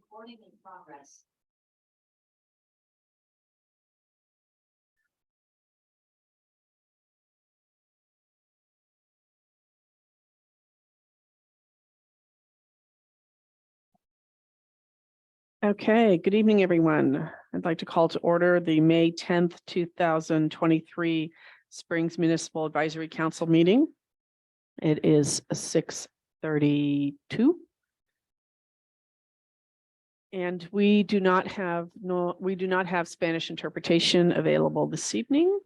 Recording in progress. Okay, good evening, everyone. I'd like to call to order the May 10th, 2023 Springs Municipal Advisory Council meeting. It is 6:32. And we do not have Spanish interpretation available this evening.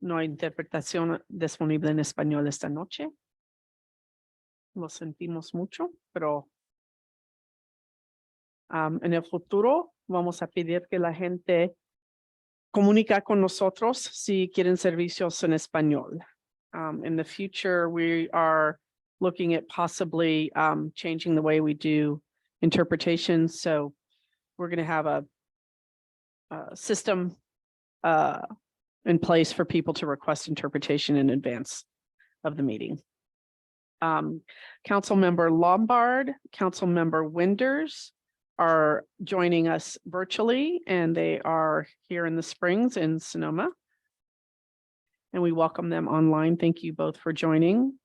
No hay interpretación disponible en español esta noche. Lo sentimos mucho, pero en el futuro vamos a pedir que la gente comunica con nosotros si quieren servicios en español. In the future, we are looking at possibly changing the way we do interpretation. So we're going to have a system in place for people to request interpretation in advance of the meeting. Councilmember Lombard, Councilmember Winders are joining us virtually, and they are here in the Springs in Sonoma. And we welcome them online. Thank you both for joining.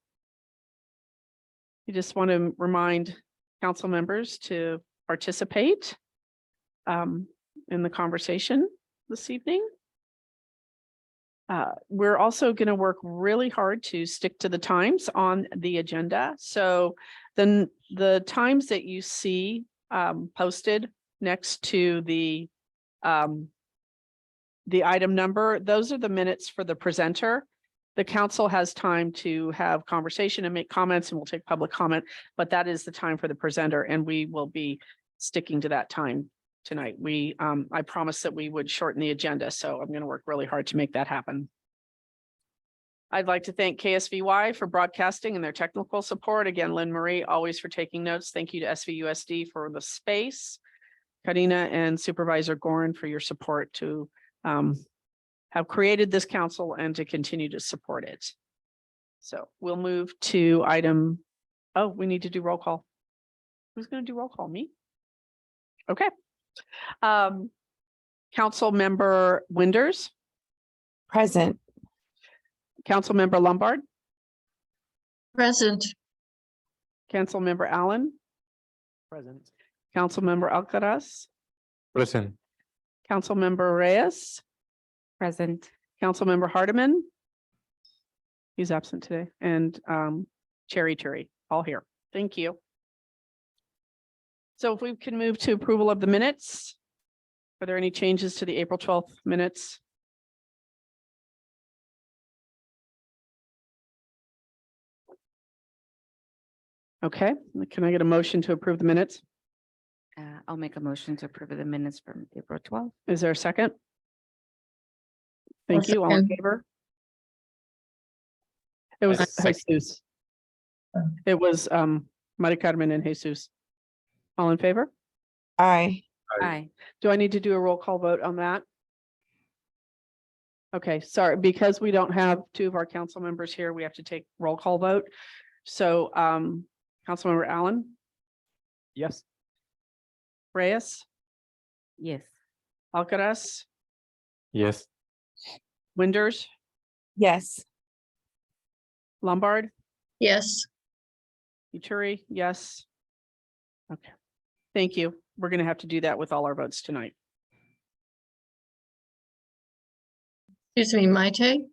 We just want to remind council members to participate in the conversation this evening. We're also going to work really hard to stick to the times on the agenda. So then the times that you see posted next to the item number, those are the minutes for the presenter. The council has time to have conversation and make comments, and we'll take public comment, but that is the time for the presenter, and we will be sticking to that time tonight. I promised that we would shorten the agenda, so I'm going to work really hard to make that happen. I'd like to thank KSVY for broadcasting and their technical support. Again, Lynn Marie, always for taking notes. Thank you to SVUSD for the space. Karina and Supervisor Gorin for your support to have created this council and to continue to support it. So we'll move to item. Oh, we need to do roll call. Who's going to do roll call? Me? Okay. Council member Winders. Present. Council member Lombard. Present. Council member Allen. Present. Council member Alcaraz. Present. Council member Reyes. Present. Council member Hardiman. He's absent today. And Cherry Turi, all here. Thank you. So if we can move to approval of the minutes. Are there any changes to the April 12th minutes? Okay, can I get a motion to approve the minutes? I'll make a motion to approve the minutes from April 12th. Is there a second? Thank I'll you. All in second. favor? It was second. Jesus. It was Mari Carmen and Jesus. All in favor? Aye. Aye. Do I need to do a roll call vote on that? Okay, sorry, because we don't have two of our council members here, we have to take roll call vote. So Councilmember Allen, Yes. Reyes, Yes. Alcaraz, Yes. Winders, Yes. Lombard, Yes. Uturi, yes. Okay, thank you. We're going to have to do that with all our votes tonight. Excuse me, Maite.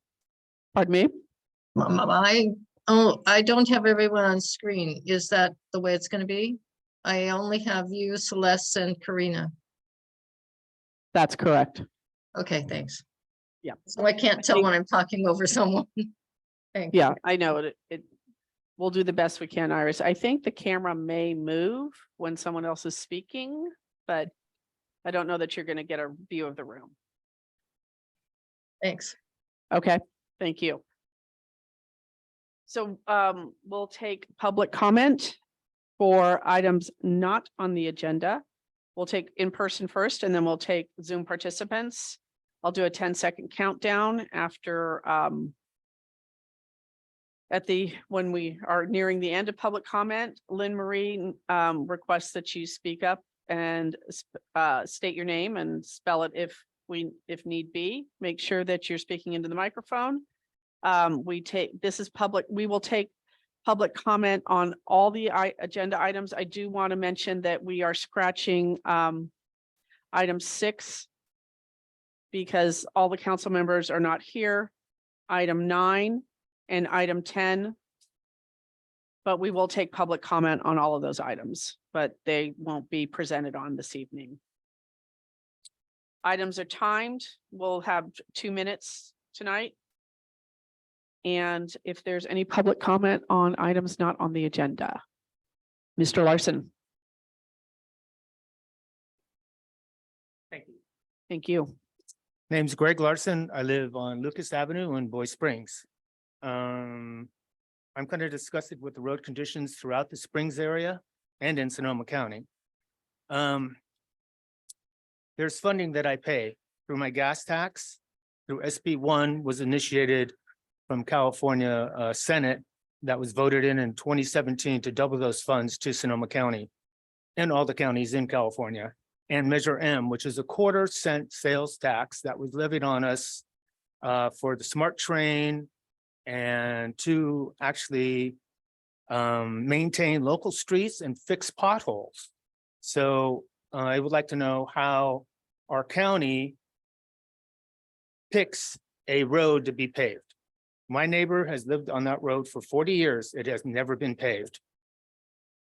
Pardon me? I don't have everyone on screen. Is that the way it's going to be? I only have you, Celeste, and Karina. That's correct. Okay, thanks. Yeah. So I can't tell when I'm talking over someone. Thank you. Yeah, I know it. We'll do the best we can, Iris. I think the camera may move when someone else is speaking, but I don't know that you're going to get a view of the room. Thanks. Okay, thank you. So we'll take public comment for items not on the agenda. We'll take in person first, and then we'll take Zoom participants. I'll do a 10-second countdown after when we are nearing the end of public comment. Lynn Marie requests that you speak up and state your name and spell it if need be. Make sure that you're speaking into the microphone. We will take public comment on all the agenda items. I do want to mention that we are scratching item 6 because all the council members are not here. Item 9 and item 10. But we will take public comment on all of those items, but they won't be presented on this evening. Items are timed. We'll have 2 minutes tonight. And if there's any public comment on items not on the agenda. Mr. Larson. Thank you. Thank you. Name's Greg Larson. I live on Lucas Avenue in Boy Springs. I'm going to discuss it with the road conditions throughout the Springs area and in Sonoma County. There's funding that I pay through my gas tax, through SB 1 was initiated from California Senate that was voted in 2017 to double those funds to Sonoma County and all the counties in California. And Measure M, which is a 1/4 cent sales tax that was levied on us for the SMART train and to actually maintain local streets and fix potholes. So I would like to know how our county picks a road to be paved. My neighbor has lived on that road for 40 years. It has never been paved.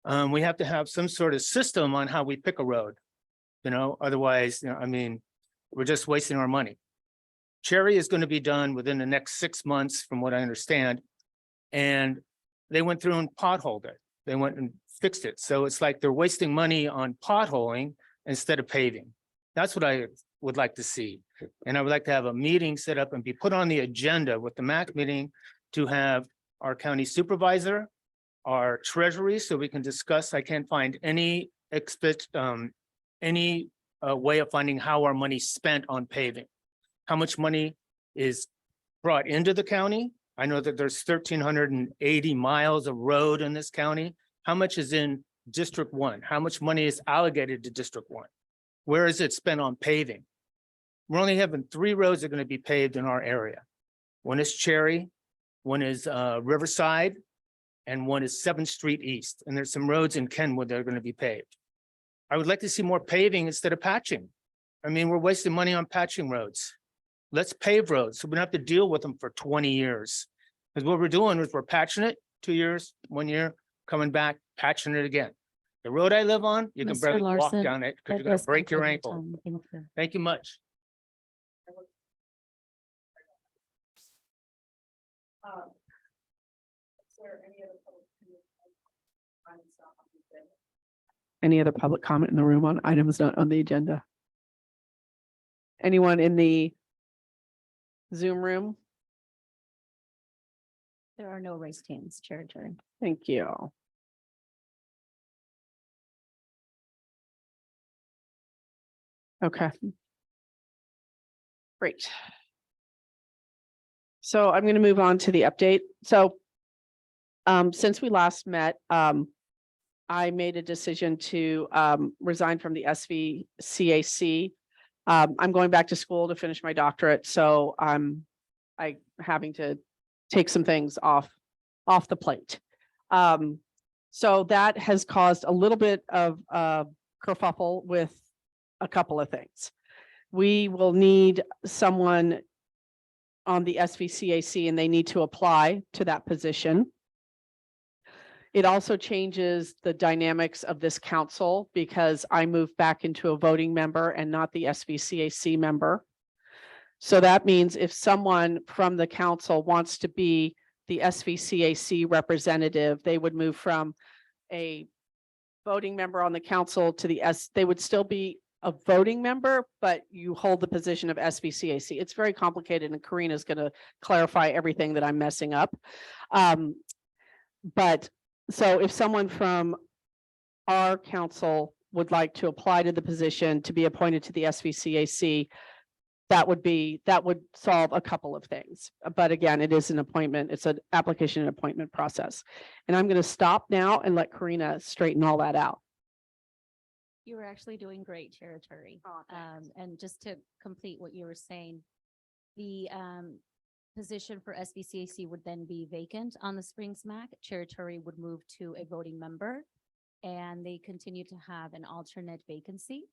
We have to have some sort of system on how we pick a road. Otherwise, I mean, we're just wasting our money. Cherry is going to be done within the next 6 months, from what I understand. And they went through and potholed it. They went and fixed it. So it's like they're wasting money on potholing instead of paving. That's what I would like to see. And I would like to have a meeting set up and be put on the agenda with the MAC meeting to have our county supervisor, our treasury, so we can discuss. I can't find any way of finding how our money's spent on paving. How much money is brought into the county? I know that there's 1,380 miles of road in this county. How much is in District 1? How much money is allocated to District 1? Where is it spent on paving? We're only having 3 roads that are going to be paved in our area. One is Cherry, one is Riverside, and one is 7th Street East. And there's some roads in Kenwood that are going to be paved. I would like to see more paving instead of patching. I mean, we're wasting money on patching roads. Let's pave roads so we don't have to deal with them for 20 years. Because what we're doing is we're patching it 2 years, 1 year, coming back, patching it again. The road I live on, you can Mr. barely walk Larson, down it because That you're gonna does break your conclude ankle. time. Thank you. Thank you much. Any other public comment in the room on items not on the agenda? Anyone in the Zoom room? There are no raised hands, Chair Adjourn. Thank you. Okay. Great. So I'm going to move on to the update. So since we last met, I made a decision to resign from the SVCAC. I'm going back to school to finish my doctorate, so I'm having to take some things off the plate. So that has caused a little bit of kerfuffle with a couple of things. We will need someone on the SVCAC and they need to apply to that position. It also changes the dynamics of this council because I moved back into a voting member and not the SVCAC member. So that means if someone from the council wants to be the SVCAC representative, they would move from a voting member on the council to they would still be a voting member, but you hold the position of SVCAC. It's very complicated and Karina's going to clarify everything that I'm messing up. But so if someone from our council would like to apply to the position to be appointed to the SVCAC, that would solve a couple of things. But again, it is an appointment. It's an application and appointment process. And I'm going to stop now and let Karina straighten all that out. You were actually doing great, Chair Turi. Oh, thanks. And just to complete what you were saying, the position for SBCAC would then be vacant on the Springs MAC. Chair Turi would move to a voting member, and they continue to have an alternate vacancy.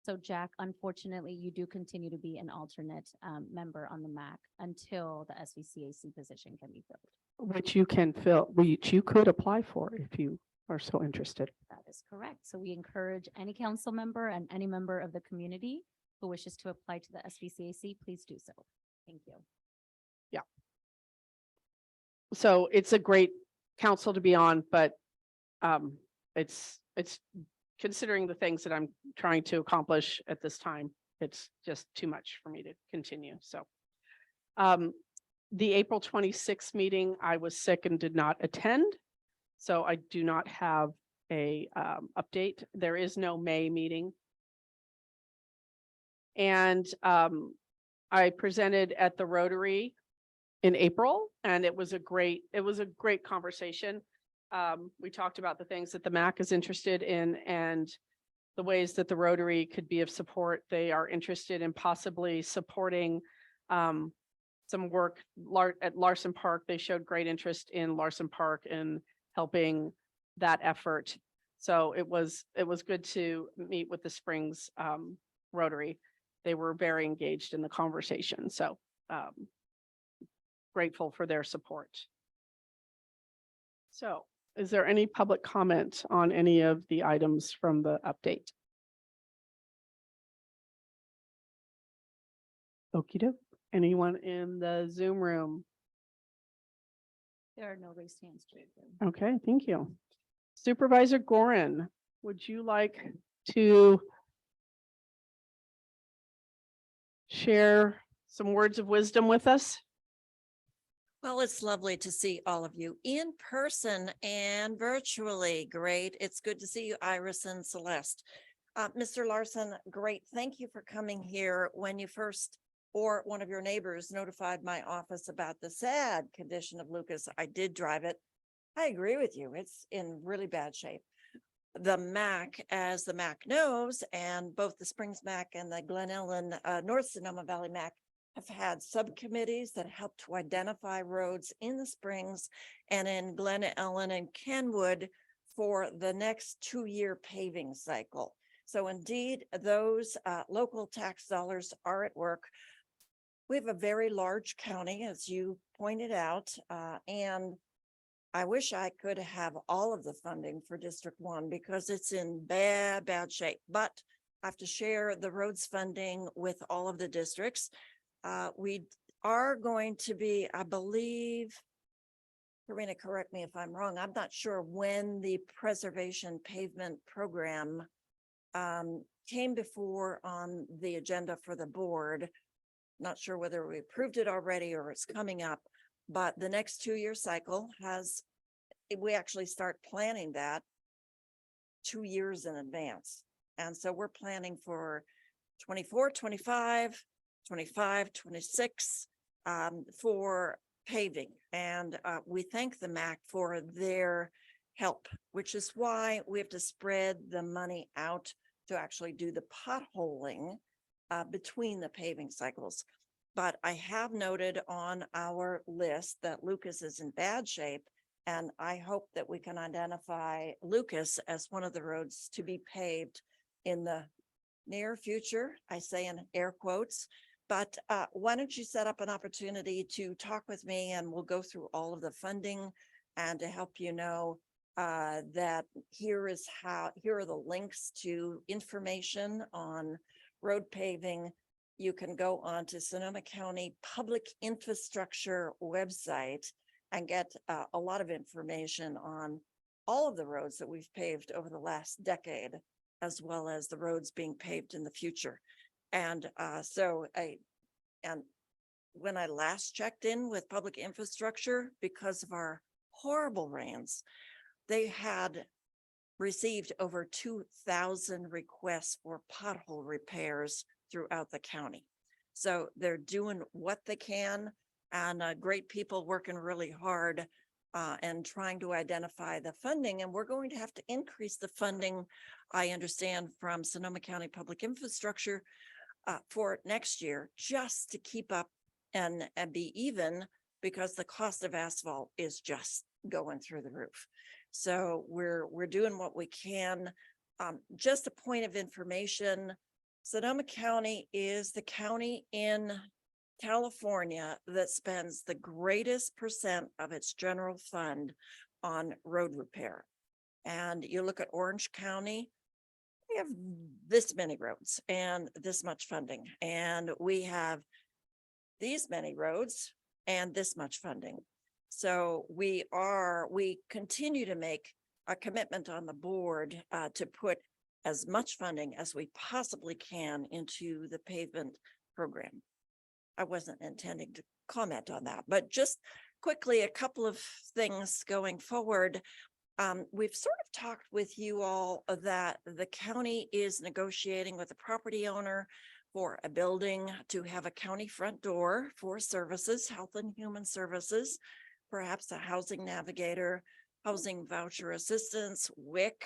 So Jack, unfortunately, you do continue to be an alternate member on the MAC until the SBCAC position can be filled. Which you can fill, which you could apply for if you are so interested. That is correct. So we encourage any council member and any member of the community who wishes to apply to the SBCAC, please do so. Thank you. So it's a great council to be on, but it's considering the things that I'm trying to accomplish at this time, it's just too much for me to continue. So the April 26th meeting, I was sick and did not attend. So I do not have a update. There is no May meeting. And I presented at the Rotary in April, and it was a great conversation. We talked about the things that the MAC is interested in and the ways that the Rotary could be of support. They are interested in possibly supporting some work at Larson Park. They showed great interest in Larson Park and helping that effort. So it was good to meet with the Springs Rotary. They were very engaged in the conversation. So grateful for their support. So is there any public comment on any of the items from the update? Okey doke. Anyone in the Zoom room? There are no raised hands, Chair Turi. Okay, thank you. Supervisor Gorin, would you like to share some words of wisdom with us? Well, it's lovely to see all of you in person and virtually. Great. It's good to see you, Iris and Celeste. Mr. Larson, great. Thank you for coming here when you first or one of your neighbors notified my office about the sad condition of Lucas. I did drive it. I agree with you. It's in really bad shape. The MAC, as the MAC knows, and both the Springs MAC and the Glen Ellen North Sonoma Valley MAC have had subcommittees that help to identify roads in the Springs and in Glen Ellen and Kenwood for the next 2-year paving cycle. So indeed, those local tax dollars are at work. We have a very large county, as you pointed out, and I wish I could have all of the funding for District 1 because it's in bad shape, but I have to share the roads funding with all of the districts. We are going to be, I believe, Karina, correct me if I'm wrong, I'm not sure when the preservation pavement program came before on the agenda for the board. Not sure whether we approved it already or it's coming up, but the next 2-year cycle we actually start planning that 2 years in advance. And so we're planning for 24, 25, 25, 26 for paving. And we thank the MAC for their help, which is why we have to spread the money out to actually do the potholing between the paving cycles. But I have noted on our list that Lucas is in bad shape, and I hope that we can identify Lucas as one of the roads to be paved in the near future. I say in air quotes, but why don't you set up an opportunity to talk with me and we'll go through all of the funding and to help you know that here are the links to information on road paving. You can go on to Sonoma County Public Infrastructure website and get a lot of information on all of the roads that we've paved over the last decade, as well as the roads being paved in the future. And when I last checked in with Public Infrastructure, because of our horrible rains, they had received over 2,000 requests for pothole repairs throughout the county. So they're doing what they can, and great people working really hard. and trying to identify the funding, and we're going to have to increase the funding, I understand, from Sonoma County Public Infrastructure for next year, just to keep up and be even, because the cost of asphalt is just going through the roof. So we're doing what we can. Just a point of information, Sonoma County is the county in California that spends the greatest percent of its general fund on road repair. And you look at Orange County, we have this many roads and this much funding, and we have these many roads and this much funding. So we continue to make a commitment on the board to put as much funding as we possibly can into the pavement program. I wasn't intending to comment on that, but just quickly, a couple of things going forward. We've sort of talked with you all that the county is negotiating with the property owner for a building to have a county front door for services, health and human services, perhaps a housing navigator, housing voucher assistance, WIC,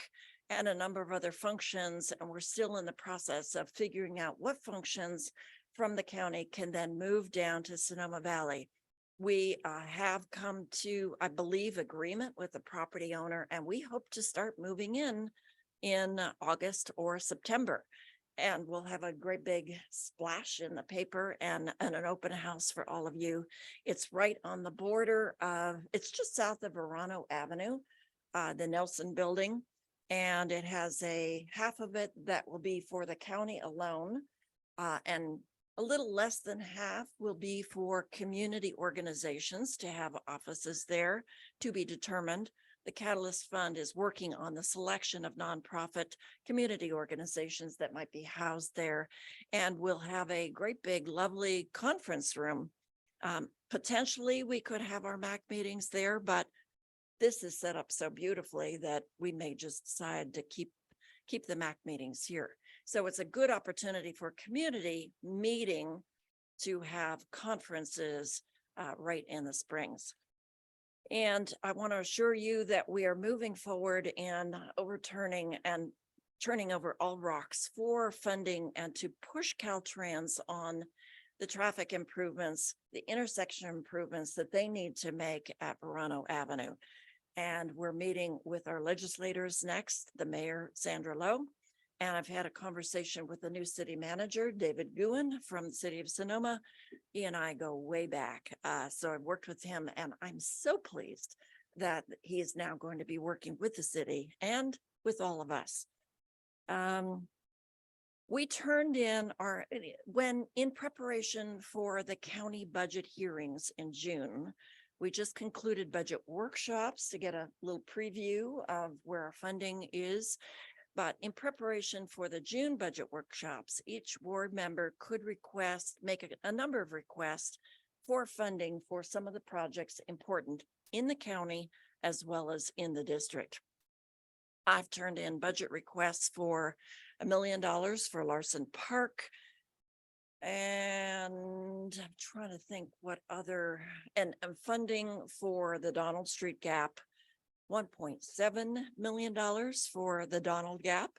and a number of other functions. And we're still in the process of figuring out what functions from the county can then move down to Sonoma Valley. We have come to, I believe, agreement with the property owner, and we hope to start moving in August or September. And we'll have a great big splash in the paper and an open house for all of you. It's right on the border of, it's just south of Verano Avenue, the Nelson Building. And it has a half of it that will be for the county alone. And a little less than half will be for community organizations to have offices there, to be determined. The Catalyst Fund is working on the selection of nonprofit community organizations that might be housed there. And we'll have a great big, lovely conference room. Potentially, we could have our MAC meetings there, but this is set up so beautifully that we may just decide to keep the MAC meetings here. So it's a good opportunity for community meeting to have conferences right in the Springs. And I want to assure you that we are moving forward and overturning and turning over all rocks for funding and to push Caltrans on the traffic improvements, the intersection improvements that they need to make at Verano Avenue. And we're meeting with our legislators next, the mayor, Sandra Lowe. And I've had a conversation with the new city manager, David Guin from the city of Sonoma. He and I go way back. So I've worked with him, and I'm so pleased that he is now going to be working with the city and with all of us. We turned in when in preparation for the county budget hearings in June, we just concluded budget workshops to get a little preview of where our funding is. But in preparation for the June budget workshops, each board member could make a number of requests for funding for some of the projects important in the county as well as in the district. I've turned in budget requests for $1 million for Larson Park. And I'm trying to think what other, and funding for the Donald Street Gap, $1.7 million for the Donald Gap.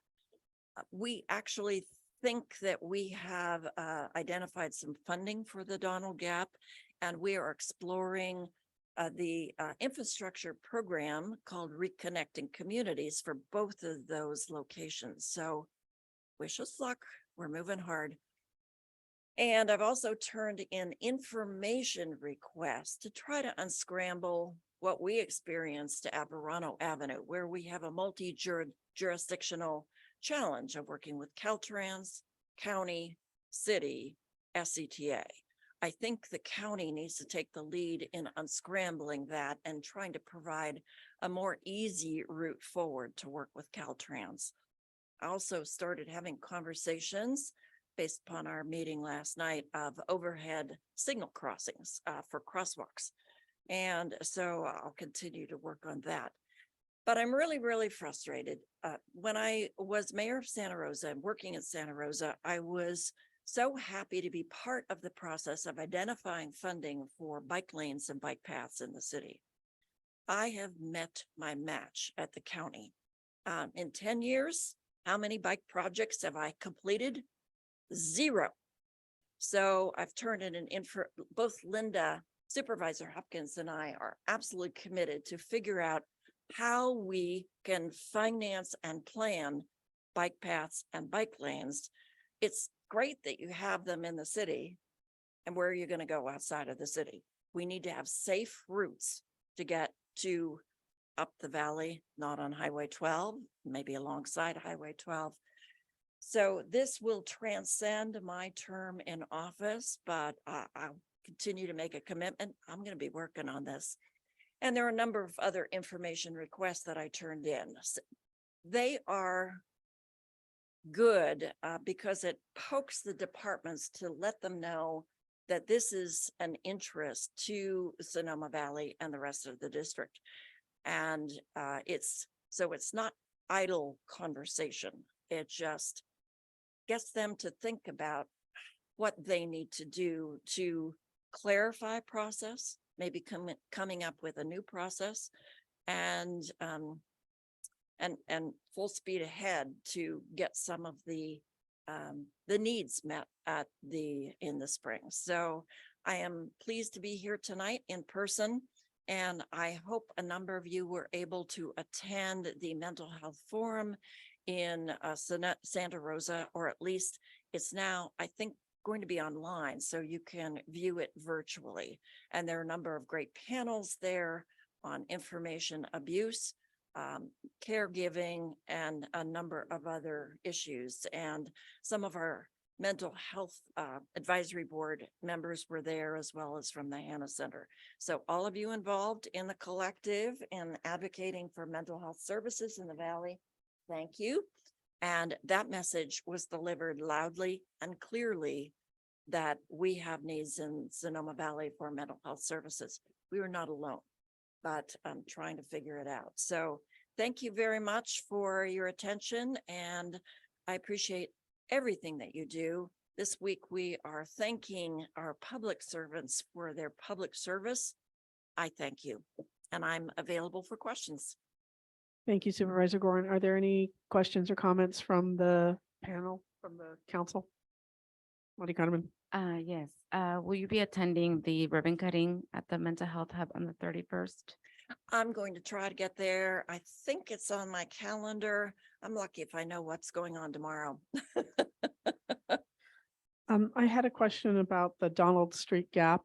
We actually think that we have identified some funding for the Donald Gap, and we are exploring the infrastructure program called Reconnecting Communities for both of those locations. So wish us luck. We're moving hard. And I've also turned in information requests to try to unscramble what we experienced at Verano Avenue, where we have a multi-jurisdictional challenge of working with Caltrans, county, city, SCTA. I think the county needs to take the lead in unscrambling that and trying to provide a more easy route forward to work with Caltrans. I also started having conversations based upon our meeting last night of overhead signal crossings for crosswalks. And so I'll continue to work on that. But I'm really, really frustrated. When I was mayor of Santa Rosa and working in Santa Rosa, I was so happy to be part of the process of identifying funding for bike lanes and bike paths in the city. I have met my match at the county. In 10 years, how many bike projects have I completed? 0. So I've turned in for both Linda, Supervisor Hopkins and I are absolutely committed to figure out how we can finance and plan bike paths and bike lanes. It's great that you have them in the city. And where are you going to go outside of the city? We need to have safe routes to get to up the valley, not on Highway 12, maybe alongside Highway 12. So this will transcend my term in office, but I'll continue to make a commitment. I'm going to be working on this. And there are a number of other information requests that I turned in. They are good because it pokes the departments to let them know that this is an interest to Sonoma Valley and the rest of the district. And it's not idle conversation. It just gets them to think about what they need to do to clarify process, maybe coming up with a new process, and full speed ahead to get some of the needs met in the spring. So I am pleased to be here tonight in person, and I hope a number of you were able to attend the mental health forum in Santa Rosa, or at least it's now, I think, going to be online, so you can view it virtually. And there are a number of great panels there on information abuse, caregiving, and a number of other issues. And some of our mental health advisory board members were there, as well as from the Hannah Center. So all of you involved in the collective and advocating for mental health services in the Valley, thank you. And that message was delivered loudly and clearly that we have needs in Sonoma Valley for mental health services. We were not alone, but I'm trying to figure it out. So thank you very much for your attention, and I appreciate everything that you do. This week, we are thanking our public servants for their public service. I thank you, and I'm available for questions. Thank you, Supervisor Gorin. Are there any questions or comments from the panel, from the council? Marty Kahneman. Yes. Will you be attending the ribbon cutting at the mental health hub on the 31st? I'm going to try to get there. I think it's on my calendar. I'm lucky if I know what's going on tomorrow. I had a question about the Donald Street gap.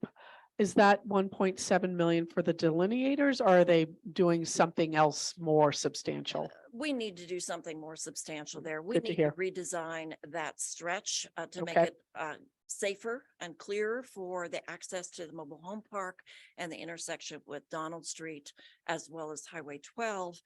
Is that 1.7 million for the delineators, or are they doing something else more substantial? We need to do something more substantial there. We Good to need to hear. redesign that stretch to make Okay. it safer and clearer for the access to the mobile home park and the intersection with Donald Street, as well as Highway 12.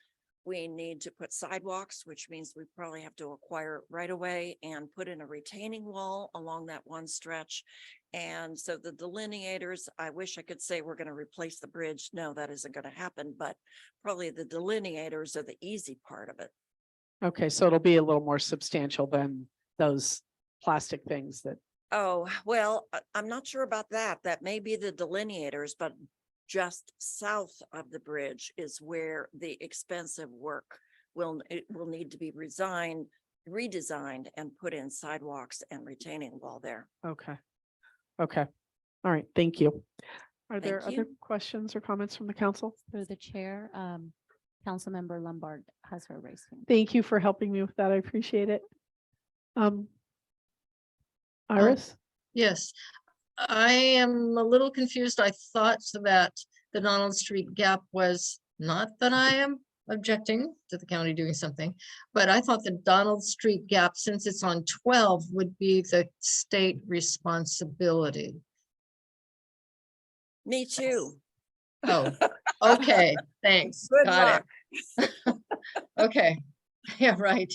We need to put sidewalks, which means we probably have to acquire right away and put in a retaining wall along that one stretch. And so the delineators, I wish I could say we're going to replace the bridge. No, that isn't going to happen, but probably the delineators are the easy part of it. Okay, so it'll be a little more substantial than those plastic things that, Oh, well, I'm not sure about that. That may be the delineators, but just south of the bridge is where the expensive work will need to be redesigned and put in sidewalks and retaining wall there. okay. Okay. All right, thank you. Are there Thank other you. questions or comments from the council? Through the chair, Councilmember Lombard has her raised hand. Thank you for helping me with that. I appreciate it. Iris? Yes, I am a little confused. I thought that the Donald Street gap was not that I am objecting to the county doing something, but I thought the Donald Street gap, since it's on 12, would be the state responsibility. Me too. Oh, okay, thanks. Good Got luck. it. Okay, yeah, right.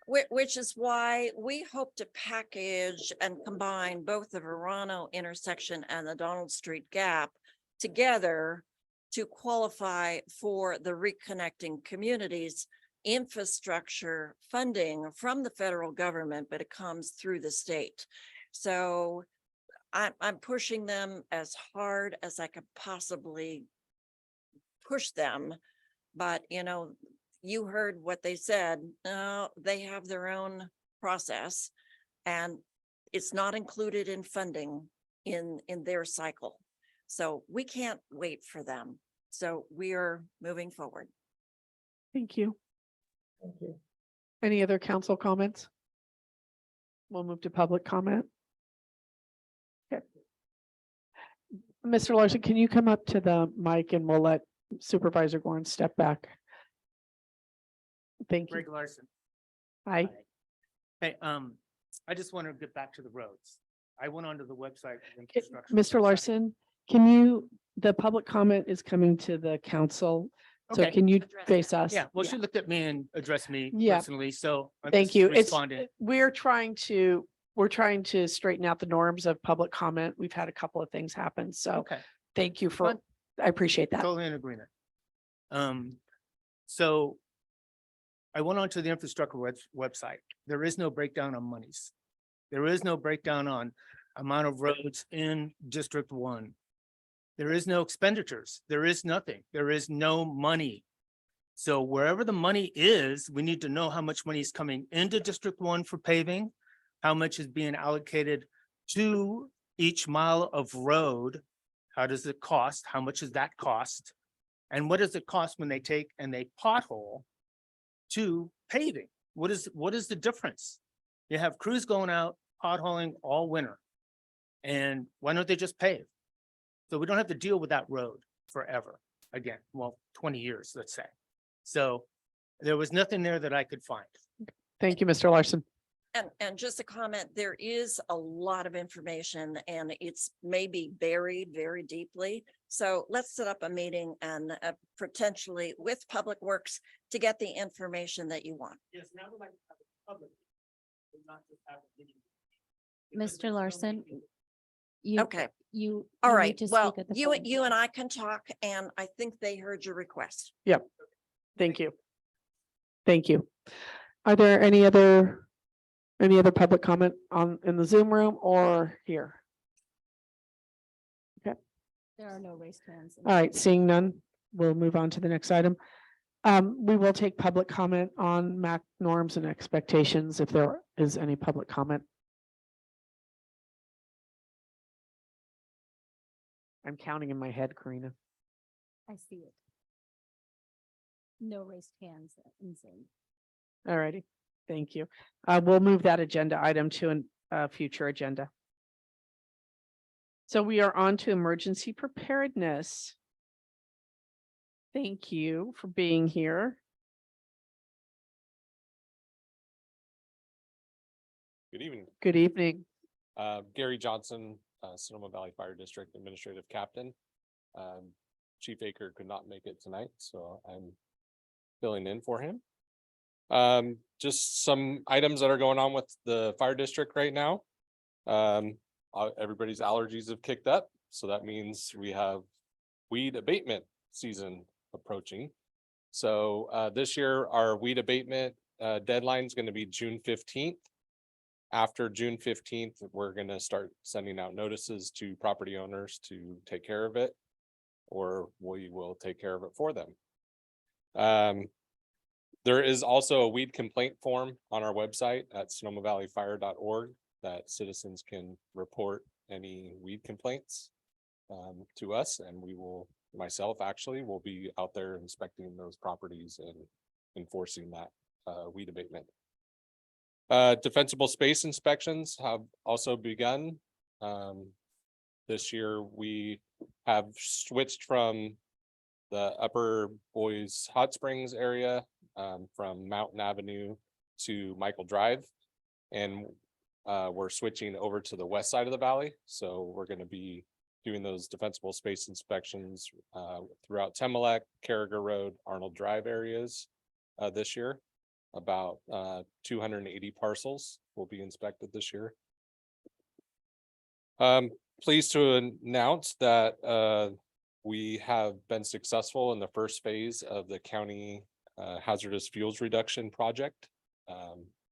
Which is why we hope to package and combine both the Verano intersection and the Donald Street gap together to qualify for the Reconnecting Communities infrastructure funding from the federal government, but it comes through the state. So I'm pushing them as hard as I could possibly push them. But, you know, you heard what they said. They have their own process. And it's not included in funding in their cycle. So we can't wait for them. So we are moving forward. Thank you. Any other council comments? We'll move to public comment. Okay. Mr. Larson, can you come up to the mic and we'll let Supervisor Gorn step back? Thank you. Greg Larson. Hi. Hey, I just want to get back to the roads. I went onto the website. Mr. Larson, can you, the public comment is coming to the council. So Okay. can you Address face that. us? Yeah, well, she looked at me and addressed me Yeah. personally, so. I'm Thank just you. It's, Responding. we're trying to straighten out the norms of public comment. We've had a couple of things happen. So Okay. thank you for, Fine. I appreciate that. Totally in agreement. So I went onto the infrastructure website. There is no breakdown on monies. There is no breakdown on amount of roads in District 1. There is no expenditures. There is nothing. There is no money. So wherever the money is, we need to know how much money is coming into District 1 for paving, how much is being allocated to each mile of road. How does it cost? How much does that cost? And what does it cost when they take and they pothole to paving? What is the difference? You have crews going out potholing all winter. And why don't they just pave? So we don't have to deal with that road forever again. Well, 20 years, let's say. So there was nothing there that I could find. Thank you, Mr. Larson. And just a comment, there is a lot of information and it's maybe buried very deeply. So let's set up a meeting and potentially with Public Works to get the information that you want. Yes, now we'd like to have a public. Not just have a meeting. Mr. Larson, you, Okay, you. all you need right. to Well, speak at the you podium. and I can talk and I think they heard your request. Thank you. Thank you. Are there any other public comment in the Zoom room or here? There are no raised hands. All right, seeing none, we'll move on to the next item. We will take public comment on MAC norms and expectations if there is any public comment. I'm counting in my head, Karina. I see it. No raised hands in Zoom. All righty, thank you. We'll move that agenda item to a future agenda. So we are on to emergency preparedness. Thank you for being here. Good evening. Good evening. Gary Johnson, Sonoma Valley Fire District Administrative Captain. Chief Aker could not make it tonight, so I'm filling in for him. Just some items that are going on with the fire district right now. Everybody's allergies have kicked up, so that means we have weed abatement season approaching. So this year, our weed abatement deadline is going to be June 15th. After June 15th, we're going to start sending out notices to property owners to take care of it, or we will take care of it for them. There is also a weed complaint form on our website at sonomavalleyfire.org that citizens can report any weed complaints to us, and we will, myself actually, will be out there inspecting those properties and enforcing that weed abatement. Defensible space inspections have also begun. This year, we have switched from the Upper Boys Hot Springs area from Mountain Avenue to Michael Drive. And we're switching over to the west side of the valley. So we're going to be doing those defensible space inspections throughout Temelec, Carriger Road, Arnold Drive areas this year. About 280 parcels will be inspected this year. Pleased to announce that we have been successful in the first phase of the county hazardous fuels reduction project.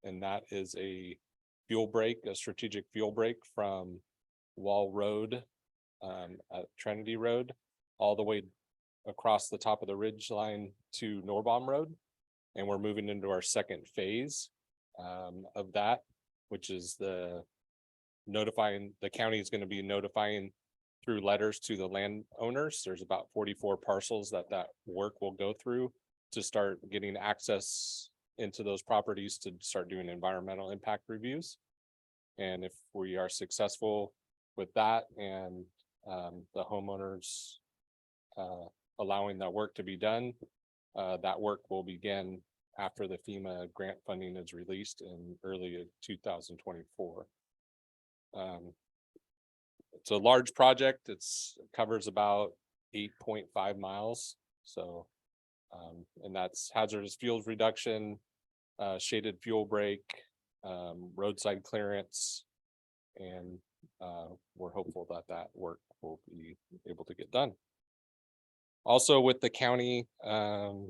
And that is a fuel break, a strategic fuel break from Wall Road at Trinity Road all the way across the top of the ridge line to Norbaum Road. And we're moving into our second phase of that, which is the county is going to be notifying through letters to the landowners. There's about 44 parcels that work will go through to start getting access into those properties to start doing environmental impact reviews. And if we are successful with that and the homeowners allowing that work to be done, that work will begin after the FEMA grant funding is released in early 2024. It's a large project. It covers about 8.5 miles. So, and that's hazardous fuels reduction, shaded fuel break, roadside clearance, and we're hopeful that that work will be able to get done. Also with the county, the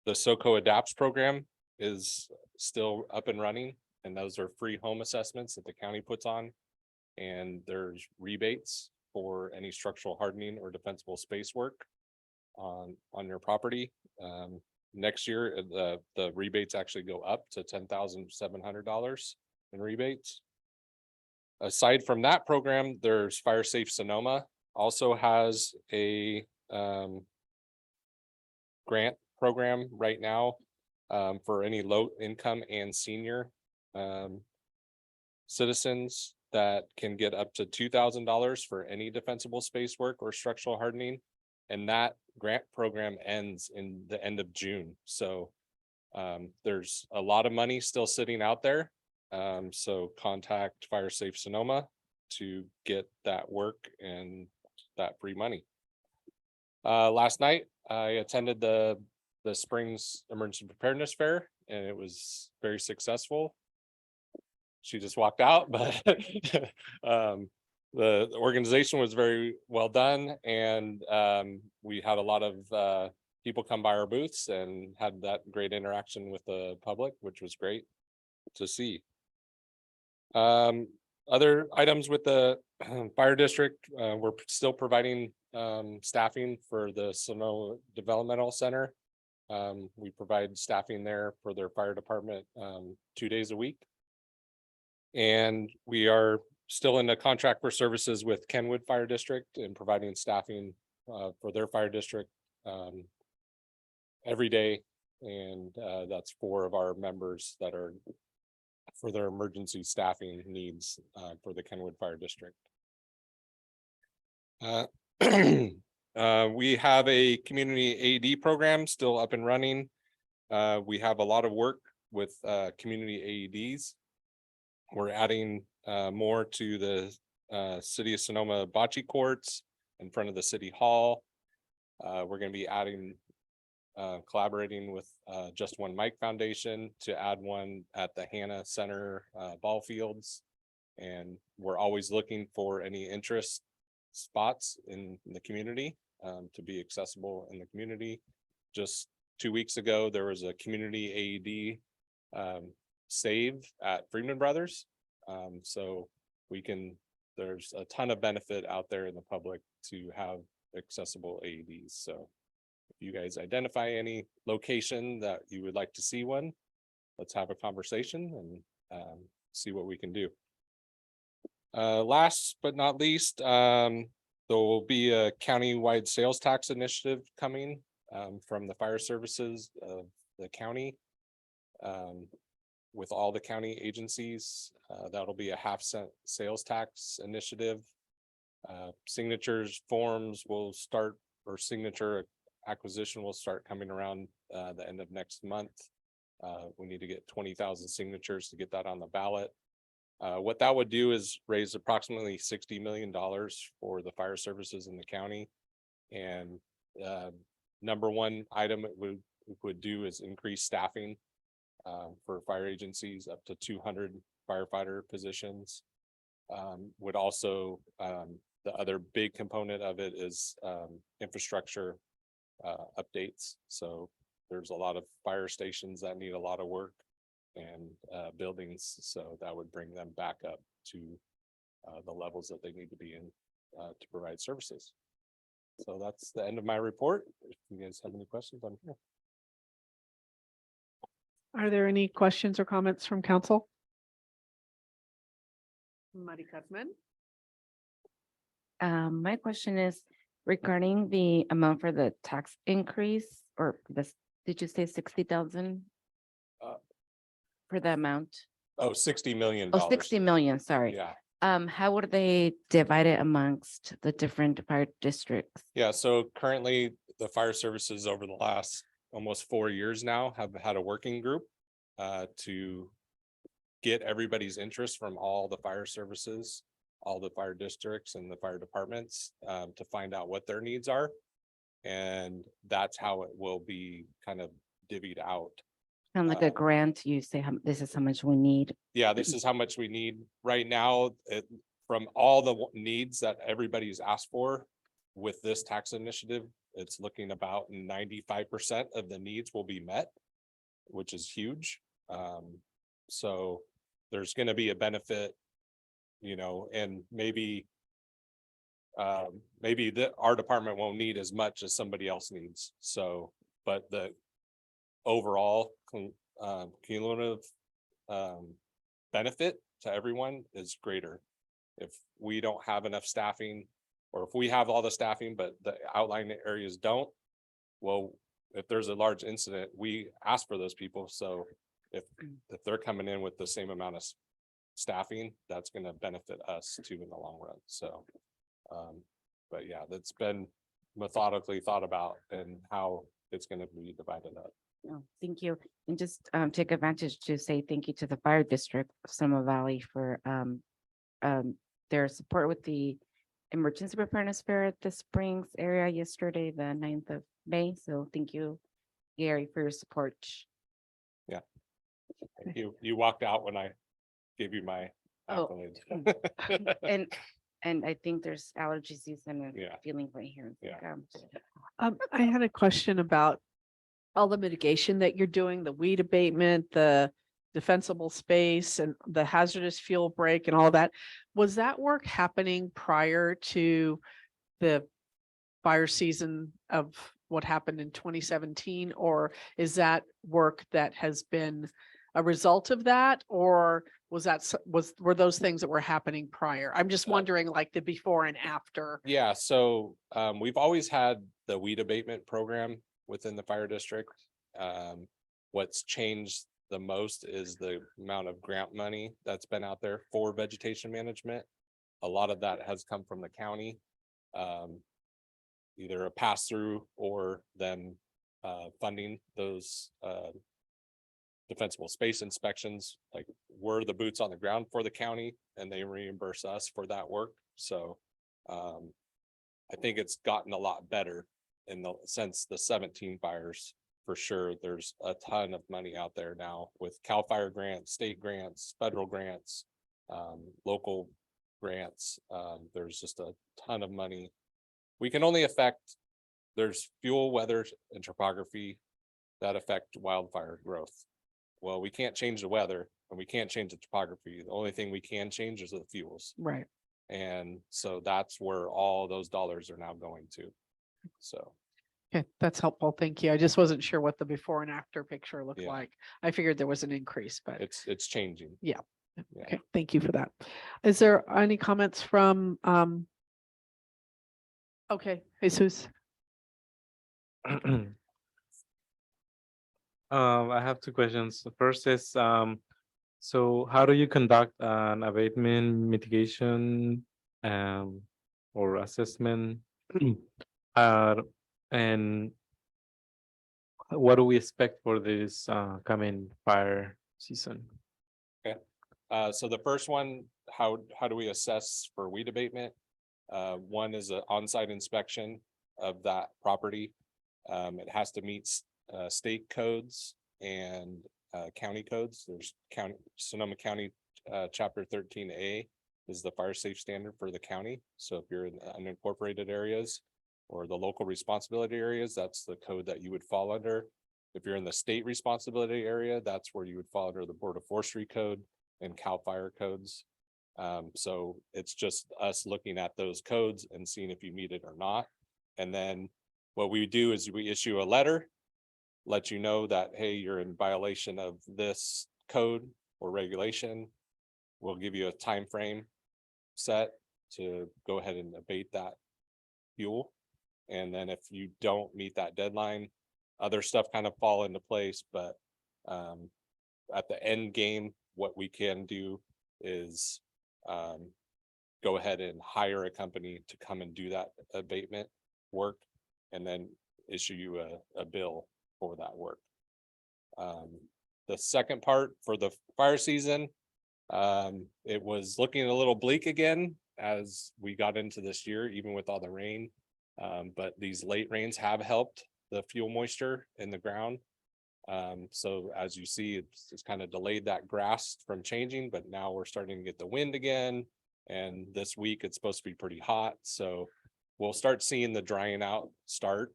SoCo Adapts program is still up and running, and those are free home assessments that the county puts on. And there's rebates for any structural hardening or defensible space work on your property. Next year, the rebates actually go up to $10,700 in rebates. Aside from that program, there's Fire Safe Sonoma also has a grant program right now for any low income and senior citizens that can get up to $2,000 for any defensible space work or structural hardening. And that grant program ends in the end of June. So there's a lot of money still sitting out there. So contact Fire Safe Sonoma to get that work and that free money. Last night, I attended the Springs Emergency Preparedness Fair, and it was very successful. She just walked out, but the organization was very well done, and we had a lot of people come by our booths and had that great interaction with the public, which was great to see. Other items with the fire district, we're still providing staffing for the Sonoma Developmental Center. We provide staffing there for their fire department 2 days a week. And we are still in a contract for services with Kenwood Fire District and providing staffing for their fire district every day. And that's 4 of our members that are for their emergency staffing needs for the Kenwood Fire District. We have a community AED program still up and running. We have a lot of work with community AEDs. We're adding more to the City of Sonoma bocce courts in front of the City Hall. We're going to be adding, collaborating with Just One Mike Foundation to add one at the Hannah Center ball fields. And we're always looking for any interest spots in the community to be accessible in the community. Just 2 weeks ago, there was a community AED save at Freeman Brothers. So there's a ton of benefit out there in the public to have accessible AEDs. So if you guys identify any location that you would like to see one, let's have a conversation and see what we can do. Last but not least, there will be a county-wide sales tax initiative coming from the fire services of the county. With all the county agencies, that'll be a half-cent sales tax initiative. Signatures forms will start, or signature acquisition will start coming around the end of next month. We need to get 20,000 signatures to get that on the ballot. What that would do is raise approximately $60 million for the fire services in the county. And number one item it would do is increase staffing for fire agencies up to 200 firefighter positions. Would also, the other big component of it is infrastructure updates. So there's a lot of fire stations that need a lot of work and buildings. So that would bring them back up to the levels that they need to be in to provide services. So that's the end of my report. If you guys have any questions, I'm here. Are there any questions or comments from council? Muddy Cutman. My question is regarding the amount for the tax increase or this, did you say 60,000? Uh, For the amount? Oh, $60 million. Oh, 60 million, sorry. Yeah. How would they divide it amongst the different fire districts? Yeah, so currently the fire services over the last almost 4 years now have had a working group to get everybody's interest from all the fire services, all the fire districts and the fire departments to find out what their needs are. And that's how it will be kind of divvied out. Kind of like a grant, you say, this is how much we need. Yeah, this is how much we need right now. From all the needs that everybody's asked for with this tax initiative, it's looking about 95% of the needs will be met, which is huge. So there's going to be a benefit, you know, and maybe our department won't need as much as somebody else needs. So, but the overall cumulative benefit to everyone is greater. If we don't have enough staffing, or if we have all the staffing, but the outlying areas don't, well, if there's a large incident, we ask for those people. So if they're coming in with the same amount of staffing, that's going to benefit us too in the long run. So, but yeah, that's been methodically thought about and how it's going to be divided up. Oh, thank you. And just take advantage to say thank you to the fire district of Sonoma Valley for their support with the emergency preparedness fair at the Springs area yesterday, the 9th of May. So thank you, Gary, for your support. Thank you. You walked out when I gave you my Oh. accolades. And I think there's allergy season and Yeah. feeling right here. Yeah. I had a question about all the mitigation that you're doing, the weed abatement, the defensible space and the hazardous fuel break and all that. Was that work happening prior to the fire season of what happened in 2017? Or is that work that has been a result of that? Or was that, were those things that were happening prior? I'm just wondering like the before and after. Yeah, so we've always had the weed abatement program within the fire district. What's changed the most is the amount of grant money that's been out there for vegetation management. A lot of that has come from the county, either a pass through or them funding those defensible space inspections. Like we're the boots on the ground for the county and they reimburse us for that work. So I think it's gotten a lot better since the 17 fires. For sure, there's a ton of money out there now with CAL FIRE grants, state grants, federal grants, local grants. There's just a ton of money. We can only affect, there's fuel, weather, and topography that affect wildfire growth. Well, we can't change the weather and we can't change the topography. The only thing we can change is the fuels. Right. And so that's where all those dollars are now going to. So. Okay, that's helpful. Thank you. I just wasn't sure what the before and after picture looked Yeah. like. I figured there was an increase, but It's changing. Yeah. Yeah. okay, thank you for that. Is there any comments from okay, Jesus? I have two questions. The first is, so how do you conduct an abatement mitigation or assessment? And what do we expect for this coming fire season? So the first one, how do we assess for weed abatement? One is an on-site inspection of that property. It has to meet state codes and county codes. There's Sonoma County Chapter 13A is the fire safe standard for the county. So if you're in the unincorporated areas or the local responsibility areas, that's the code that you would fall under. If you're in the state responsibility area, that's where you would fall under the Board of Forestry code and CAL FIRE codes. So it's just us looking at those codes and seeing if you meet it or not. And then what we do is we issue a letter, let you know that, hey, you're in violation of this code or regulation. We'll give you a time frame set to go ahead and abate that fuel. And then if you don't meet that deadline, other stuff kind of fall into place, but at the end game, what we can do is go ahead and hire a company to come and do that abatement work and then issue you a bill for that work. The second part for the fire season, it was looking a little bleak again as we got into this year, even with all the rain. But these late rains have helped the fuel moisture in the ground. So as you see, it's kind of delayed that grass from changing, but now we're starting to get the wind again. And this week it's supposed to be pretty hot. So we'll start seeing the drying out start.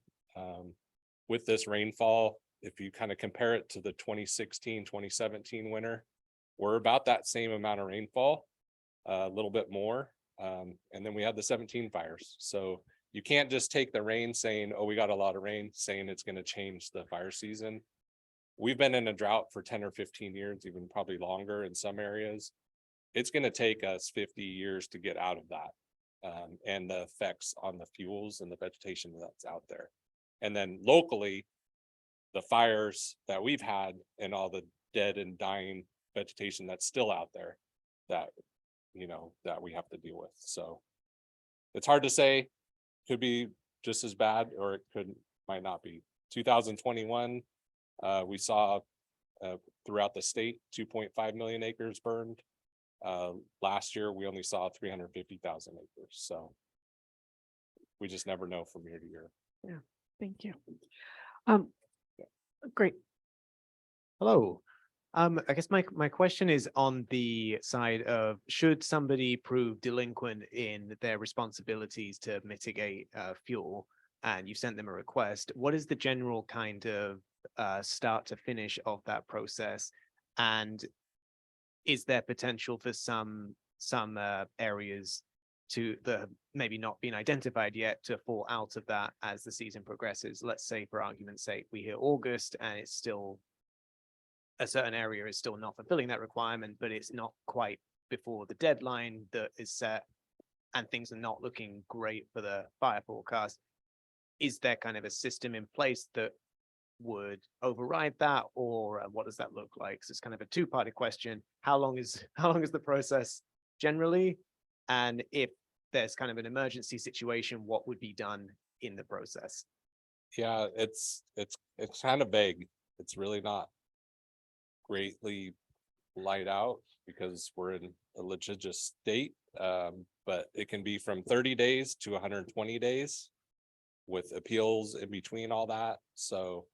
With this rainfall, if you kind of compare it to the 2016, 2017 winter, we're about that same amount of rainfall, a little bit more. And then we had the 17 fires. So you can't just take the rain saying, oh, we got a lot of rain, saying it's going to change the fire season. We've been in a drought for 10 or 15 years, even probably longer in some areas. It's going to take us 50 years to get out of that. And the effects on the fuels and the vegetation that's out there. And then locally, the fires that we've had and all the dead and dying vegetation that's still out there that, you know, that we have to deal with. So it's hard to say, could be just as bad, or it might not be. 2021, we saw throughout the state, 2.5 million acres burned. Last year, we only saw 350,000 acres. So we just never know from year to year. Yeah, thank you. Great. Hello. I guess my question is on the side of, should somebody prove delinquent in their responsibilities to mitigate fuel, and you sent them a request, what is the general kind of start to finish of that process? And is there potential for some areas to the maybe not been identified yet to fall out of that as the season progresses? Let's say, for argument's sake, we hear August and it's still a certain area is still not fulfilling that requirement, but it's not quite before the deadline that is set and things are not looking great for the fire forecast. Is there kind of a system in place that would override that, or what does that look like? So it's kind of a two-parted question. How long is the process generally? And if there's kind of an emergency situation, what would be done in the process? Yeah, it's kind of vague. It's really not greatly light out because we're in a litigious state. But it can be from 30 days to 120 days with appeals in between all that. So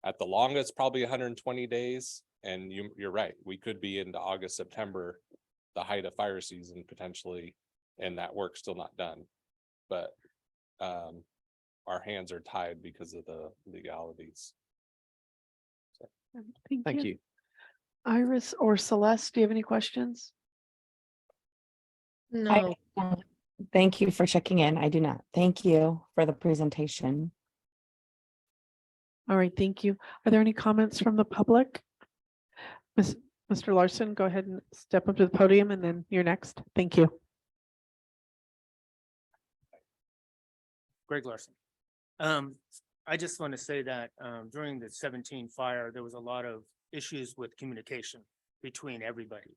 at the longest, probably 120 days. And you're right, we could be into August, September, the height of fire season potentially, and that work's still not done. But our hands are tied because of the legalities. Thank you. Iris or Celeste, do you have any questions? No, Thank you for checking in. I do not. Thank you for the presentation. All right, thank you. Are there any comments from the public? Mr. Larson, go ahead and step up to the podium and then you're next. Thank you. Greg Larson. I just want to say that during the 17 fire, there was a lot of issues with communication between everybody.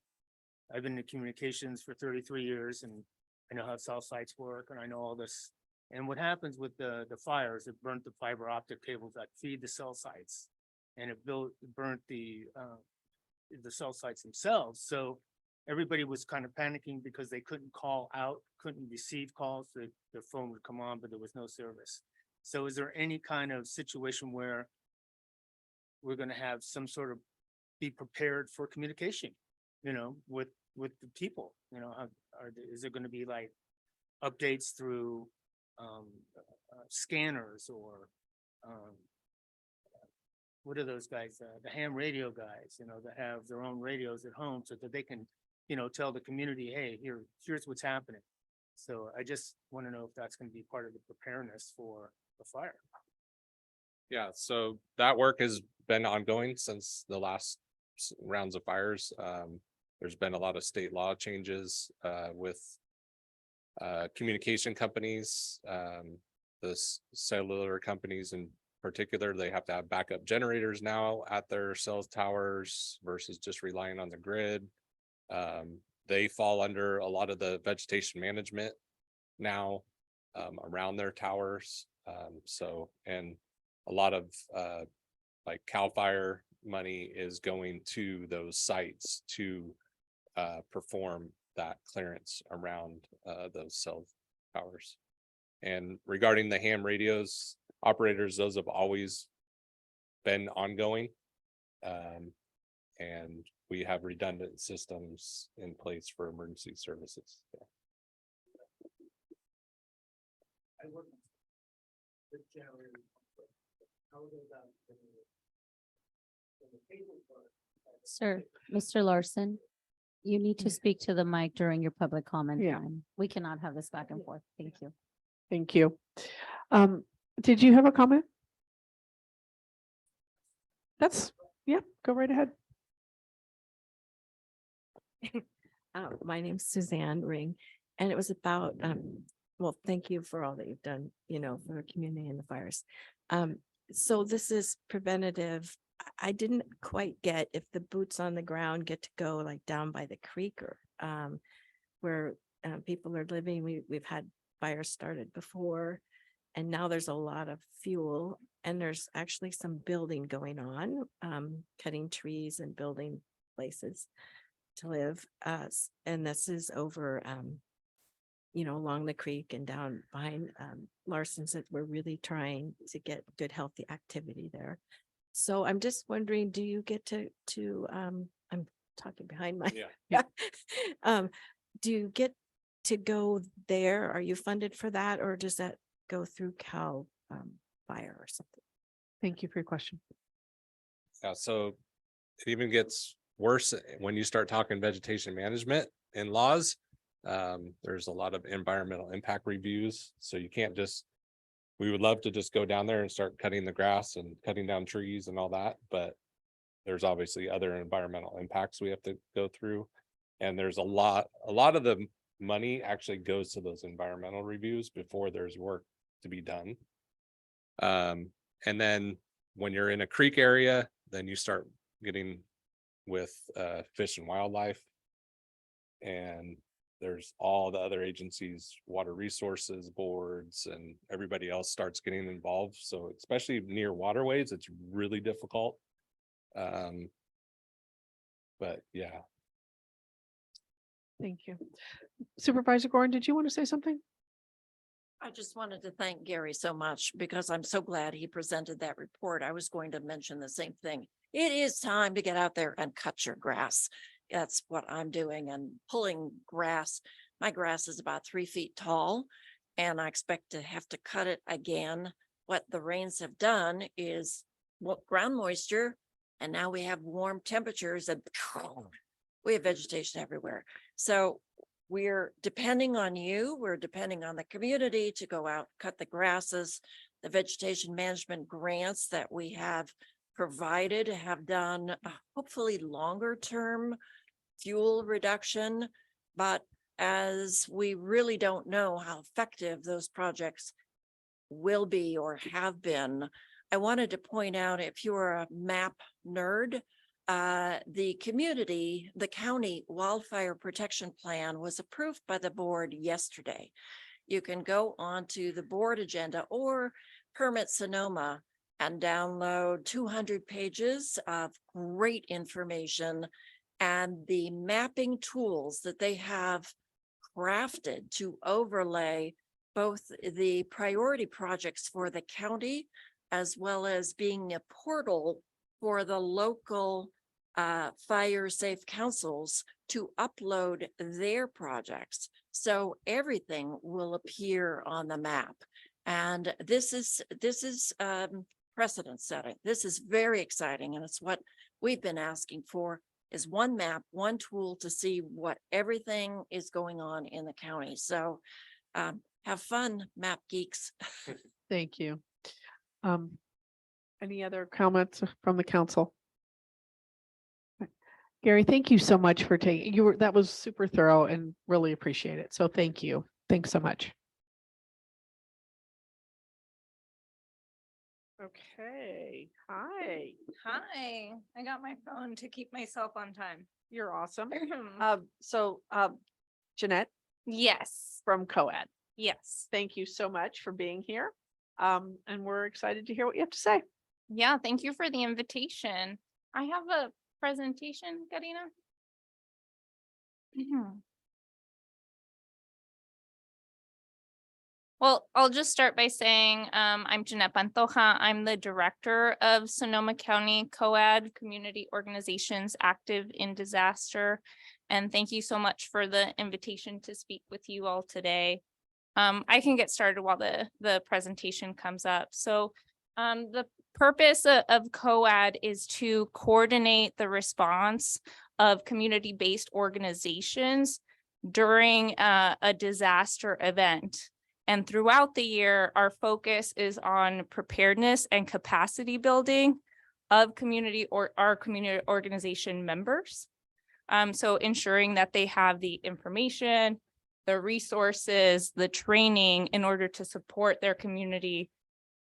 I've been in communications for 33 years and I know how cell sites work and I know all this. And what happens with the fires, it burnt the fiber optic cables that feed the cell sites. And it burnt the cell sites themselves. So everybody was kind of panicking because they couldn't call out, couldn't receive calls. Their phone would come on, but there was no service. So is there any kind of situation where we're going to have some sort of be prepared for communication, you know, with the people, you know, is it going to be like updates through scanners or what are those guys, the ham radio guys, you know, that have their own radios at home so that they can, you know, tell the community, hey, here's what's happening. So I just want to know if that's going to be part of the preparedness for the fire. Yeah, so that work has been ongoing since the last rounds of fires. There's been a lot of state law changes with communication companies, the cellular companies in particular. They have to have backup generators now at their cell towers versus just relying on the grid. They fall under a lot of the vegetation management now around their towers. So, and a lot of like CAL FIRE money is going to those sites to perform that clearance around those cell towers. And regarding the ham radios, operators, those have always been ongoing. And we have redundant systems in place for emergency services. Sir, Mr. Larson, you need to speak to the mic during your public comment Yeah. time. We cannot have this back and forth. Thank you. Thank you. Did you have a comment? Yeah, go right ahead. My name's Suzanne Ring, and it was about, well, thank you for all that you've done, for the community and the fires. So this is preventative. I didn't quite get if the boots on the ground get to go like down by the creek or where people are living. We've had fires started before, and now there's a lot of fuel, and there's actually some building going on, cutting trees and building places to live. And this is over, along the creek and down behind Larson's, that we're really trying to get good, healthy activity there. So I'm just wondering, do you get to I'm talking behind my, do you get to go there? Are you funded for that, or does that go through CAL FIRE or something? Thank you for your question. Yeah, so it even gets worse when you start talking vegetation management and laws. There's a lot of environmental impact reviews, so you can't just, we would love to just go down there and start cutting the grass and cutting down trees and all that, but there's obviously other environmental impacts we have to go through. And there's a lot of the money actually goes to those environmental reviews before there's work to be done. And then when you're in a creek area, then you start getting with Fish and Wildlife. And there's all the other agencies, water resources boards, and everybody else starts getting involved. So especially near waterways, it's really difficult. But yeah. Thank you. Supervisor Gordon, did you want to say something? I just wanted to thank Gary so much because I'm so glad he presented that report. I was going to mention the same thing. It is time to get out there and cut your grass. That's what I'm doing, and pulling grass. My grass is about 3 feet tall, and I expect to have to cut it again. What the rains have done is ground moisture, and now we have warm temperatures and we have vegetation everywhere. So we're depending on you. We're depending on the community to go out, cut the grasses. The vegetation management grants that we have provided have done hopefully longer term fuel reduction, but as we really don't know how effective those projects will be or have been, I wanted to point out, if you're a map nerd, the county wildfire protection plan was approved by the board yesterday. You can go onto the board agenda or Permit Sonoma and download 200 pages of great information and the mapping tools that they have crafted to overlay both the priority projects for the county, as well as being a portal for the local fire safe councils to upload their projects. So everything will appear on the map. And this is precedent setting. This is very exciting, and it's what we've been asking for is one map, one tool to see what everything is going on in the county. So have fun, map geeks. Thank you. Any other comments from the council? Gary, thank you so much for taking, that was super thorough and really appreciate it. So thank you. Thanks so much. Okay, hi, Hi, I got my phone to keep myself on time. you're awesome. Mm-hmm. Jeanette Yes, from COAD, yes. thank you so much for being here. And we're excited to hear what you have to say. Yeah, thank you for the invitation. I have a presentation, Karina. Well, I'll just start by saying, I'm Jeanette Pantoja. I'm the director of Sonoma County COAD, Community Organizations Active in Disaster. And thank you so much for the invitation to speak with you all today. I can get started while the presentation comes up. So the purpose of COAD is to coordinate the response of community-based organizations during a disaster event. And throughout the year, our focus is on preparedness and capacity building of our community organization members. So ensuring that they have the information, the resources, the training in order to support their community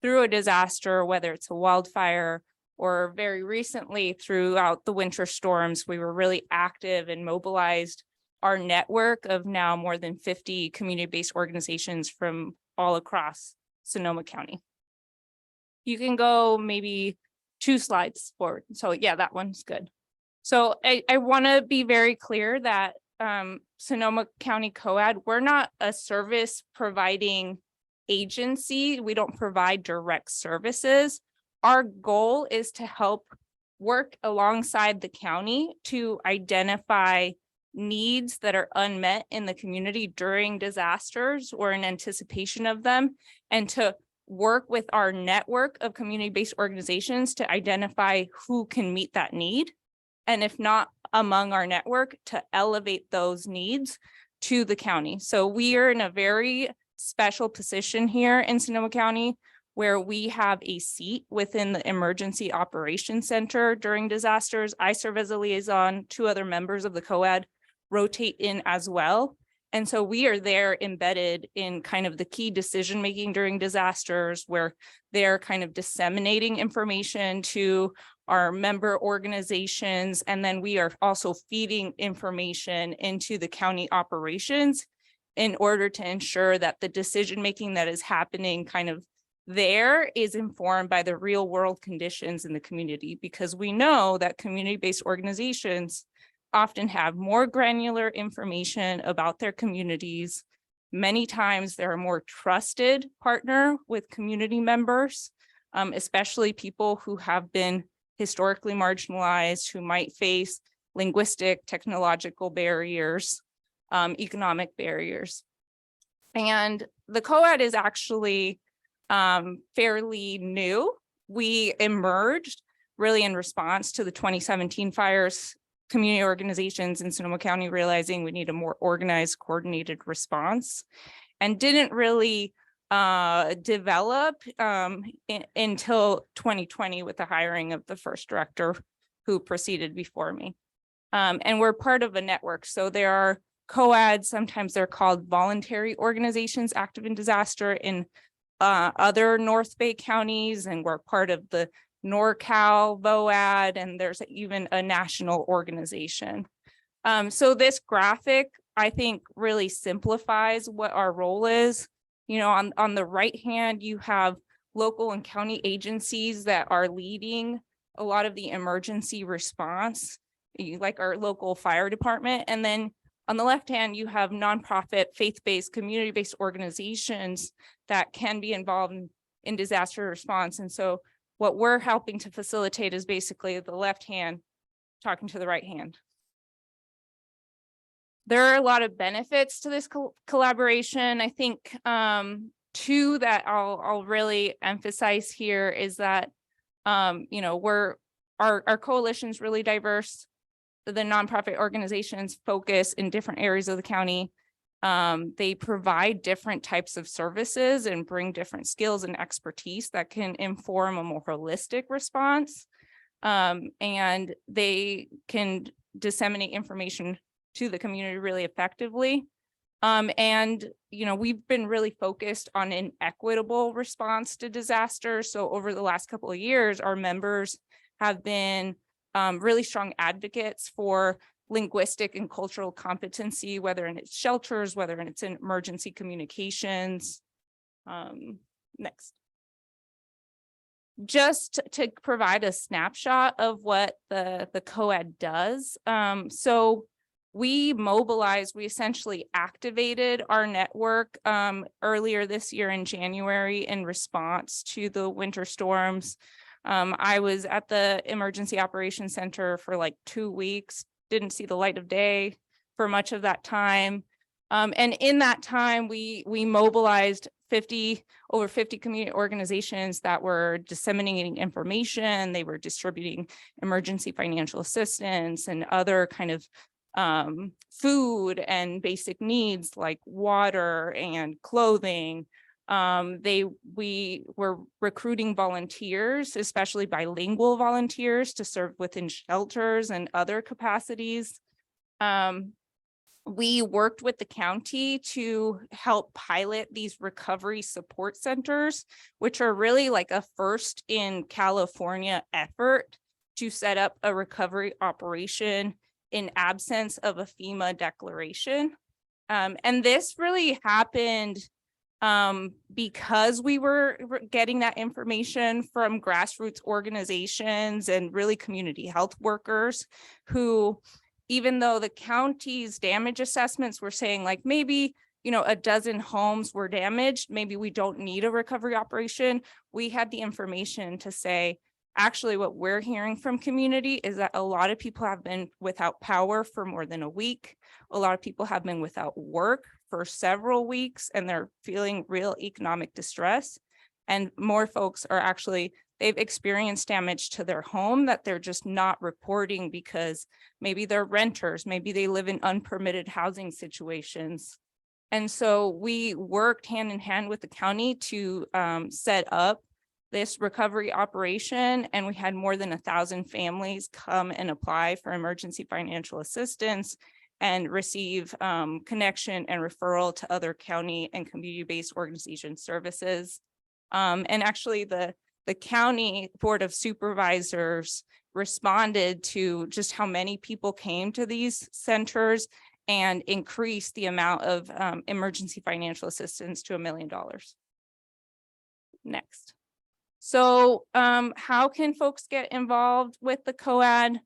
through a disaster, whether it's a wildfire or very recently throughout the winter storms, we were really active and mobilized our network of now more than 50 community-based organizations from all across Sonoma County. You can go maybe 2 slides forward. So yeah, that one's good. So I want to be very clear that Sonoma County COAD, we're not a service providing agency. We don't provide direct services. Our goal is to help work alongside the county to identify needs that are unmet in the community during disasters or in anticipation of them, and to work with our network of community-based organizations to identify who can meet that need. And if not among our network, to elevate those needs to the county. So we are in a very special position here in Sonoma County where we have a seat within the Emergency Operations Center during disasters. I serve as a liaison. 2 other members of the COAD rotate in as well. And so we are there embedded in kind of the key decision-making during disasters, where they're kind of disseminating information to our member organizations. And then we are also feeding information into the county operations in order to ensure that the decision-making that is happening kind of there is informed by the real world conditions in the community, because we know that community-based organizations often have more granular information about their communities. Many times they're a more trusted partner with community members, especially people who have been historically marginalized, who might face linguistic, technological barriers, economic barriers. And the COAD is actually fairly new. We emerged really in response to the 2017 fires, community organizations in Sonoma County realizing we need a more organized, coordinated response, and didn't really develop until 2020 with the hiring of the first director who proceeded before me. And we're part of a network. So there are COADs, sometimes they're called voluntary organizations active in disaster in other North Bay counties, and we're part of the NorCal VOAD, and there's even a national organization. So this graphic, I think, really simplifies what our role is. You know, on the right hand, you have local and county agencies that are leading a lot of the emergency response, like our local fire department. And then on the left hand, you have nonprofit, faith-based, community-based organizations that can be involved in disaster response. And so what we're helping to facilitate is basically the left hand talking to the right hand. There are a lot of benefits to this collaboration. I think 2 that I'll really emphasize here is that you know, our coalition is really diverse. the nonprofit organizations focus in different areas of the county. They provide different types of services and bring different skills and expertise that can inform a more holistic response. And they can disseminate information to the community really effectively. And, you know, we've been really focused on an equitable response to disaster. So over the last couple of years, our members have been really strong advocates for linguistic and cultural competency, whether in its shelters, whether in its emergency communications. Next. Just to provide a snapshot of what the COAD does. So we mobilized, we essentially activated our network earlier this year in January in response to the winter storms. I was at the Emergency Operations Center for like 2 weeks, didn't see the light of day for much of that time. And in that time, we mobilized over 50 community organizations that were disseminating information. They were distributing emergency financial assistance and other kind of food and basic needs like water and clothing. We were recruiting volunteers, especially bilingual volunteers, to serve within shelters and other capacities. We worked with the county to help pilot these recovery support centers, which are really like a first in California effort to set up a recovery operation in absence of a FEMA declaration. And this really happened because we were getting that information from grassroots organizations and really community health workers who, even though the county's damage assessments were saying like maybe, you know, a dozen homes were damaged, maybe we don't need a recovery operation, we had the information to say, actually what we're hearing from community is that a lot of people have been without power for more than a week. A lot of people have been without work for several weeks and they're feeling real economic distress. And more folks are actually, they've experienced damage to their home that they're just not reporting because maybe they're renters, maybe they live in unpermitted housing situations. And so we worked hand in hand with the county to set up this recovery operation, and we had more than 1,000 families come and apply for emergency financial assistance and receive connection and referral to other county and community-based organization services. And actually the county Board of Supervisors responded to just how many people came to these centers and increased the amount of emergency financial assistance to $1 million. Next. So how can folks get involved with the COAD?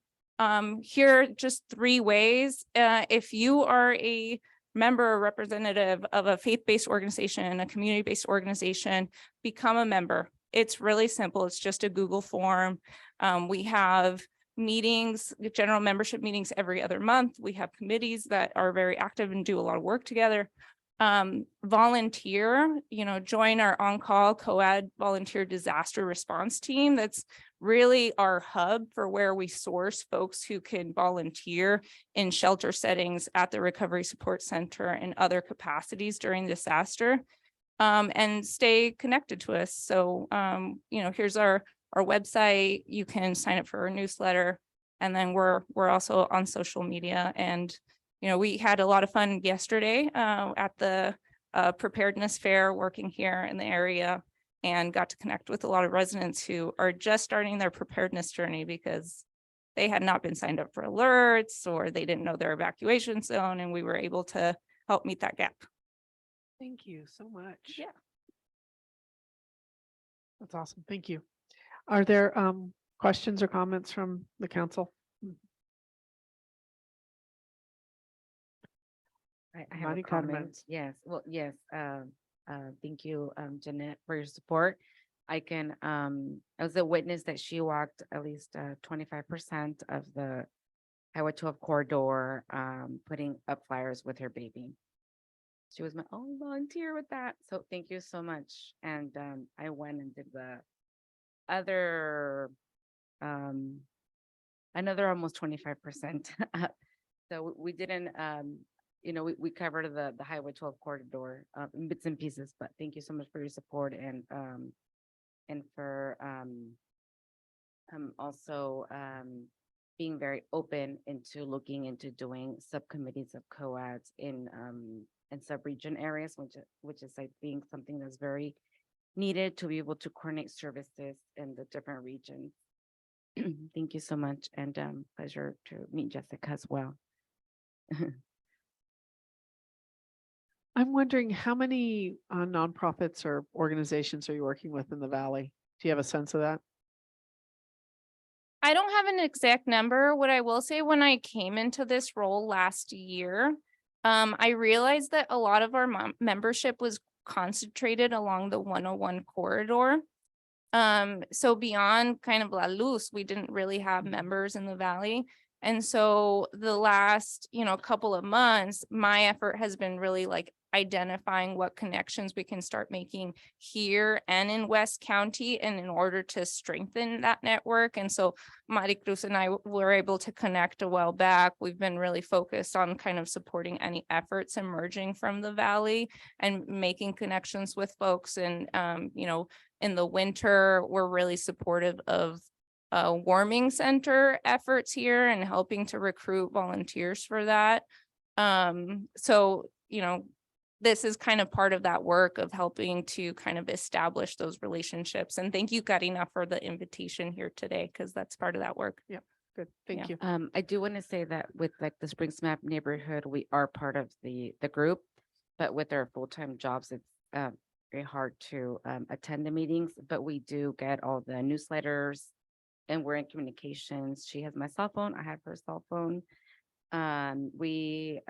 Here are just 3 ways. If you are a member or representative of a faith-based organization, a community-based organization, become a member. It's really simple. It's just a Google form. We have meetings, general membership meetings every other month. We have committees that are very active and do a lot of work together. Volunteer, join our on-call COAD volunteer disaster response team. That's really our hub for where we source folks who can volunteer in shelter settings at the Recovery Support Center and other capacities during disaster, and stay connected to us. So, here's our website. You can sign up for our newsletter, and then we're also on social media. And we had a lot of fun yesterday at the preparedness fair working here in the area, and got to connect with a lot of residents who are just starting their preparedness journey because they had not been signed up for alerts or they didn't know their evacuation zone, and we were able to help meet that gap. Thank you so much. Yeah. That's awesome. Thank you. Are there questions or comments from the council? I have a Bonnie comment. Carmen. Yes, well, yes. Thank you, Jeanette, for your support. I was a witness that she walked at least 25% of the Highway 12 corridor, putting up flyers with her baby. She was my only volunteer with that. So thank you so much. And I went and did the other another almost 25%. So we didn't, we covered the Highway 12 corridor in bits and pieces, but thank you so much for your support and for also being very open into looking into doing subcommittees of COADs in sub-region areas, which is, I think, something that's very needed to be able to coordinate services in the different regions. Thank you so much, and pleasure to meet Jessica as well. I'm wondering how many nonprofits or organizations are you working with in the Valley? Do you have a sense of that? I don't have an exact number. What I will say, when I came into this role last year, I realized that a lot of our membership was concentrated along the 101 corridor. So beyond kind of La Luz, we didn't really have members in the Valley. And so the last, couple of months, my effort has been really like identifying what connections we can start making here and in West County, and in order to strengthen that network. And so Maricruz and I were able to connect a while back. We've been really focused on kind of supporting any efforts emerging from the Valley and making connections with folks. And, in the winter, we're really supportive of warming center efforts here and helping to recruit volunteers for that. So, this is kind of part of that work of helping to kind of establish those relationships. And thank you, Karina, for the invitation here today, because that's part of that work. Yeah, good. Thank you. I do want to say that with like the Springs Map neighborhood, we are part of the group, but with our full-time jobs, it's very hard to attend the meetings, but we do get all the newsletters and we're in communications. She has my cell phone. I have her cell phone. She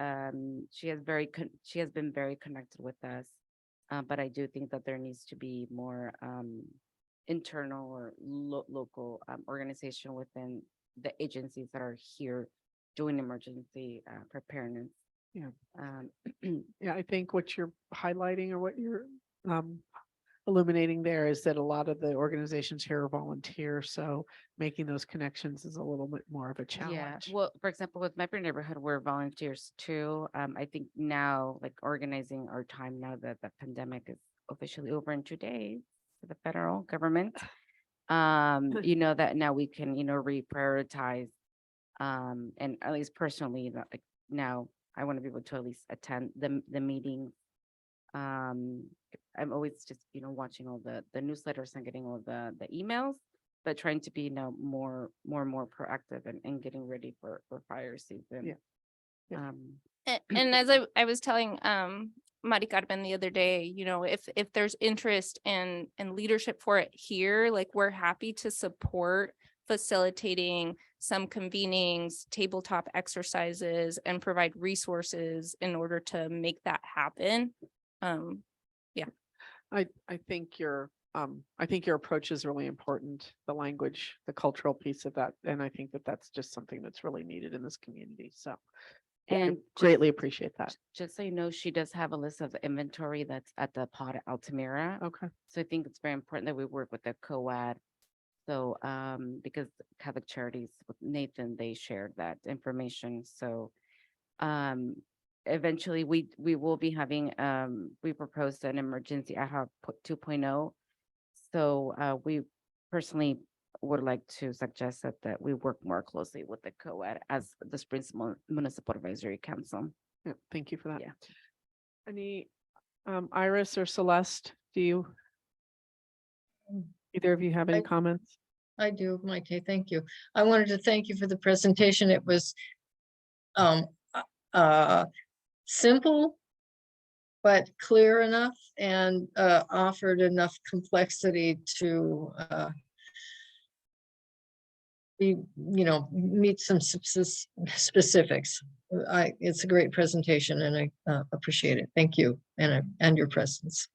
has been very connected with us. But I do think that there needs to be more internal or local organization within the agencies that are here doing emergency preparedness. Yeah. Yeah, I think what you're highlighting or what you're illuminating there is that a lot of the organizations here are volunteer, so making those connections is a little bit more of a Yeah, challenge. well, for example, with my neighborhood, we're volunteers too. I think now, like organizing our time now that the pandemic is officially over in 2 days for the federal government, that now we can, reprioritize. And at least personally, like now I want to be able to at least attend the meeting. I'm always just, watching all the newsletters and getting all the emails, but trying to be more proactive and getting ready for fire season. Yeah. And as I was telling Mari Carmen the other day, if there's interest and leadership for it here, like we're happy to support facilitating some convenings, tabletop exercises, and provide resources in order to make that happen. I think your approach is really important, the language, the cultural piece of that. And I think that that's just something that's really needed in this community. So And greatly appreciate that. just so you know, she does have a list of the inventory that's at the pod at Altamira. Okay. So I think it's very important that we work with the COAD. So, because Catholic Charities with Nathan, they shared that information. So, eventually we will be having, we proposed an emergency ad hoc 2.0. So, we personally would like to suggest that we work more closely with the COAD as the Springs Municipal Advisory Council. Yeah, thank you for that. Yeah. Any, Iris or Celeste, either of you have any comments? I do, Maite, thank you. I wanted to thank you for the presentation. It was simple, but clear enough and offered enough complexity to meet some specifics. It's a great presentation and I appreciate it. Thank you and your presence.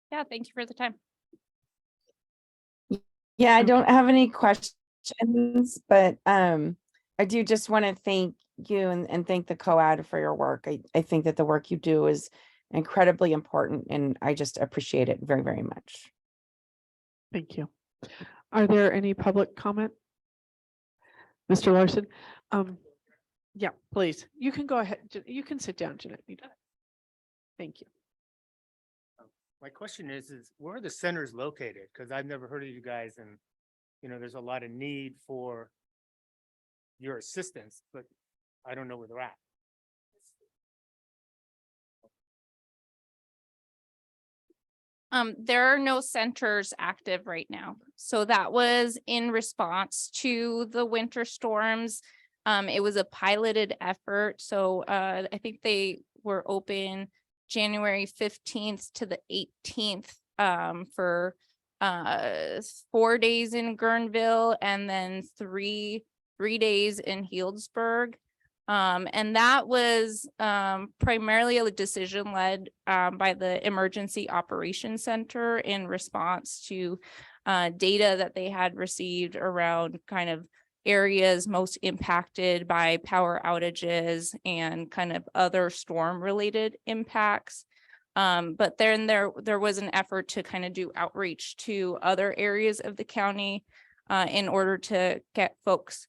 Yeah, thank you for the time. Yeah, I don't have any questions, but I do just want to thank you and thank the COAD for your work. I think that the work you do is incredibly important and I just appreciate it very, very much. Thank you. Are there any public comment? Mr. Larson. Yeah, please, you can go ahead. You can sit down, Jeanette. Thank you. My question is where are the centers located? Because I've never heard of you guys and, there's a lot of need for your assistance, but I don't know where they're at. There are no centers active right now. So that was in response to the winter storms. It was a piloted effort. So I think they were open January 15th to the 18th for 4 days in Guerneville and then three days in Healdsburg. And that was primarily a decision led by the Emergency Operations Center in response to data that they had received around kind of areas most impacted by power outages and kind of other storm related impacts. But then there was an effort to kind of do outreach to other areas of the county in order to get folks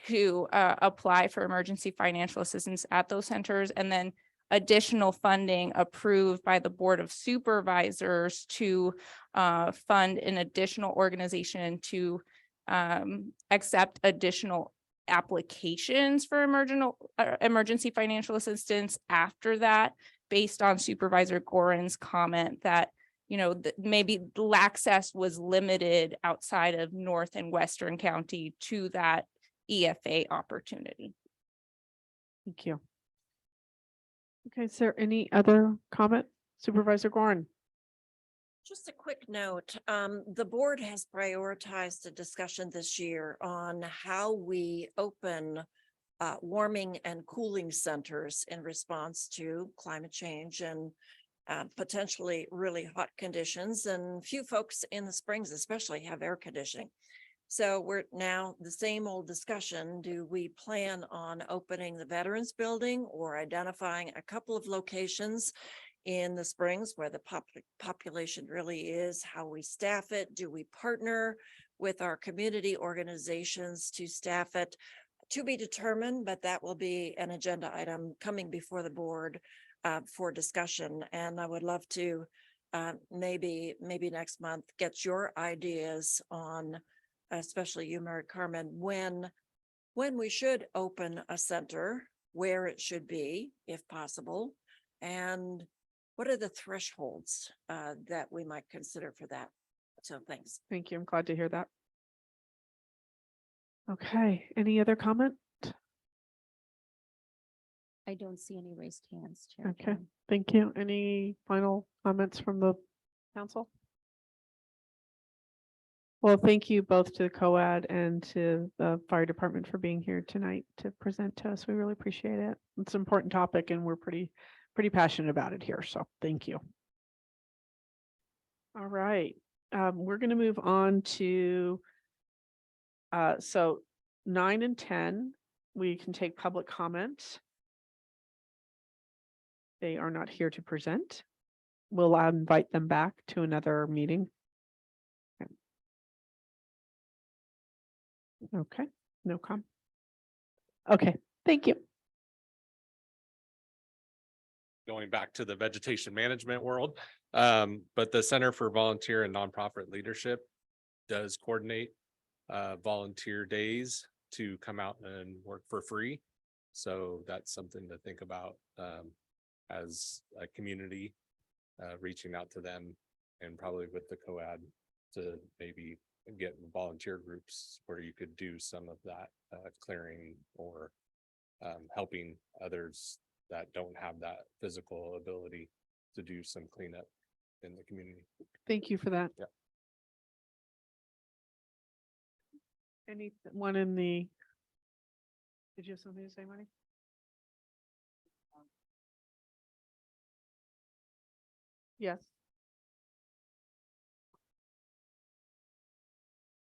to apply for emergency financial assistance at those centers, and then additional funding approved by the Board of Supervisors to fund an additional organization to accept additional applications for emergency financial assistance after that, based on Supervisor Gorin's comment that maybe the access was limited outside of North and Western County to that EFA opportunity. Thank you. Okay, is there any other comment? Supervisor Gorin? Just a quick note, the board has prioritized a discussion this year on how we open warming and cooling centers in response to climate change and potentially really hot conditions. And few folks in the Springs especially have air conditioning. So we're now the same old discussion. Do we plan on opening the Veterans Building or identifying a couple of locations in the Springs where the population really is, how we staff it? Do we partner with our community organizations to staff it? To be determined, but that will be an agenda item coming before the board for discussion. And I would love to maybe next month get your ideas on, especially you, Mary Carmen, when we should open a center, where it should be, if possible, and what are the thresholds that we might consider for that? So thanks. Thank you. I'm glad to hear that. Okay, any other comment? I don't see any raised hands, Chair. Okay, Karen. thank you. Any final comments from the council? Well, thank you both to the COAD and to the fire department for being here tonight to present to us. We really appreciate it. It's an important topic and we're pretty passionate about it here. So thank you. All right, we're going to move on to so 9 and 10, we can take public comment. They are not here to present. We'll invite them back to another meeting. Okay, no comment. Okay, thank you. Going back to the vegetation management world, but the Center for Volunteer and Nonprofit Leadership does coordinate volunteer days to come out and work for free. So that's something to think about as a community, reaching out to them and probably with the COAD to maybe get volunteer groups where you could do some of that clearing or helping others that don't have that physical ability to do some cleanup in the community. Thank you for that. Yeah. Anyone in the, did you have something to say, Marty? Yes.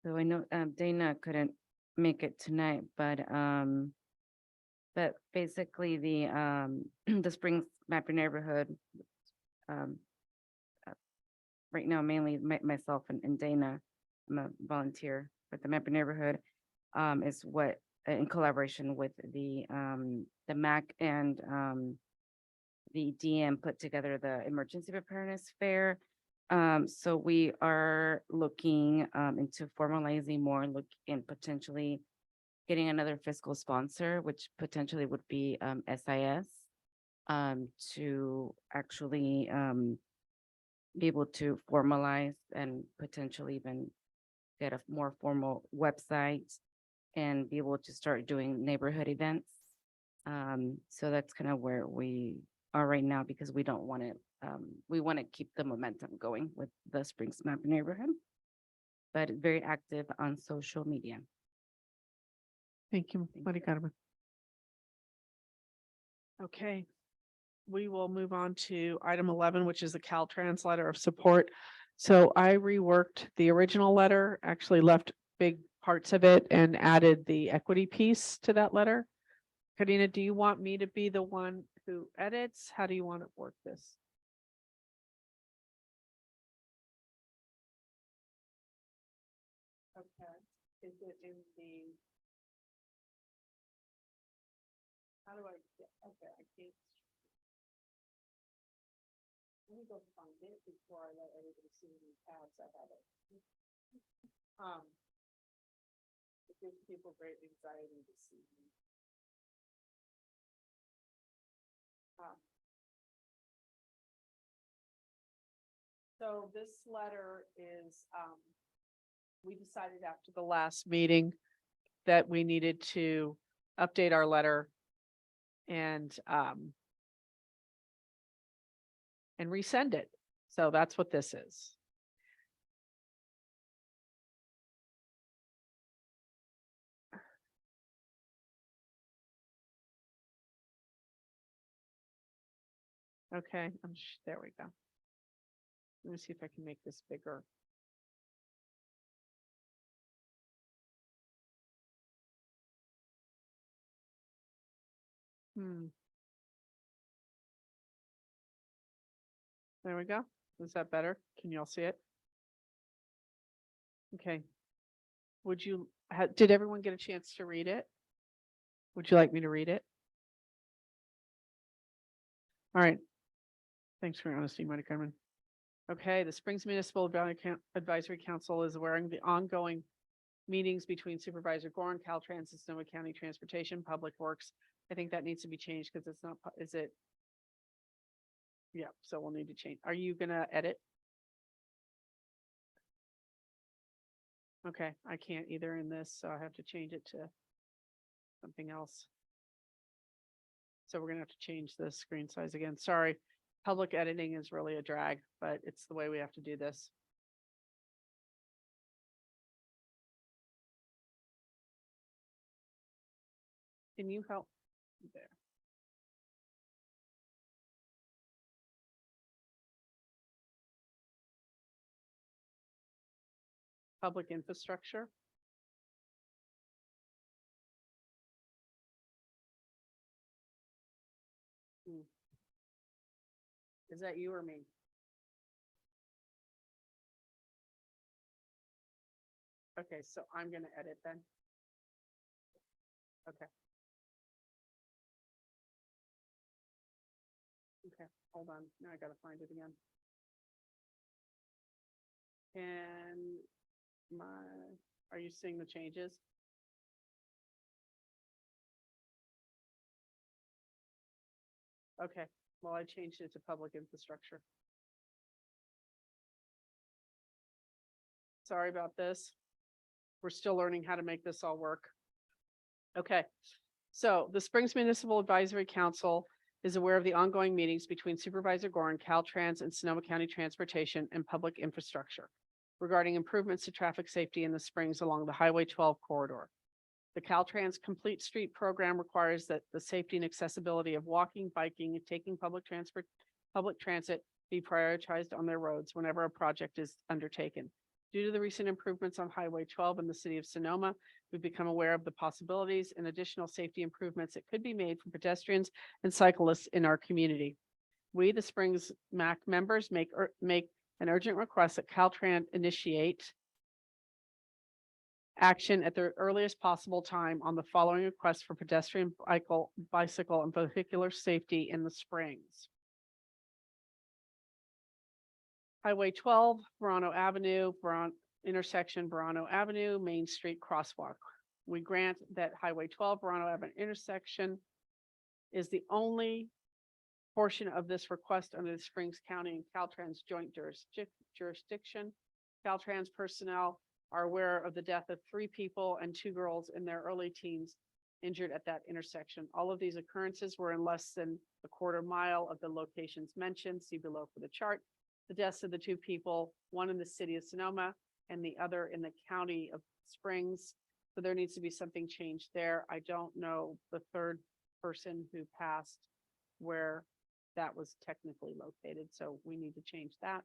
So I know Dana couldn't make it tonight, but basically the the Springs Map Your Neighborhood, right now mainly myself and Dana, I'm a volunteer with the Map Your Neighborhood, is what in collaboration with the MAC and the DM put together the Emergency Preparedness Fair. So we are looking into formalizing more, look and potentially getting another fiscal sponsor, which potentially would be SIS, to actually be able to formalize and potentially even get a more formal website and be able to start doing neighborhood events. So that's kind of where we are right now, because we don't want to, we want to keep the momentum going with the Springs Map neighborhood, but very active on social media. Thank you, Thank Maria you. Carmen. Okay, we will move on to item 11, which is the Caltrans letter of support. So I reworked the original letter, actually left big parts of it and added the equity piece to that letter. Karina, do you want me to be the one who edits? How do you want to work this? Okay, is it in the? How do I, okay, I can't. Let me go find it before I let everybody see the tabs I have it. It gives people great anxiety to see me. So this letter is, we decided after the last meeting that we needed to update our letter and resend it. So that's what this is. Okay, there we go. Let me see if I can make this bigger. There we go. Is that better? Can you all see it? Okay. Would you, did everyone get a chance to read it? Would you like me to read it? All right. Thanks for your honesty, Maria Carmen. Okay, the Springs Municipal Advisory Council is aware of the ongoing meetings between Supervisor Gorin, Caltrans, and Sonoma County Transportation, Public Works. I think that needs to be changed because it's not, is it? Yeah, so we'll need to change. Are you gonna edit? Okay, I can't either in this, so I have to change it to something else. So we're gonna have to change the screen size again. Sorry. Public editing is really a drag, but it's the way we have to do this. Can you help there? Public infrastructure. Is that you or me? Okay, so I'm gonna edit then. Okay. Okay, hold on. Now I gotta find it again. And are you seeing the changes? Okay, well, I changed it to public infrastructure. Sorry about this. We're still learning how to make this all work. Okay, so the Springs Municipal Advisory Council is aware of the ongoing meetings between Supervisor Gorin, Caltrans, and Sonoma County Transportation and Public Infrastructure regarding improvements to traffic safety in the Springs along the Highway 12 corridor. The Caltrans Complete Street program requires that the safety and accessibility of walking, biking, and taking public transit be prioritized on their roads whenever a project is undertaken. Due to the recent improvements on Highway 12 in the city of Sonoma, we've become aware of the possibilities and additional safety improvements that could be made for pedestrians and cyclists in our community. We, the Springs MAC members, make an urgent request that Caltrans initiate Action at the earliest possible time on the following request for pedestrian, bicycle and vehicular safety in the Springs. Highway 12, Verano Avenue, intersection Verano Avenue, Main Street crosswalk. We grant that Highway 12, Verano Avenue intersection is the only portion of this request under the Springs County and Caltrans joint jurisdiction. Caltrans personnel are aware of the death of 3 people and 2 girls in their early teens injured at that intersection. All of these occurrences were in less than a quarter mile of the locations mentioned. See below for the chart. The deaths of the 2 people, one in the city of Sonoma and the other in the county of Springs. So there needs to be something changed there. I don't know the 3rd person who passed where that was technically located, so we need to change that.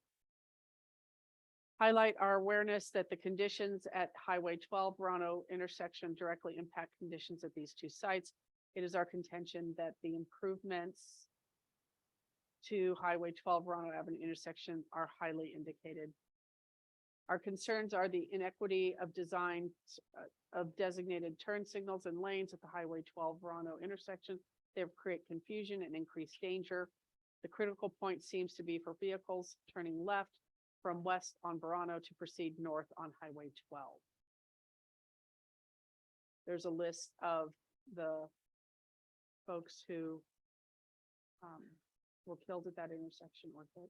Highlight our awareness that the conditions at Highway 12 Verano intersection directly impact conditions at these 2 sites. It is our contention that the improvements to Highway 12 Verano Avenue intersection are highly indicated. Our concerns are the inequity of design of designated turn signals and lanes at the Highway 12 Verano intersection. They create confusion and increased danger. The critical point seems to be for vehicles turning left from west on Verano to proceed north on Highway 12. There's a list of the folks who were killed at that intersection or hit.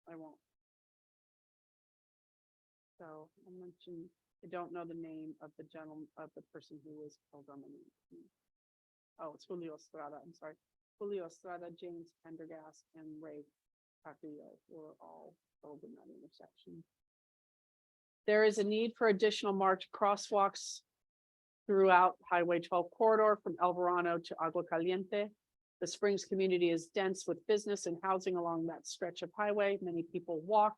I won't. So I mentioned, I don't know the name of the gentleman, of the person who was killed on the name. Oh, it's Julio Estrada, I'm sorry. Julio Estrada, James Pendergast, and Ray Carrillo were all killed in that intersection. There is a need for additional marked crosswalks throughout Highway 12 corridor from El Verano to Agua Caliente. The Springs community is dense with business and housing along that stretch of highway. Many people walk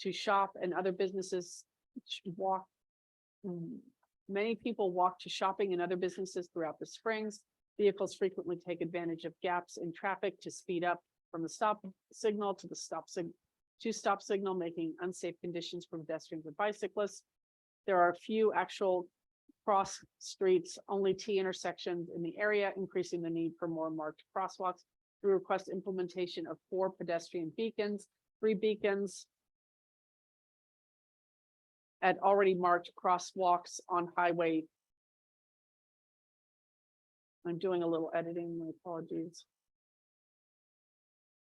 to shop and other businesses walk. Many people walk to shopping and other businesses throughout the Springs. Vehicles frequently take advantage of gaps in traffic to speed up from the stop signal to the stop signal, making unsafe conditions for pedestrians and bicyclists. There are a few actual cross streets, only T intersections in the area, increasing the need for more marked crosswalks. We request implementation of 4 pedestrian beacons, 3 beacons at already marked crosswalks on highway. I'm doing a little editing, my apologies.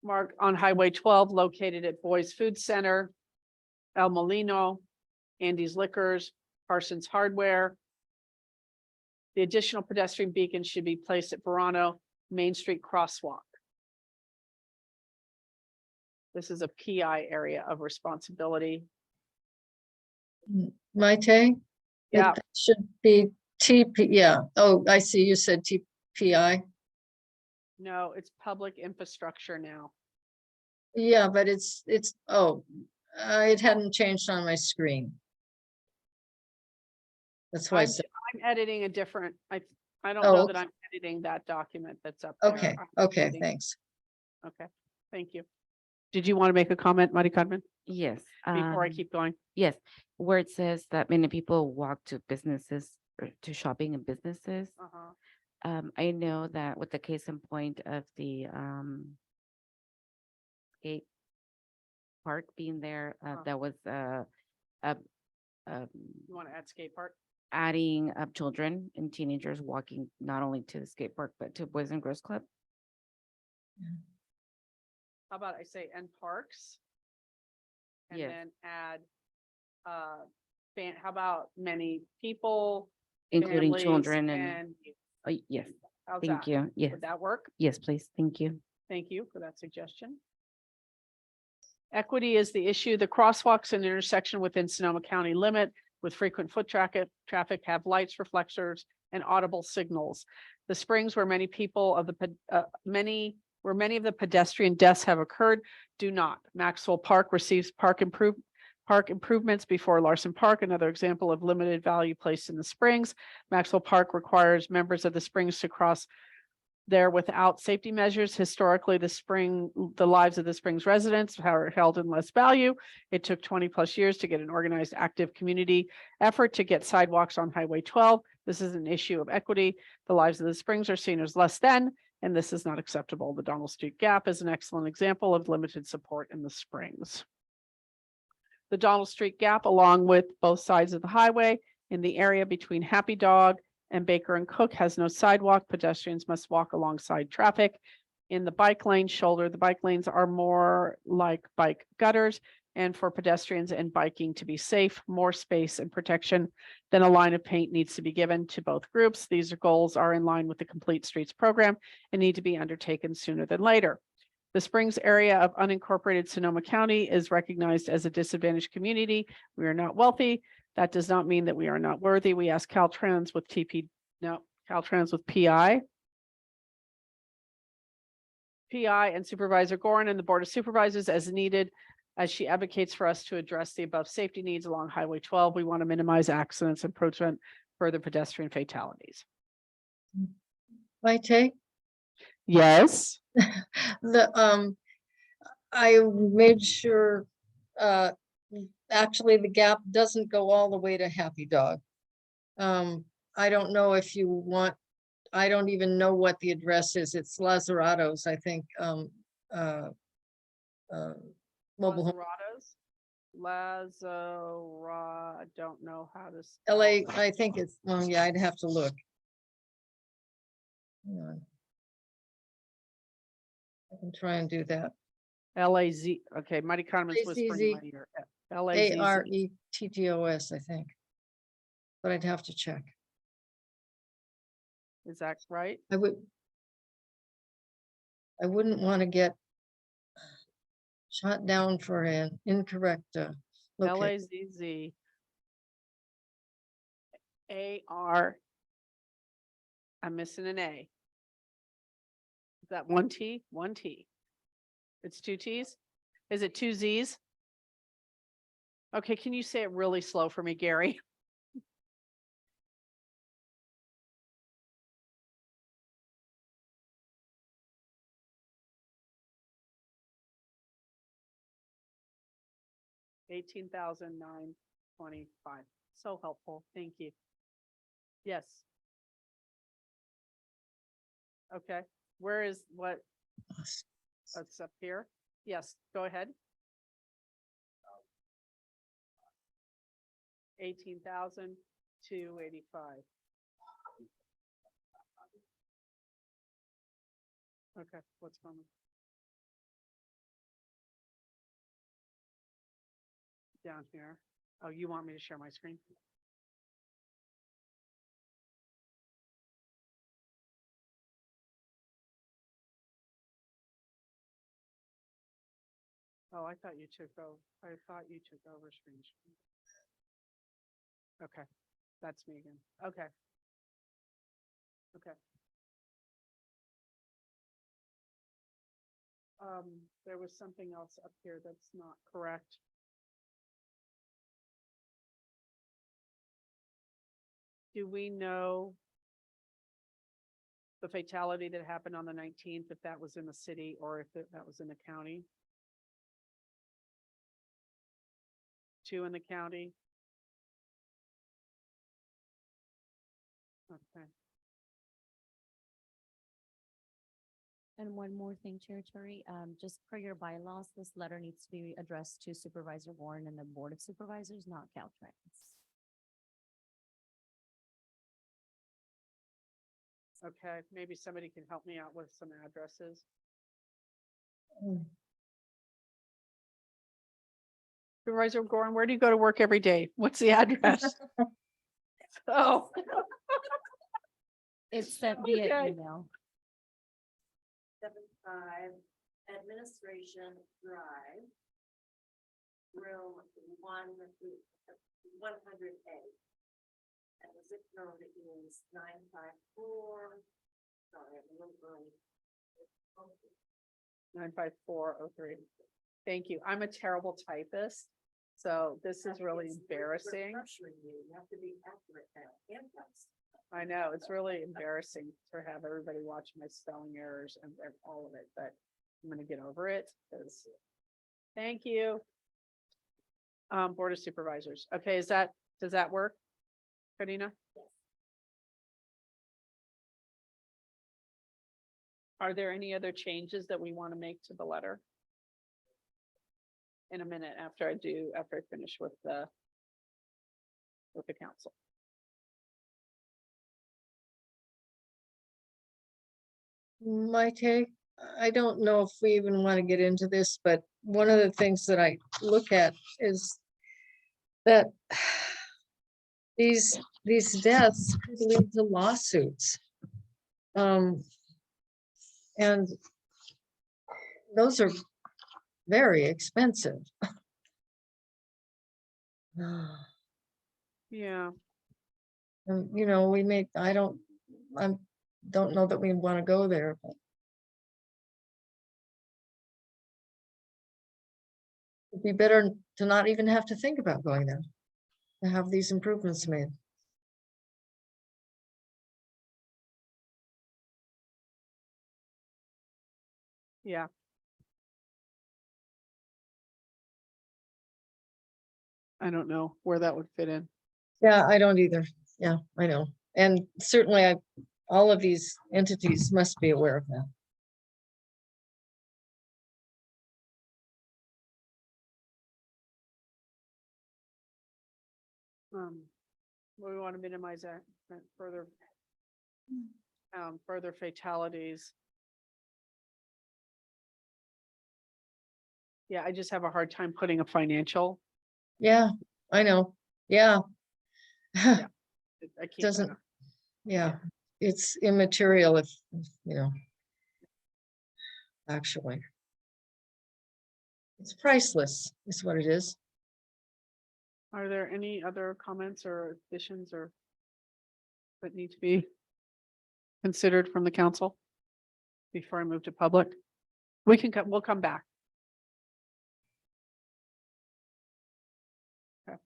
Marked on Highway 12, located at Boys Food Center, El Molino, Andy's Liquors, Parsons Hardware. The additional pedestrian beacon should be placed at Verano Main Street crosswalk. This is a PI area of responsibility. Maite? Yeah. It should be TP, yeah. Oh, I see. You said TPI. No, it's public infrastructure now. Yeah, but it's, it hadn't changed on my screen. That's why I I'm said, I'm editing a different, I don't Oh, know that I'm editing that document that's up there. okay, I'm okay, editing- thanks. Okay, thank you. Did you want to make a comment, Mari Carmen, Yes. before I keep going? Yes, where it says that many people walk to businesses or to shopping and businesses. I know that with the case in point of the skate park being there, that was You want to add skate park? adding up children and teenagers walking not only to the skate park, but to Boys and Girls Club. How about I say and parks? And Yes. then add, how about many people? Including families, children and, yes, how's thank that? you. Yes, Would that work? yes, please. Thank you. Thank you for that suggestion. Equity is the issue. The crosswalks and intersection within Sonoma County limit with frequent foot traffic have lights, reflectors, and audible signals. The Springs where many of the pedestrian deaths have occurred do not. Maxwell Park receives park improvements before Larson Park, another example of limited value placed in the Springs. Maxwell Park requires members of the Springs to cross They're without safety measures. Historically, the lives of the Springs residents are held in less value. It took 20+ years to get an organized, active community effort to get sidewalks on Highway 12. This is an issue of equity. The lives of the Springs are seen as less than, and this is not acceptable. The Donald Street Gap is an excellent example of limited support in the Springs. The Donald Street Gap, along with both sides of the highway in the area between Happy Dog and Baker and Cook, has no sidewalk. Pedestrians must walk alongside traffic. In the bike lane shoulder, the bike lanes are more like bike gutters, and for pedestrians and biking to be safe, more space and protection than a line of paint needs to be given to both groups. These goals are in line with the Complete Streets program and need to be undertaken sooner than later. The Springs area of unincorporated Sonoma County is recognized as a disadvantaged community. We are not wealthy. That does not mean that we are not worthy. We ask Caltrans with Caltrans with PI and Supervisor Gorin and the Board of Supervisors as needed, as she advocates for us to address the above safety needs along Highway 12. We want to minimize accidents and prevent further pedestrian fatalities. Maite, Yes. I made sure, actually the gap doesn't go all the way to Happy Dog. I don't know if you want, I don't even know what the address is. It's Lazarado's, I think, mobile home. I don't know how to spell LA, that. I think it's, well, yeah, I'd have to look. Hang on. I can try and do that. LAZ, okay, Mighty Condiments Whispering in my ear. LAZZ. ARETTOS, I think. But I'd have to check. Is that right? I wouldn't want to get shot down for an incorrect location. LAZZ. AR. I'm missing an A. Is that one T? One T. It's two T's? Is it two Z's? Okay, can you say it really slow for me, Gary? $18,925. So helpful. Thank you. Yes. Okay, where is what? That's up here. Yes, go ahead. 18,285. Okay, what's going on? Down here. Oh, you want me to share my screen? Oh, I thought you took over. I thought you took over screen. Okay, that's me again. Okay. Okay. There was something else up here that's not correct. Do we know the fatality that happened on the 19th, if that was in the city or if that was in the county? 2 in the county. Okay. And one more thing, Chair Turi, just per your bylaws, this letter needs to be addressed to Supervisor Warren and the Board of Supervisors, not Caltrans. Okay, maybe somebody can help me out with some addresses. Supervisor Gorin, where do you go to work every day? What's the address? Oh. It's sent via Okay. email. 75 Administration Drive, room 100A. And the zip code is 954. Sorry, I'm a little early. 95403. Thank you. I'm a terrible typist, so this is really embarrassing. You have to be accurate now. And fast. I know, it's really embarrassing to have everybody watch my spelling errors and all of it, but I'm gonna get over it, because. Thank you. Board of Supervisors. Okay, does that work? Karina? Are there any other changes that we want to make to the letter? In a minute after I finish with the council. My take, I don't know if we even want to get into this, but one of the things that I look at is that these deaths could lead to lawsuits. And those are very expensive. Yeah. And, you know, I don't know that we want to go there, but. It'd be better to not even have to think about going there, to have these improvements made. Yeah. I don't know where that would fit in. Yeah, I don't either. Yeah, I know. And certainly all of these entities must be aware of that. We want to minimize that further fatalities. Yeah, I just have a hard time putting a financial. Yeah, I know. Yeah. I can't. Doesn't, yeah, it's immaterial if, actually. It's priceless, is what it is. Are there any other comments or additions or that need to be considered from the council before I move to public? We'll come back. Okay.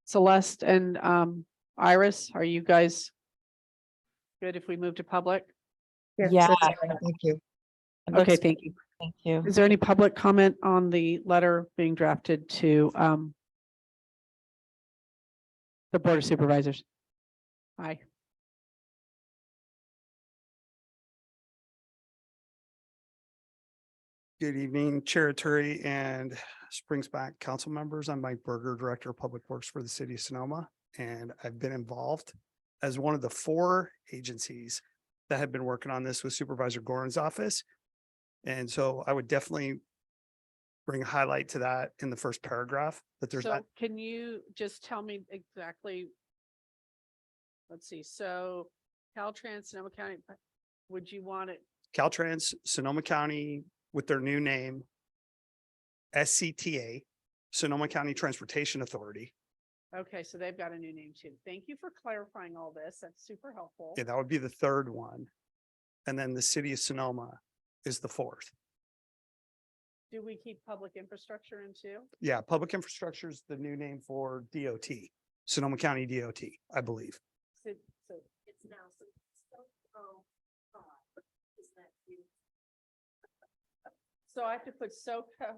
Celeste and Iris, are you guys good if we move to public? Yes, Yeah. that's fine, thank you. It Okay, looks- thank you. Thank you. Is there any public comment on the letter being drafted to the Board of Supervisors? Aye. Good evening, Chair Turi and Springs Back council members. I'm Mike Berger, Director of Public Works for the city of Sonoma, and I've been involved as one of the 4 agencies that have been working on this with Supervisor Gorin's office. And so I would definitely bring a highlight to that in the first paragraph, that there's So that. can you just tell me exactly? Let's see, so Caltrans, Sonoma County, would you want it? Caltrans, Sonoma County with their new name, SCTA, Sonoma County Transportation Authority. Okay, so they've got a new name too. Thank you for clarifying all this. That's super helpful. Yeah, that would be the 3rd one. And then the city of Sonoma is the 4th. Do we keep public infrastructure in too? Yeah, public infrastructure is the new name for DOT, Sonoma County DOT, I believe. So It's now. so I have to put SoCo.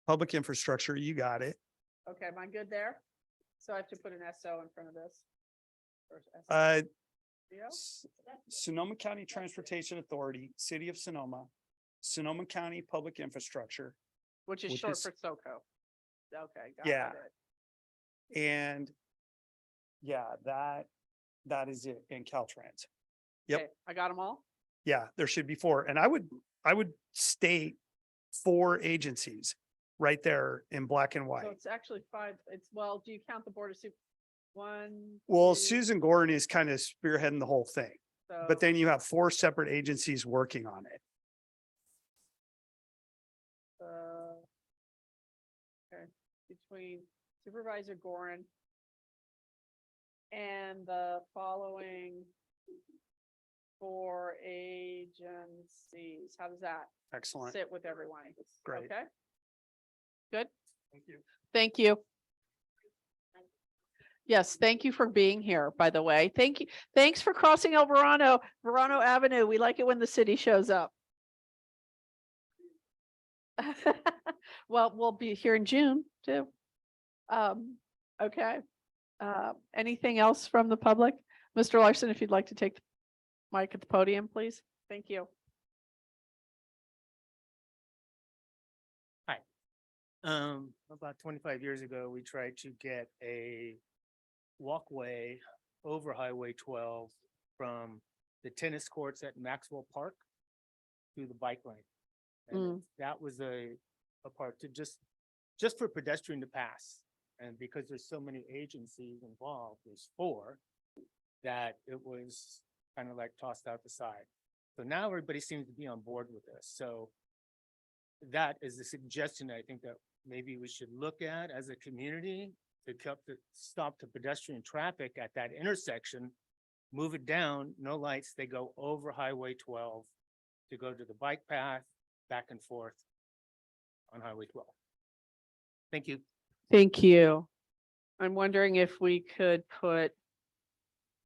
Public infrastructure, you got it. Okay, am I good there? So I have to put an SO in front of this? Or SO? Yeah. Sonoma County Transportation Authority, City of Sonoma, Sonoma County Public Infrastructure. Which is which short is- for SoCo. Okay. got Yeah. it. And yeah, that is it in Caltrans. Yep. Okay, I got them all? Yeah, there should be 4. And I would state 4 agencies right there in black and So white. it's actually 5. Well, do you count the Board of Super? 1. Well, 2, Susan Gorin is kind of spearheading the whole thing, but so- then you have 4 separate agencies working on it. Okay, between Supervisor Gorin and the following 4 agencies. How does that Excellent. sit with everyone? Great. Okay. Good. Thank you. Thank you. Yes, thank you for being here, by the way. Thank you. Thanks for crossing El Verano Avenue. We like it when the city shows up. Well, we'll be here in June too. Okay. Anything else from the public? Mr. Larson, if you'd like to take the mic at the podium, please. Thank you. About 25 years ago, we tried to get a walkway over Highway 12 from the tennis courts at Maxwell Park to the bike lane. And that was a part to just for pedestrian to pass. And because there's so many agencies involved, there's 4, that it was kind of like tossed out the side. So now everybody seems to be on board with this. So that is the suggestion I think that maybe we should look at as a community to stop the pedestrian traffic at that intersection, move it down, no lights, they go over Highway 12 to go to the bike path, back and forth on Highway 12. Thank you. Thank you. I'm wondering if we could put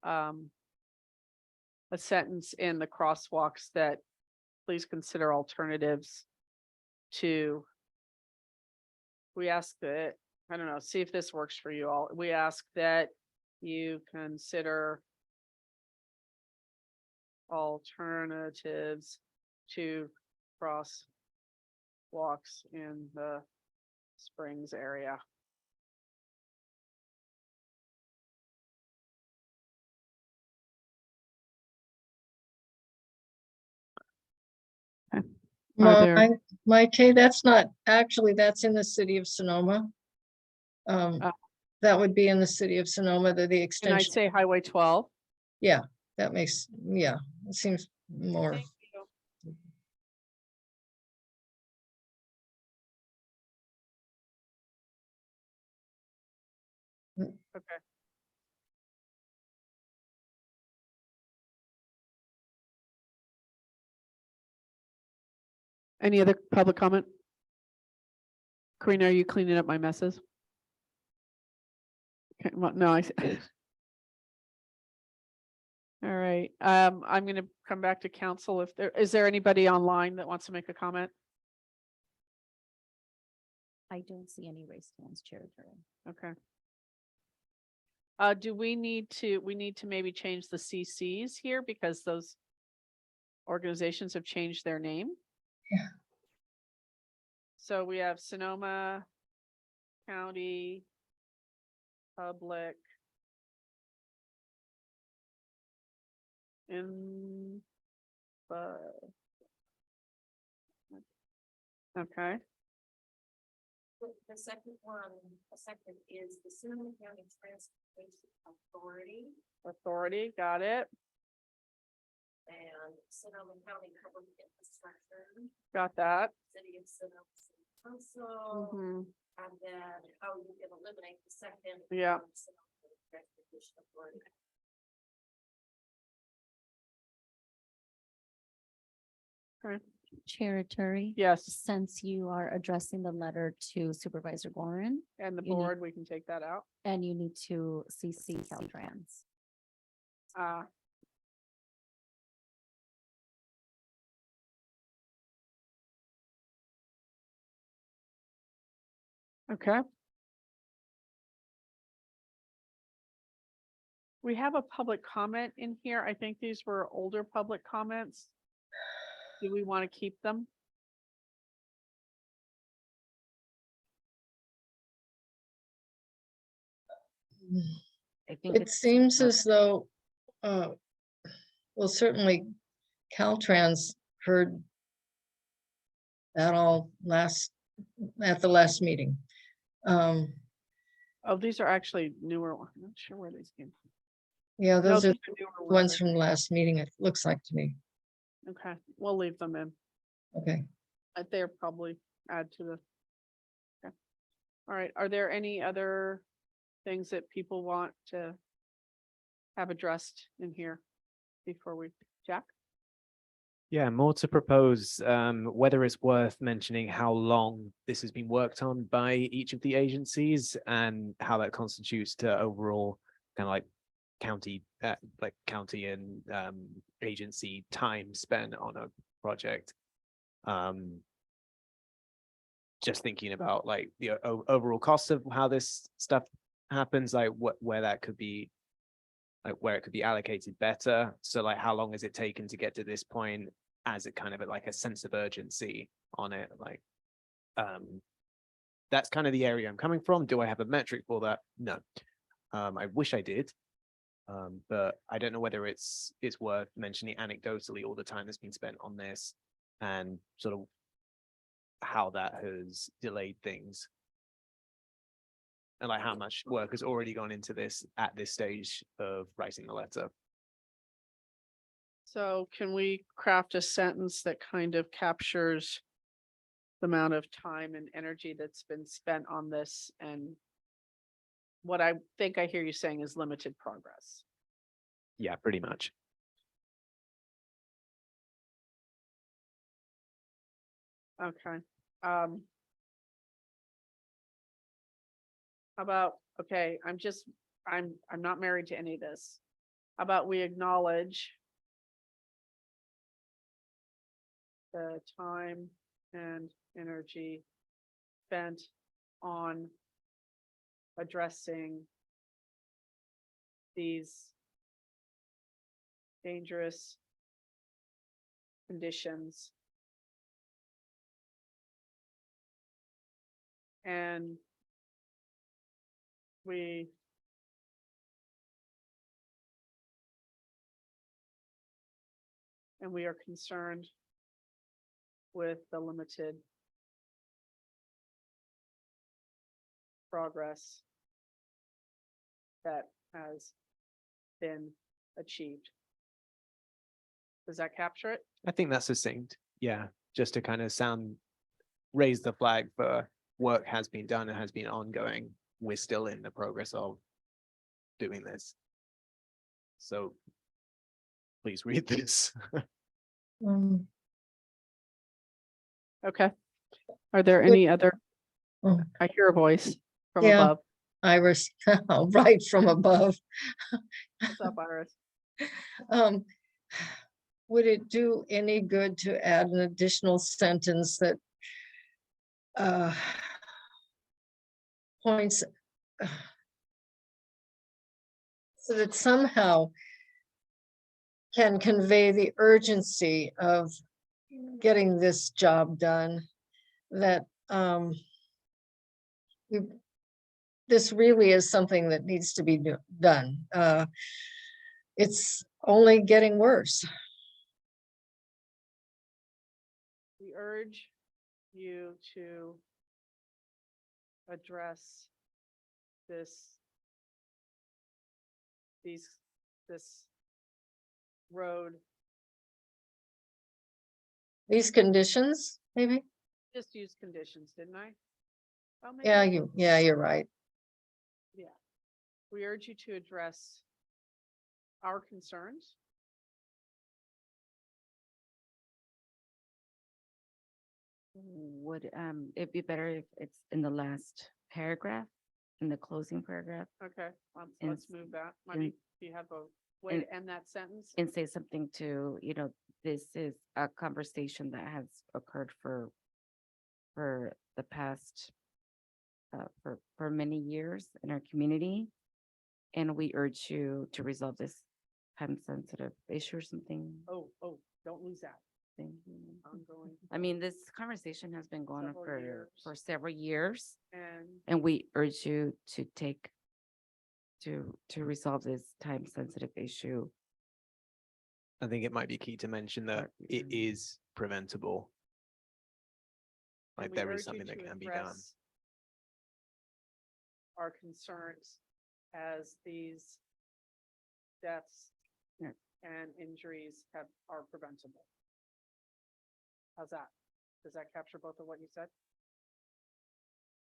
a sentence in the crosswalks that please consider alternatives to, we ask that, I don't know, see if this works for you all. We ask that you consider alternatives to crosswalks in the Springs area. My Kay, that's not, actually, that's in the city of Sonoma. That would be in the city of Sonoma, the Can I extension. say Highway 12? Yeah, that makes, yeah, it seems more. Thank you. Okay. Any other public comment? Karina, are you cleaning up my messes? Okay, well, no, I. All right, I'm gonna come back to council. If is there anybody online that wants to make a comment? I don't see any raised hands, Chair Turin. Okay. Do we need to maybe change the CCs here because those organizations have changed their name? Yeah. So we have Sonoma County Public Okay. The second one, the second is the Sonoma County Transportation Authority, got it. and Sonoma County Public Infrastructure, Got that. City of Sonoma City Council, Mhm. and then how you can eliminate the second. Yeah. Sonoma County Transportation Authority. Chair Turi. Yes, Since you are addressing the letter to Supervisor Gorin and the You need- board, we can take that out. and you need to CC Caltrans. Okay. We have a public comment in here. I think these were older public comments. Do we want to keep them? I think It it's, seems as though, well, certainly Caltrans heard that all at the last meeting. Oh, these are actually newer ones. I'm not sure where these came from. Yeah, No, those are these are newer ones right? from the last meeting, it looks like to me. Okay, we'll leave them in. Okay. They're probably add to the. Okay. All right, are there any other things that people want to have addressed in here before we, Jack? Yeah, more to propose, whether it's worth mentioning how long this has been worked on by each of the agencies and how that constitutes to overall kind of like county and agency time spent on a project. Just thinking about like the overall cost of how this stuff happens, like where that could be, like where it could be allocated better. So like how long has it taken to get to this point as a kind of like a sense of urgency on it? Like that's kind of the area I'm coming from. Do I have a metric for that? No. I wish I did. But I don't know whether it's worth mentioning anecdotally all the time that's been spent on this and sort of how that has delayed things. And like how much work has already gone into this at this stage of writing the letter. So can we craft a sentence that kind of captures the amount of time and energy that's been spent on this? And what I think I hear you saying is limited progress. Yeah, pretty much. Okay. How about, okay, I'm not married to any of this. How about we acknowledge the time and energy spent on addressing these dangerous conditions and we are concerned with the limited progress that has been achieved. Does that capture it? I think that's succinct. Yeah, just to kind of raise the flag for work has been done and has been ongoing. We're still in the progress of doing this. So please read this. Okay. Are there any other? Oh. I hear a voice from Yeah. above. Iris, right from above. What's up, Iris? Would it do any good to add an additional sentence that points so that somehow can convey the urgency of getting this job done, that this really is something that needs to be done. It's only getting worse. We urge you to address this road. These conditions, maybe? Just use conditions, didn't I? Well, maybe Yeah, I did. you're right. Yeah. We urge you to address our concerns. Would it be better if it's in the last paragraph, in the closing paragraph, Okay, And let's move that. and- Money, do you have a way to end that sentence? and say something to, this is a conversation that has occurred for the past for many years in our community. And we urge you to resolve this time sensitive issue or something. Oh, don't lose that. thing. Ongoing. I mean, this conversation has been going on Several for years. several years, And and we urge you to to resolve this time sensitive issue. I think it might be key to mention that it is preventable. Like we there urge is you something that to can be done. address our concerns as these deaths Yeah. and injuries are preventable. How's that? Does that capture both of what you said?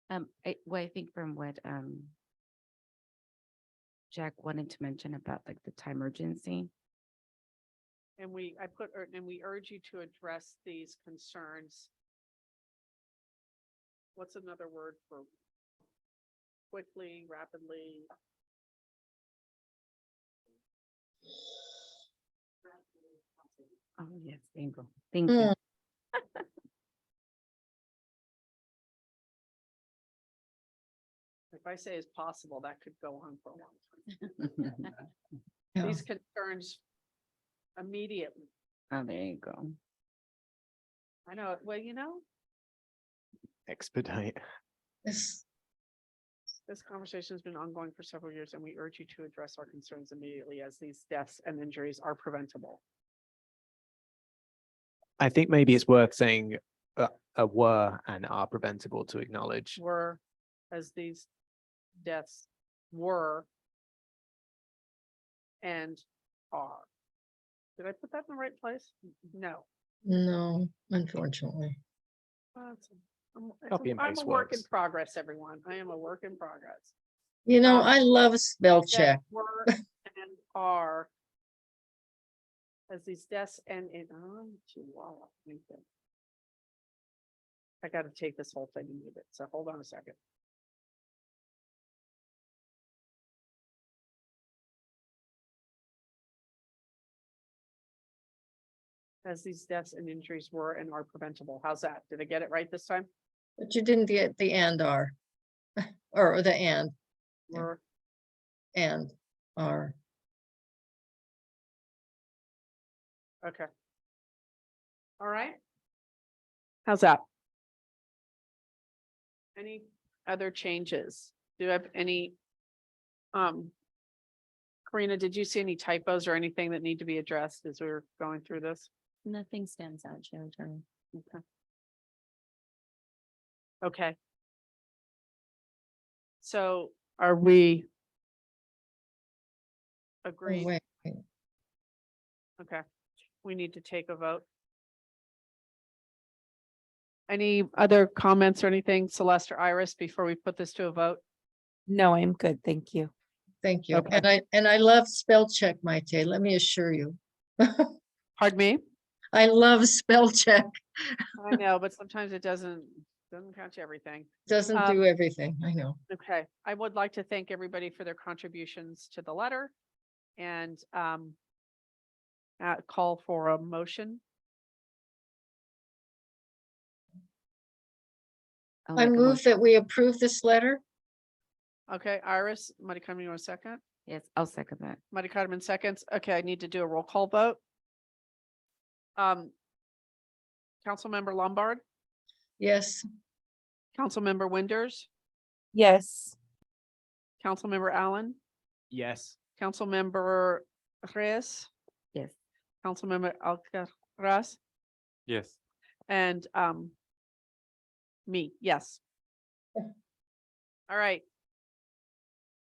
I think from what Jack wanted to mention about like the time urgency, And we urge you to address these concerns. What's another word for quickly, rapidly? Oh, yes, bingo. Thank you. Mm. If I say is possible, that could go on for a long time. Yeah. These concerns immediately. Oh, there you go. I know, well, you know, Expedite. This- this conversation has been ongoing for several years and we urge you to address our concerns immediately as these deaths and injuries are preventable. I think maybe it's worth saying were and are preventable to acknowledge. Were, as these deaths were and are. Did I put that in the right place? No. No, unfortunately. Copy and I'm paste a work in works. progress, everyone. I am a work in progress. You know, Um, I love spell check. Deaths were and are. As these deaths and in, oh, chihuahua, thank you. I gotta take this whole thing and move it, so hold on a second. As these deaths and injuries were and are preventable. How's that? Did I get it right this time? But you didn't get the and are. Or the and, Were, and are. okay. All right. How's that? Any other changes? Do you have any? Karina, did you see any typos or anything that need to be addressed as we were going through this? Nothing stands out, Chair Attorney. Okay. Okay. So are we? Oh, Agreed? wait. Okay, we need to take a vote. Any other comments or anything, Celeste or Iris, before we put this to a vote? No, I'm good. Thank you. Thank you. Okay. And I love spell check, Maite, let me assure you. Pardon me? I love spell check. I know, but sometimes it doesn't catch everything. Doesn't do everything, I know. Okay, I would like to thank everybody for their contributions to the letter and call for a motion. I'll I make a move motion. that we approve this letter. Okay, Iris, Maricano, you want a second? Yes, I'll second that. Maricano, seconds. Okay, I need to do a roll call vote. Councilmember Lombard, Yes, Councilmember Winders, Yes. Councilmember Allen, Yes. Councilmember Reyes, Yes. Councilmember Alcaraz, Yes. and me, yes. All right.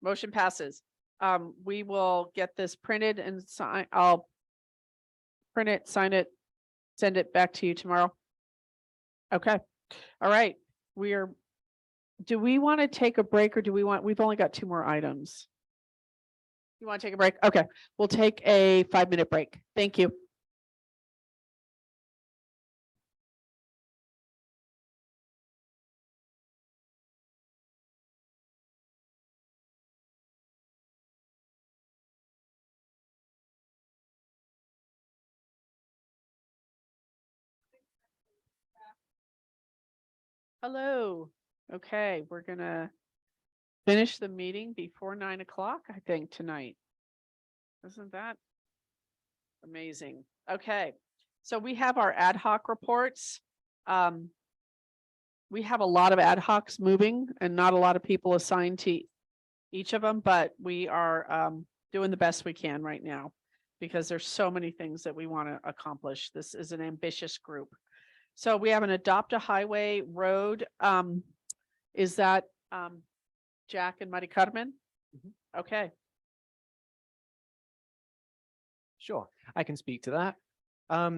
Motion passes. We will get this printed and sign, I'll print it, sign it, send it back to you tomorrow. Okay, all right, do we want to take a break or we've only got 2 more items. You want to take a break? Okay, we'll take a 5-minute break. Thank you. Hello. Okay, we're gonna finish the meeting before 9 o'clock, I think, tonight. Isn't that amazing? Okay, so we have our ad hoc reports. We have a lot of ad hocs moving and not a lot of people assigned to each of them, but we are doing the best we can right now because there's so many things that we want to accomplish. This is an ambitious group. So we have an adopt a highway road. Is that Jack and Mari Carmen? Okay. Sure, I can speak to that.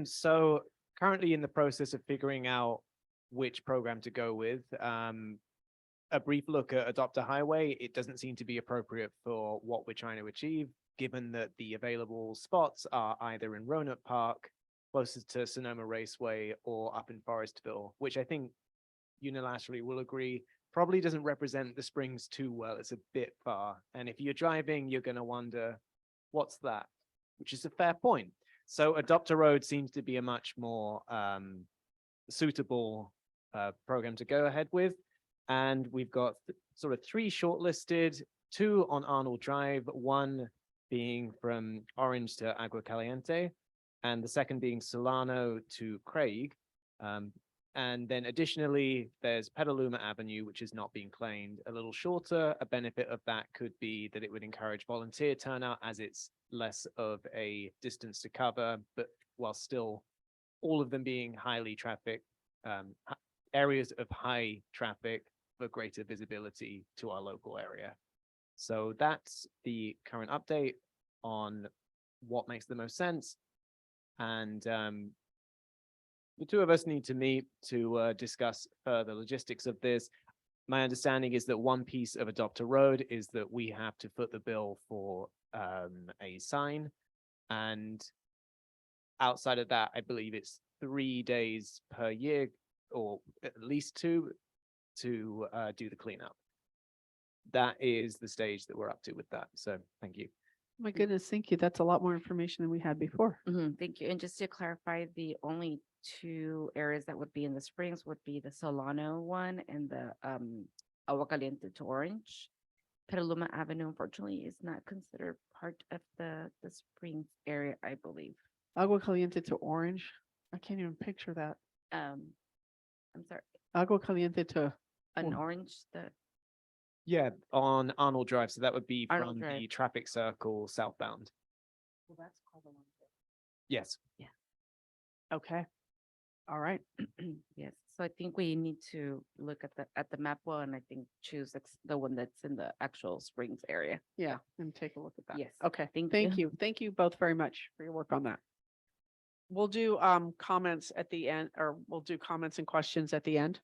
So currently in the process of figuring out which program to go with. a brief look at Adopt a Highway, it doesn't seem to be appropriate for what we're trying to achieve, given that the available spots are either in Roanoke Park, closest to Sonoma Raceway, or up in Forestville, which I think unilaterally will agree probably doesn't represent the Springs too well. It's a bit far. And if you're driving, you're going to wonder, what's that? Which is a fair point. So Adopt a Road seems to be a much more suitable program to go ahead with. And we've got sort of 3 shortlisted, 2 on Arnold Drive, 1 being from Orange to Agua Caliente, and the second being Solano to Craig. And then additionally, there's Petaluma Avenue, which is not being claimed, a little shorter. A benefit of that could be that it would encourage volunteer turnout as it's less of a distance to cover, but while still all of them being highly traffic, areas of high traffic for greater visibility to our local area. So that's the current update on what makes the most sense. And the 2 of us need to meet to discuss further logistics of this. My understanding is that one piece of Adopt a Road is that we have to foot the bill for a sign. And outside of that, I believe it's 3 days per year, or at least 2, to do the cleanup. That is the stage that we're up to with that. So thank you. My goodness, thank you. That's a lot more information than we had before. Thank you. And just to clarify, the only 2 areas that would be in the Springs would be the Solano one and the Agua Caliente to Orange. Petaluma Avenue, unfortunately, is not considered part of the Springs area, I believe. Agua Caliente to Orange. I can't even picture that. I'm sorry, Agua Caliente to, an Oh. Orange, the Yeah, on Arnold Drive. So that would be Arnold from the Drive. traffic circle southbound. Well, that's called the one. Yes. okay. All right. Yes, so I think we need to look at the map well, and I think choose the one that's in the actual Springs area. Yeah, and take a look at that. Yes, Okay, thank thank you. you. Thank you both very much for your work on that. We'll do comments at the end, or we'll do comments and questions at the end.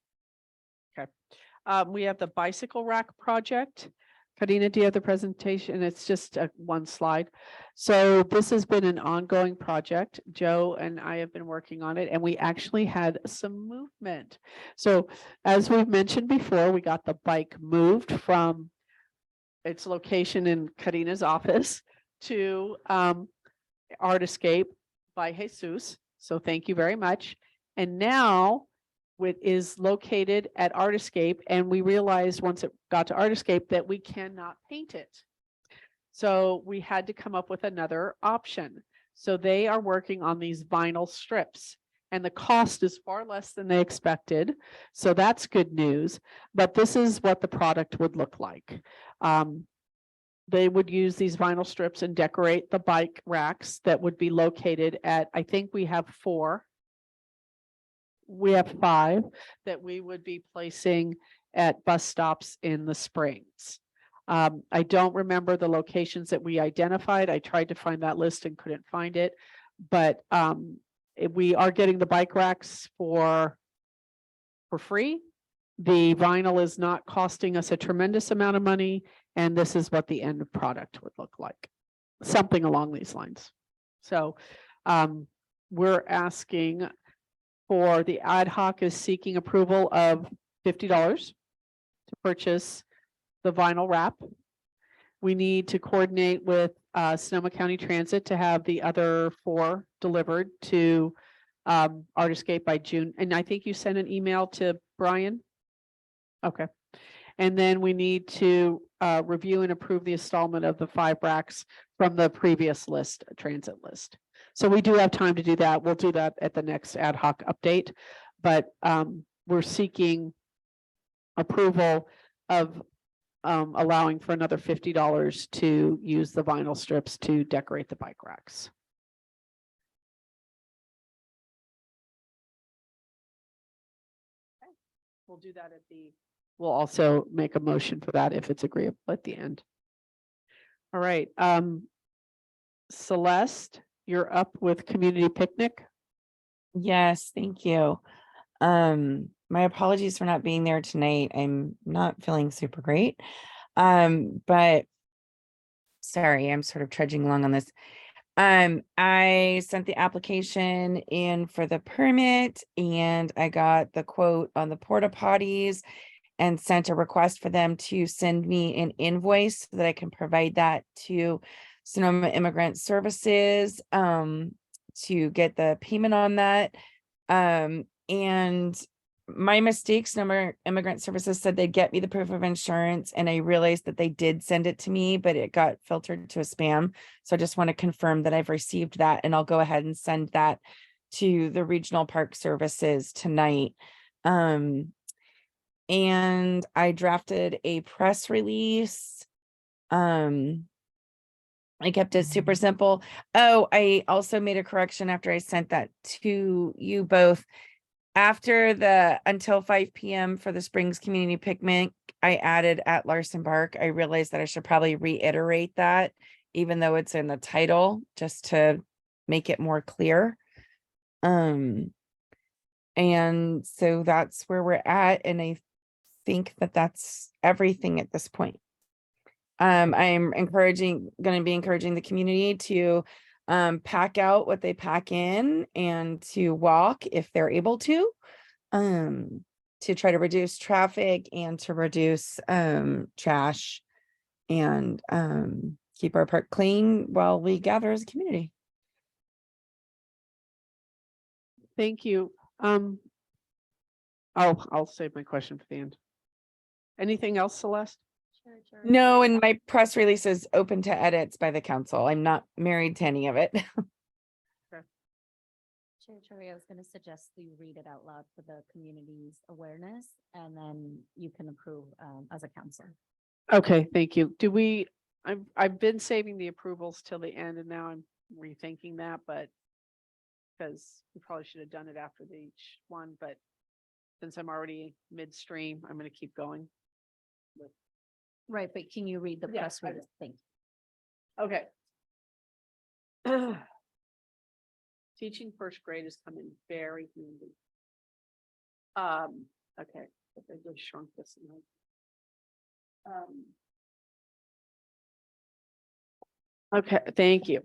Okay. We have the bicycle rack project. Karina, do you have the presentation? It's just one slide. So this has been an ongoing project. Joe and I have been working on it, and we actually had some movement. So as we've mentioned before, we got the bike moved from its location in Karina's office to Art Escape by Jesus. So thank you very much. And now it is located at Art Escape, and we realized once it got to Art Escape that we cannot paint it. So we had to come up with another option. So they are working on these vinyl strips, and the cost is far less than they expected. So that's good news, but this is what the product would look like. They would use these vinyl strips and decorate the bike racks that would be located at, I think we have 4. We have 5 that we would be placing at bus stops in the Springs. I don't remember the locations that we identified. I tried to find that list and couldn't find it, but we are getting the bike racks for free. The vinyl is not costing us a tremendous amount of money, and this is what the end product would look like. Something along these lines. So we're asking for the ad hoc is seeking approval of $50 to purchase the vinyl wrap. We need to coordinate with Sonoma County Transit to have the other 4 delivered to Art Escape by June. And I think you sent an email to Brian. Okay. And then we need to review and approve the installment of the 5 racks from the previous list, transit list. So we do have time to do that. We'll do that at the next ad hoc update, but we're seeking approval of allowing for another $50 to use the vinyl strips to decorate the bike racks. Okay. We'll do that at the, we'll also make a motion for that if it's agreeable at the end. All right. Celeste, you're up with community picnic. Yes, thank you. my apologies for not being there tonight. I'm not feeling super great. But sorry, I'm sort of trudging along on this. I sent the application in for the permit and I got the quote on the porta potties and sent a request for them to send me an invoice so that I can provide that to Sonoma Immigrant Services, to get the payment on that. And my mistakes, Sonoma Immigrant Services said they'd get me the proof of insurance, and I realized that they did send it to me, but it got filtered to a spam. So I just want to confirm that I've received that, and I'll go ahead and send that to the Regional Park Services tonight. And I drafted a press release. I kept it super simple. Oh, I also made a correction after I sent that to you both. After the until 5 p.m. for the Springs Community Picnic, I added at Larson Park. I realized that I should probably reiterate that, even though it's in the title, just to make it more clear. And so that's where we're at. And I think that that's everything at this point. I'm going to be encouraging the community to pack out what they pack in and to walk if they're able to try to reduce traffic and to reduce trash and keep our park clean while we gather as a community. Thank you. I'll save my question for the end. Anything else, Celeste? No, and my press release is open to edits by the council. I'm not married to any of it. Chair Cherry, I was going to suggest you read it out loud for the community's awareness, and then you can approve as a council. Okay, thank you. I've been saving the approvals till the end and now I'm rethinking that, but because we probably should have done it after each one, but since I'm already midstream, I'm going to keep going. Right, but can you read the Yeah, press I release? Thank you. Okay. Teaching first grade is coming very handy. Okay, but they just shrunk this. Okay, thank you.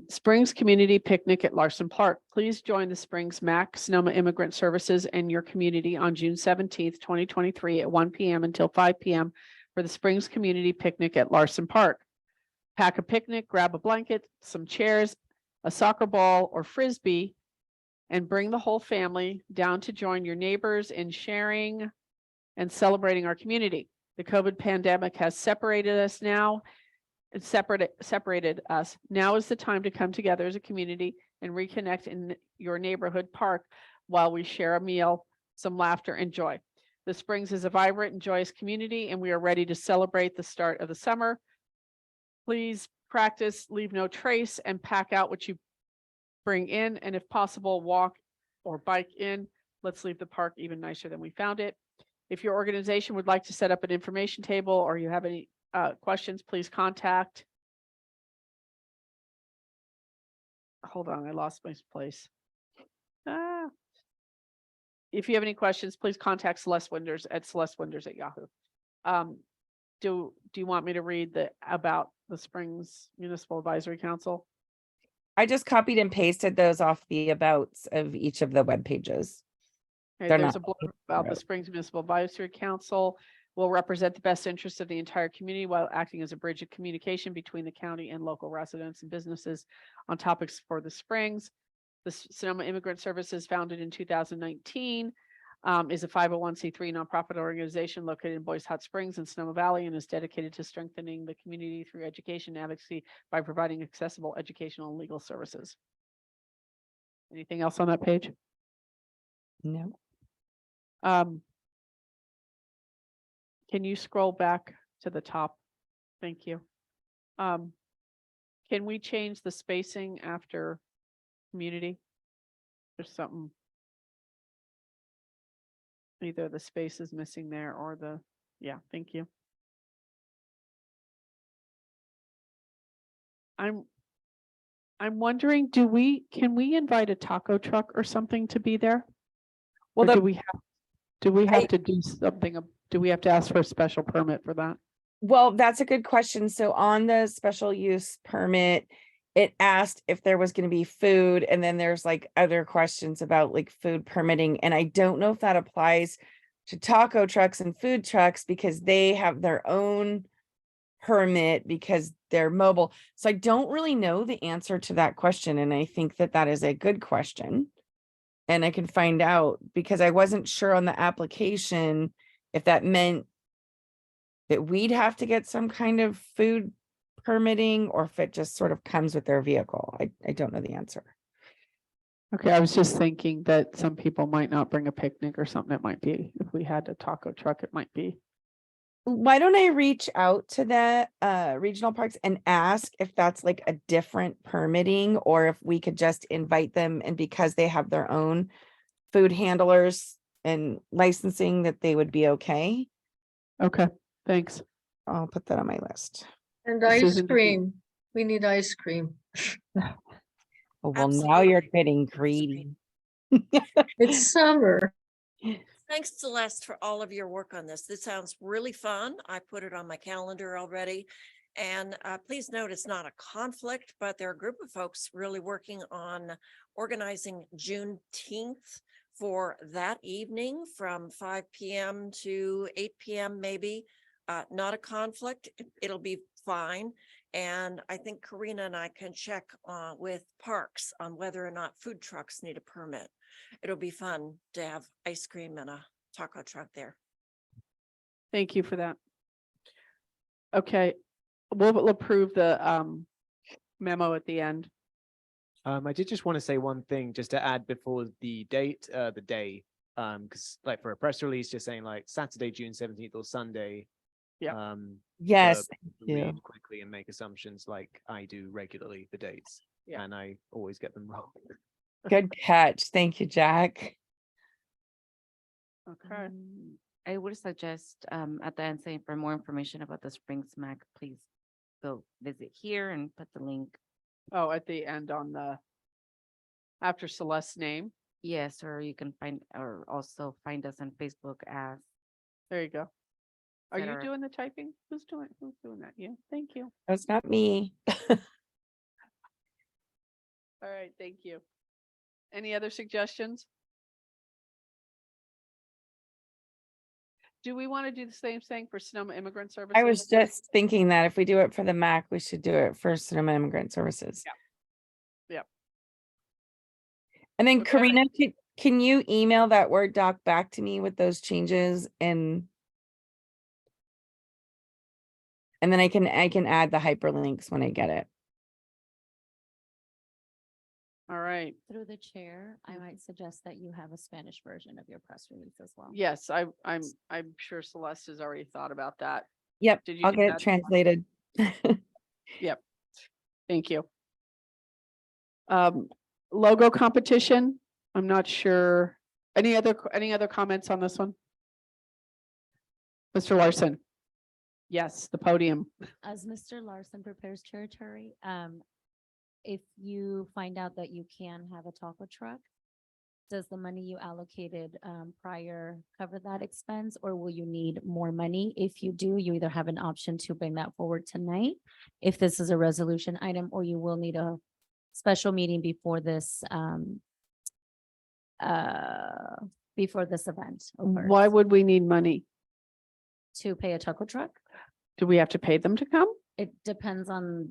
Springs Community Picnic at Larson Park. Please join the Springs MAC Sonoma Immigrant Services and your community on June 17th, 2023 at 1 p.m. until 5 p.m. for the Springs Community Picnic at Larson Park. Pack a picnic, grab a blanket, some chairs, a soccer ball or frisbee, and bring the whole family down to join your neighbors in sharing and celebrating our community. The COVID pandemic has separated us now. It's separated us. Now is the time to come together as a community and reconnect in your neighborhood park while we share a meal, some laughter and joy. The Springs is a vibrant and joyous community, and we are ready to celebrate the start of the summer. Please practice, leave no trace, and pack out what you bring in. And if possible, walk or bike in. Let's leave the park even nicer than we found it. If your organization would like to set up an information table or you have any questions, please contact. Hold on, I lost my place. If you have any questions, please contact Celeste Winders at celestewinders@yahoo. Do you want me to read about the Springs Municipal Advisory Council? I just copied and pasted those off the abouts of each of the web pages. Okay, They're there's not- a blurb about the Springs Municipal Advisory Council will represent the best interests of the entire community while acting as a bridge of communication between the county and local residents and businesses on topics for the Springs. The Sonoma Immigrant Services, founded in 2019, is a 501c3 nonprofit organization located in Boys Hot Springs in Sonoma Valley and is dedicated to strengthening the community through education and advocacy by providing accessible educational and legal services. Anything else on that page? No. Can you scroll back to the top? Thank you. Can we change the spacing after community? There's something. Either the space is missing there or yeah, thank you. I'm wondering, can we invite a taco truck or something to be there? Well, Or the, do we I- have to do something? Do we have to ask for a special permit for that? well, that's a good question. So on the special use permit, it asked if there was gonna be food, and then there's like other questions about like food permitting, and I don't know if that applies to taco trucks and food trucks because they have their own permit because they're mobile. So I don't really know the answer to that question, and I think that that is a good question. And I can find out because I wasn't sure on the application if that meant that we'd have to get some kind of food permitting or if it just sort of comes with their vehicle. I don't know the answer. Okay, I was just thinking that some people might not bring a picnic or something. It might be, if we had a taco truck, it might be. Why don't I reach out to the regional parks and ask if that's like a different permitting or if we could just invite them and because they have their own food handlers and licensing that they would be okay. Okay, thanks. I'll put that on my list. And ice Susan, did you- cream. We need ice cream. Oh, well, now Absolutely. you're getting greedy. It's summer. Thanks, Celeste, for all of your work on this. This sounds really fun. I put it on my calendar already. And please note, it's not a conflict, but there are a group of folks really working on organizing Juneteenth for that evening from 5 p.m. to 8 p.m. maybe. Not a conflict. It'll be fine. And I think Karina and I can check with parks on whether or not food trucks need a permit. It'll be fun to have ice cream and a taco truck there. Thank you for that. Okay, we'll approve the memo at the end. I did just want to say one thing just to add before the date, the day, because like for a press release, just saying like Saturday, June 17th or Sunday. Yeah. Yes, for people to you. read quickly and make assumptions like I do regularly, the dates, Yeah. and I always get them wrong. Good catch. Thank you, Jack. Okay, I would suggest at the end saying for more information about the Spring Smack, please go visit here and put the link. oh, at the end on the, after Celeste's name, Yes, or you can find, or also find us on Facebook as. there you go. Are you Cetera. doing the typing? Who's doing that? You, thank you. That's not me. All right, thank you. Any other suggestions? Do we want to do the same thing for Sonoma Immigrant Services? I was just thinking that if we do it for the MAC, we should do it for Sonoma Immigrant Services. Yeah. Yep. And then Okay. Karina, can you email that Word doc back to me with those changes and then I can add the hyperlinks when I get it. All right. Through the chair, I might suggest that you have a Spanish version of your press release as well. Yes, I'm sure Celeste has already thought about that. Yep, Did you I'll do get that? it translated. Thank you. Logo competition. I'm not sure. Any other comments on this one? Mr. Larson? Yes, the podium. As Mr. Larson prepares territory, if you find out that you can have a taco truck, does the money you allocated prior cover that expense, or will you need more money? If you do, you either have an option to bring that forward tonight, if this is a resolution item, or you will need a special meeting before this event occurs Why would we need money? to pay a taco truck. Do we have to pay them to come? It depends on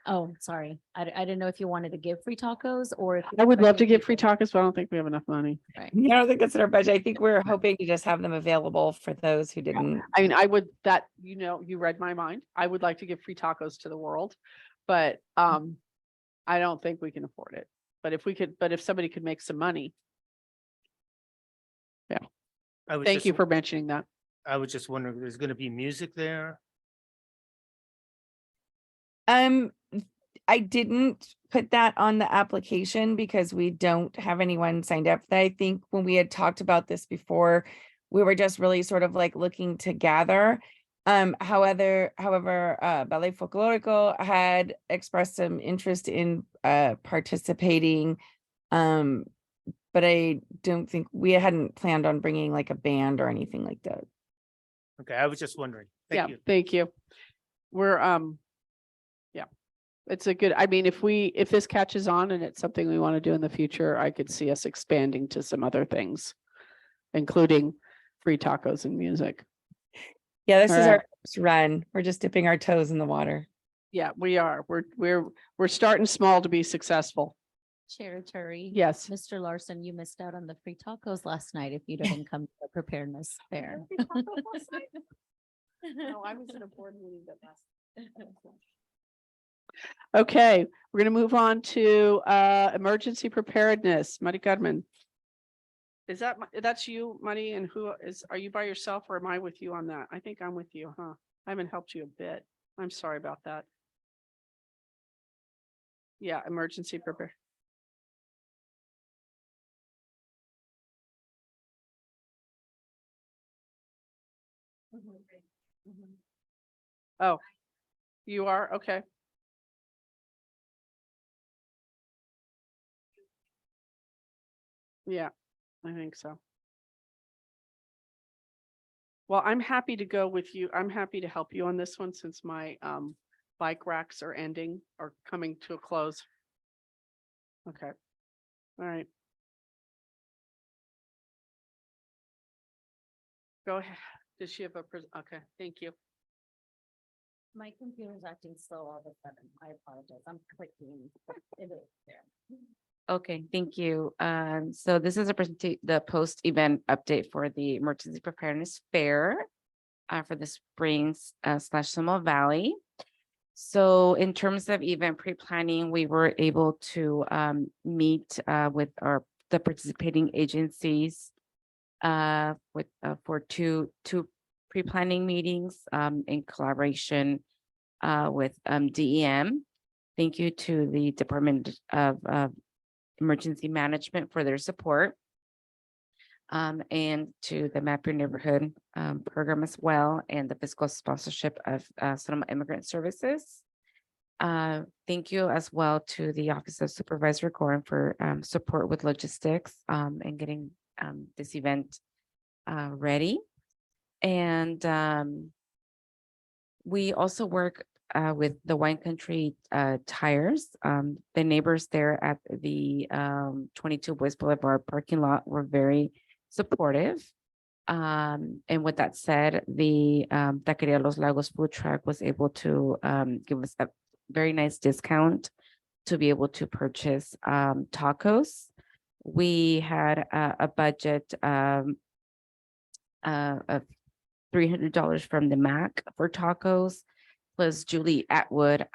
oh, sorry. I didn't know if you wanted to give free tacos or if. I would love to bring give free people. tacos, but I don't think we have enough money. Right. I don't think that's in our budget. I think we're hoping to just have them available for those who didn't. I mean, I would, that, you read my mind. I would like to give free tacos to the world, but I don't think we can afford it. But if somebody could make some money. I was Thank just- you for mentioning that. I was just wondering, there's gonna be music there? I didn't put that on the application because we don't have anyone signed up. I think when we had talked about this before, we were just really sort of like looking to gather. However, Ballet Folklorico had expressed some interest in participating. but I don't think, we hadn't planned on bringing like a band or anything like that. Okay, I was just wondering. Yeah, Thank you. thank you. We're, yeah, it's a good, I mean, if this catches on and it's something we want to do in the future, I could see us expanding to some other things, including free tacos and music. Yeah, this is Alright. our first run. We're just dipping our toes in the water. Yeah, we are. We're starting small to be successful. Chair Turi. Yes. Mr. Larson, you missed out on the free tacos last night if you didn't come to the preparedness fair. No, I was in a board meeting that last. Okay, we're gonna move on to emergency preparedness. Mari Carmen. Is that's you, Mari, and are you by yourself or am I with you on that? I think I'm with you, huh? I haven't helped you a bit. I'm sorry about that. Yeah, emergency prepare. Oh, you are? Okay. Yeah, I think so. Well, I'm happy to go with you. I'm happy to help you on this one since my bike racks are coming to a close. Okay. All right. Go ahead. Does she have okay, thank you. My computer's acting slow all of a sudden. I apologize. I'm clicking. It is there. Okay, thank you. So this is the post-event update for the Emergency Preparedness Fair for the Springs / Sonoma Valley. So in terms of event pre-planning, we were able to meet with the participating agencies for two pre-planning meetings in collaboration with DEM. Thank you to the Department of Emergency Management for their support. And to the Map Your Neighborhood program as well, and the fiscal sponsorship of Sonoma Immigrant Services. Thank you as well to the Office of Supervisor Gorin for support with logistics and getting this event ready. And we also work with the Wine Country Tires. The neighbors there at the 22 Boys Boulevard parking lot were very supportive. And with that said, the Taqueria Los Lagos food truck was able to give us a very nice discount to be able to purchase tacos. We had a budget of $300 from the MAC for tacos, plus Julie Atwood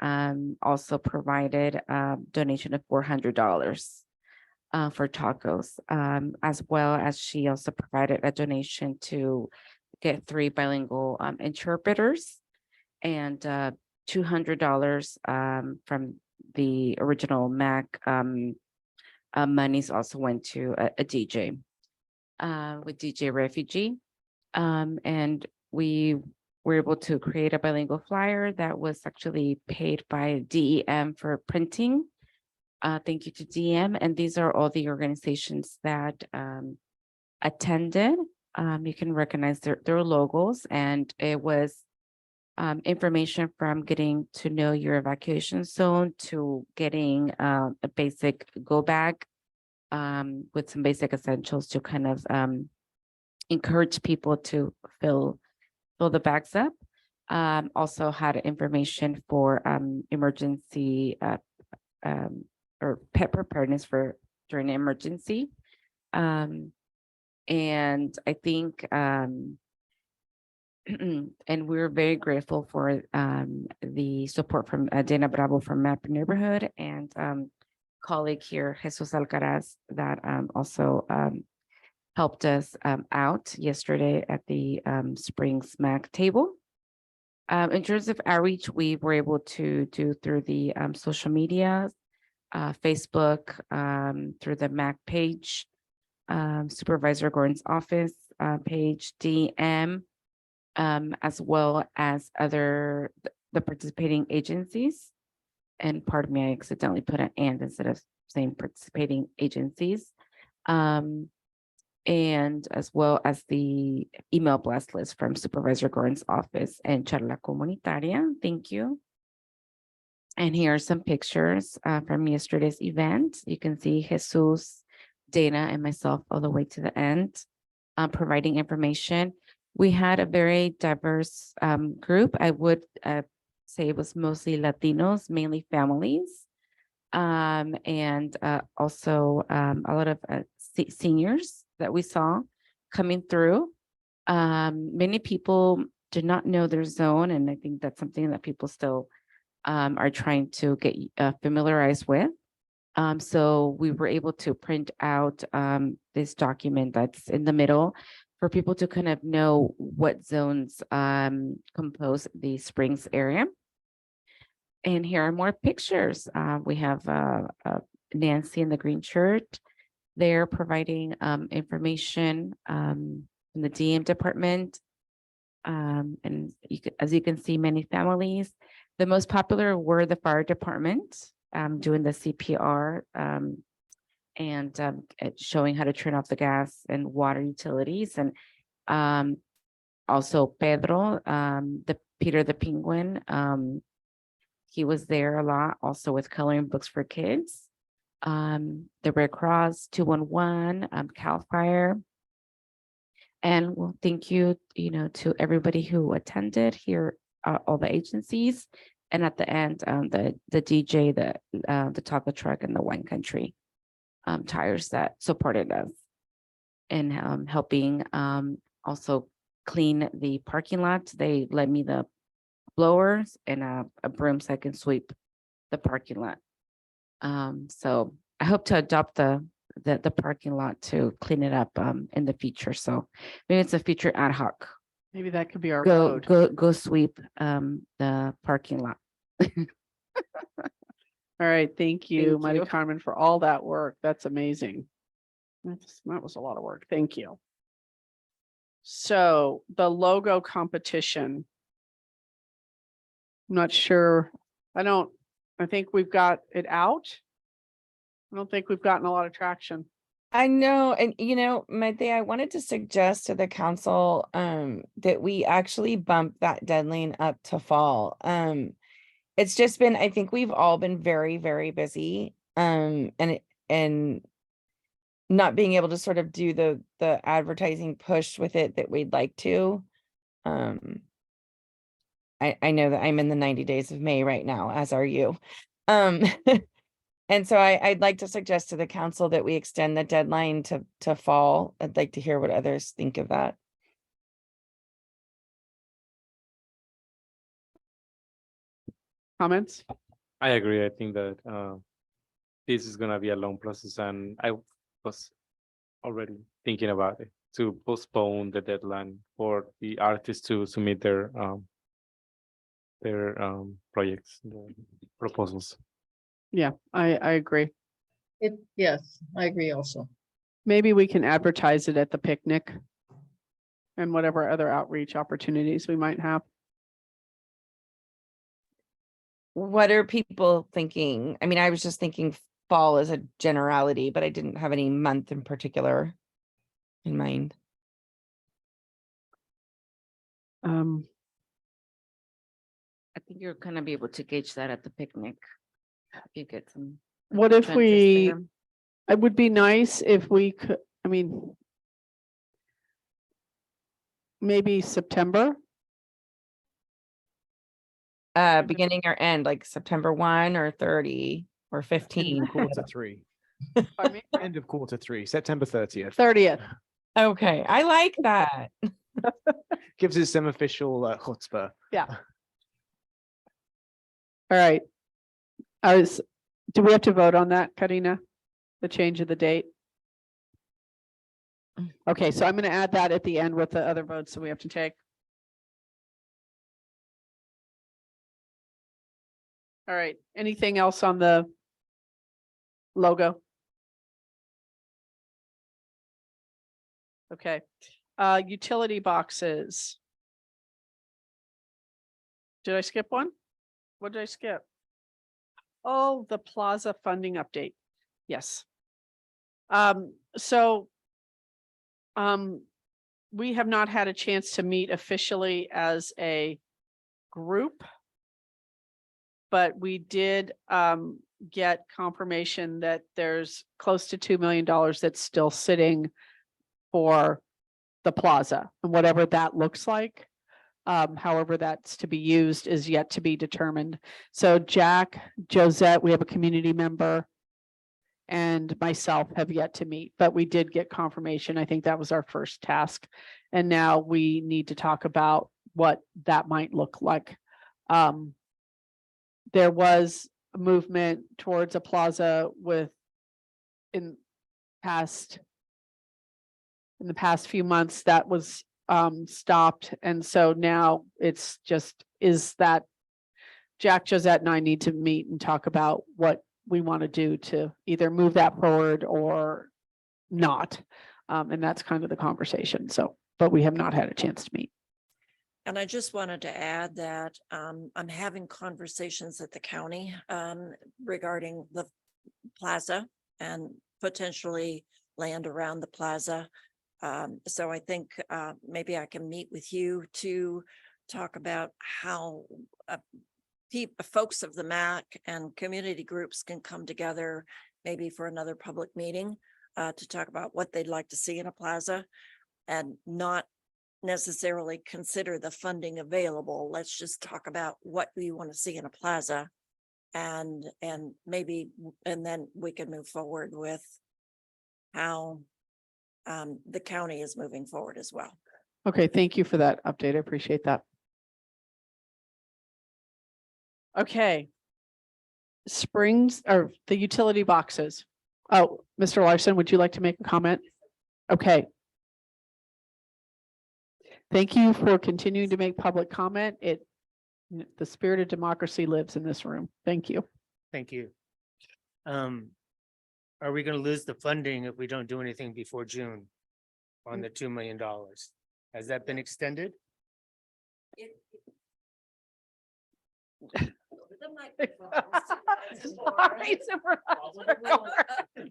also provided a donation of $400 for tacos, as well as she also provided a donation to get 3 bilingual interpreters, and $200 from the original MAC monies also went to a DJ with DJ Refugee. And we were able to create a bilingual flyer that was actually paid by DEM for printing. Thank you to DEM. And these are all the organizations that attended. You can recognize their logos, and it was information from getting to know your evacuation zone to getting a basic go bag with some basic essentials to kind of encourage people to fill the bags up. Also had information for emergency or pet preparedness for during an emergency. And I think and we're very grateful for the support from Dana Bravo from Map Your Neighborhood, and colleague here, Jesus Alcaraz, that also helped us out yesterday at the Springs MAC table. In terms of outreach, we were able to do through the social media, Facebook, through the MAC page, Supervisor Gordon's office page, DM, as well as the participating agencies. And pardon me, I accidentally put an and instead of saying participating agencies. And as well as the email blast list from Supervisor Gordon's office and Charla Comunitaria. Thank you. And here are some pictures from yesterday's event. You can see Jesus, Dana, and myself all the way to the end, providing information. We had a very diverse group. I would say it was mostly Latinos, mainly families, and also a lot of seniors that we saw coming through. Many people did not know their zone, and I think that's something that people still are trying to get familiarized with. So we were able to print out this document that's in the middle for people to kind of know what zones compose the Springs area. And here are more pictures. We have Nancy in the green shirt. They're providing information in the DM department. And as you can see, many families. The most popular were the fire department doing the CPR and showing how to turn off the gas and water utilities. And also Pedro, Peter the Penguin, he was there a lot, also with coloring books for kids. The Red Cross, 211, CAL FIRE. And well, thank you, to everybody who attended here, all the agencies. And at the end, the DJ, the taco truck and the Wine Country tires that supported us and helping also clean the parking lot. They lent me the blowers and a broom so I can sweep the parking lot. So I hope to adopt the parking lot to clean it up in the future. So maybe it's a future ad hoc. Maybe that could be our road. Go sweep the parking lot. All right, thank you, Thank Maria you. Carmen, for all that work. That's amazing. That was a lot of work. Thank you. So the logo competition. I'm not sure. I think we've got it out. I don't think we've gotten a lot of traction. I know, and Maite, I wanted to suggest to the council that we actually bump that deadline up to fall. It's just been, I think we've all been very, very busy. And not being able to sort of do the advertising push with it that we'd like to. I know that I'm in the 90 days of May right now, as are you. And so I'd like to suggest to the council that we extend the deadline to fall. I'd like to hear what others think of that. Comments? I agree. I think that this is gonna be a long process, and I was already thinking about it to postpone the deadline for the artists to submit their projects, their proposals. Yeah, I agree. Yes, I agree also. Maybe we can advertise it at the picnic and whatever other outreach opportunities we might have. What are people thinking? I mean, I was just thinking fall as a generality, but I didn't have any month in particular in mind. I think you're gonna be able to gauge that at the picnic. If you get some. What if trenches we, there. it would be nice if we could, maybe September. Beginning or end, like September 1 or 30 or 15. Q3. Pardon me? End of Q3, September 30th. 30th. Okay, I like that. Gives us some official chutzpah. Yeah. All right. Do we have to vote on that, Karina? The change of the date? Okay, so I'm going to add that at the end with the other votes that we have to take. All right, anything else on the logo? Okay, utility boxes. Did I skip one? What did I skip? Oh, the plaza funding update. Yes. So we have not had a chance to meet officially as a group. But we did get confirmation that there's close to $2 million that's still sitting for the plaza, and whatever that looks like. However, that's to be used is yet to be determined. So Jack, Josette, we have a community member, and myself have yet to meet, but we did get confirmation. I think that was our first task. And now we need to talk about what that might look like. There was a movement towards a plaza in the past few months that was stopped. And so now it's just, is that Jack, Josette and I need to meet and talk about what we want to do to either move that forward or not. And that's kind of the conversation. So, but we have not had a chance to meet. And I just wanted to add that I'm having conversations at the county regarding the plaza and potentially land around the plaza. So I think maybe I can meet with you to talk about how folks of the MAC and community groups can come together maybe for another public meeting to talk about what they'd like to see in a plaza and not necessarily consider the funding available. Let's just talk about what we want to see in a plaza and maybe, and then we can move forward with how the county is moving forward as well. Okay, thank you for that update. I appreciate that. Okay. Springs or the utility boxes. Oh, Mr. Larson, would you like to make a comment? Okay. Thank you for continuing to make public comment. The spirit of democracy lives in this room. Thank you. Thank you. Are we gonna lose the funding if we don't do anything before June on the $2 million? Has that been extended?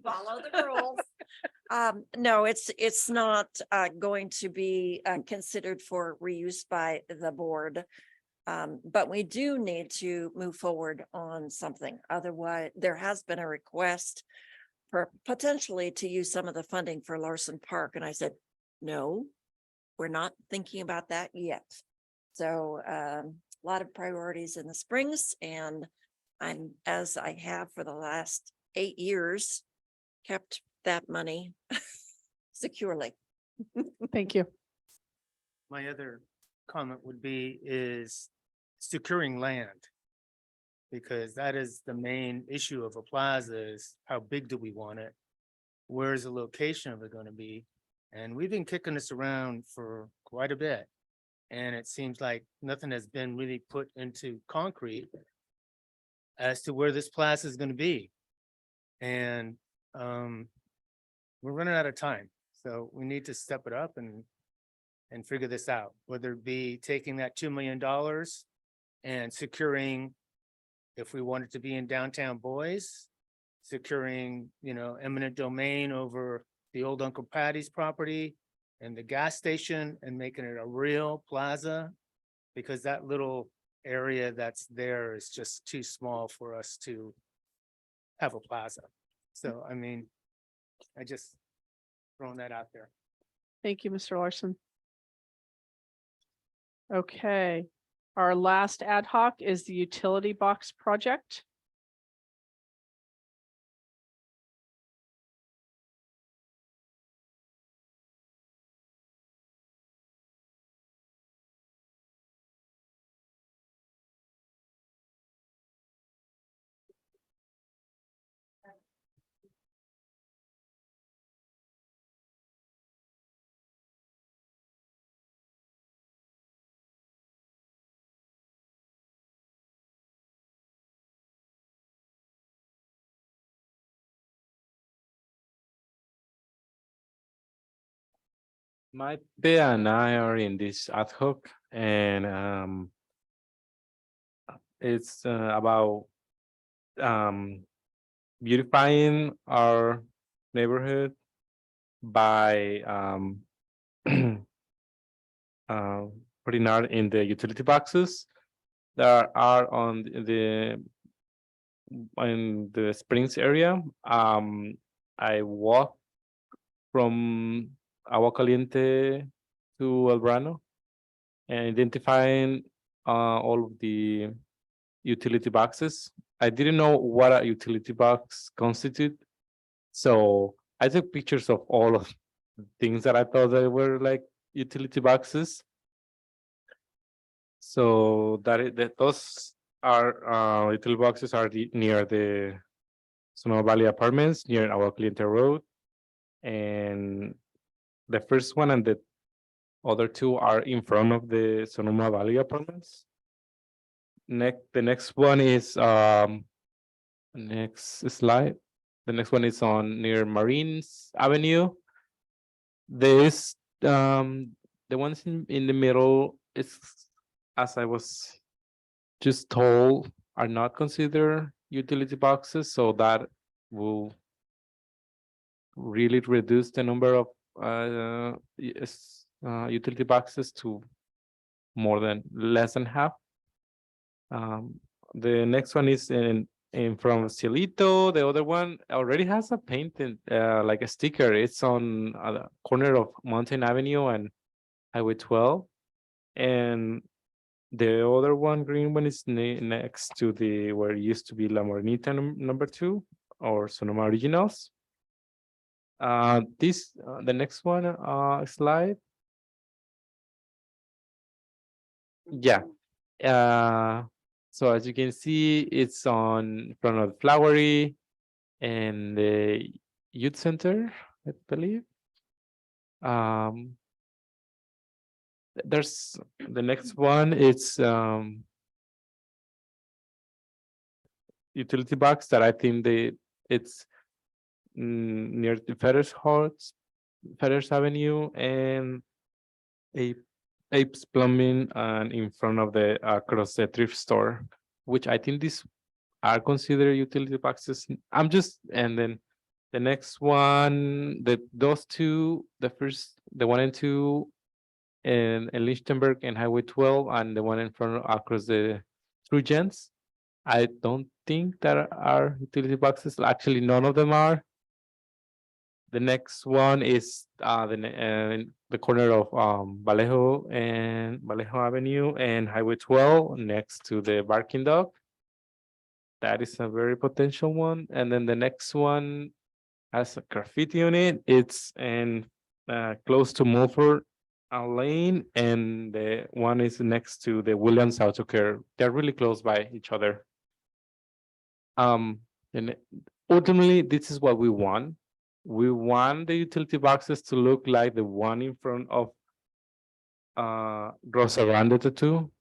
Follow the rules. No, it's not going to be considered for reuse by the board. But we do need to move forward on something. Otherwise, there has been a request for potentially to use some of the funding for Larson Park. And I said, no, we're not thinking about that yet. So a lot of priorities in the Springs, and I'm, as I have for the last 8 years, kept that money securely. Thank you. My other comment would be is securing land. Because that is the main issue of a plaza is how big do we want it? Where's the location of it going to be? And we've been kicking this around for quite a bit. And it seems like nothing has been really put into concrete as to where this plaza is going to be. And we're running out of time. So we need to step it up and figure this out, whether it be taking that $2 million and securing, if we want it to be in downtown Boys, securing, eminent domain over the old Uncle Patty's property and the gas station and making it a real plaza, because that little area that's there is just too small for us to have a plaza. So, I mean, I just throwing that out there. Thank you, Mr. Larson. Okay, our last ad hoc is the utility box project. My Bea and I are in this ad hoc, and it's about beautifying our neighborhood by putting out in the utility boxes that are on the in the Springs area. I walk from Agua Caliente to El Verano and identifying all of the utility boxes. I didn't know what a utility box constitute, so I took pictures of all of the things that I thought they were like utility boxes. So that those are utility boxes are near the Sonoma Valley Apartments, near our Cliente Road. And the first one and the other two are in front of the Sonoma Valley Apartments. The next one is next slide. The next one is on near Marines Avenue. This the ones in the middle is, as I was just told, are not considered utility boxes, so that will really reduce the number of utility boxes to less than half. The next one is in from Cielito. The other one already has a painted like a sticker. It's on the corner of Mountain Avenue and Highway 12. And the other one, green one, is next to the where it used to be La Morenita number 2 or Sonoma Originals. The next one slide. Yeah. So as you can see, it's on front of the Flowery and the youth center, I believe. There's the next one. It's utility box that I think it's near the Feathers Avenue and Apes Plumbing and in front of the across the thrift store, which I think these are considered utility boxes. And then the next one, those two, the 1 and 2 in Lichtenberg and Highway 12 and the one in front across the through Gens. I don't think that are utility boxes. Actually, none of them are. The next one is the corner of Vallejo Avenue and Highway 12 next to the barking dog. That is a very potential one. And then the next one has a graffiti on it. It's in close to Mulford Lane, and the one is next to the Williams Auto Care. They're really close by each other. And ultimately, this is what we want. We want the utility boxes to look like the one in front of Rosa Grande Tattoo.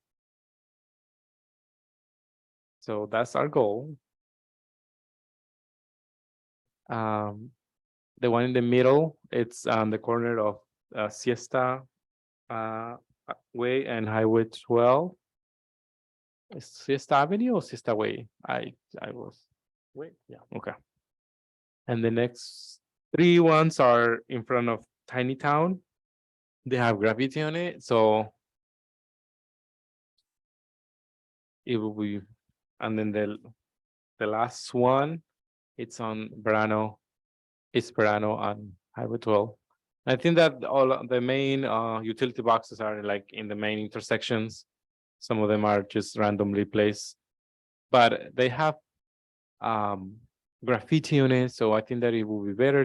So that's our goal. The one in the middle, it's on the corner of Siesta Way and Highway 12. Is Siesta Avenue or Siesta Way? I was wait, yeah, okay. And the next 3 ones are in front of Tiny Town. They have graffiti on it, so it will be. And then the last one, it's on Verano, on Highway 12. I think that all the main utility boxes are like in the main intersections. Some of them are just randomly placed, but they have graffiti on it. So I think that it will be better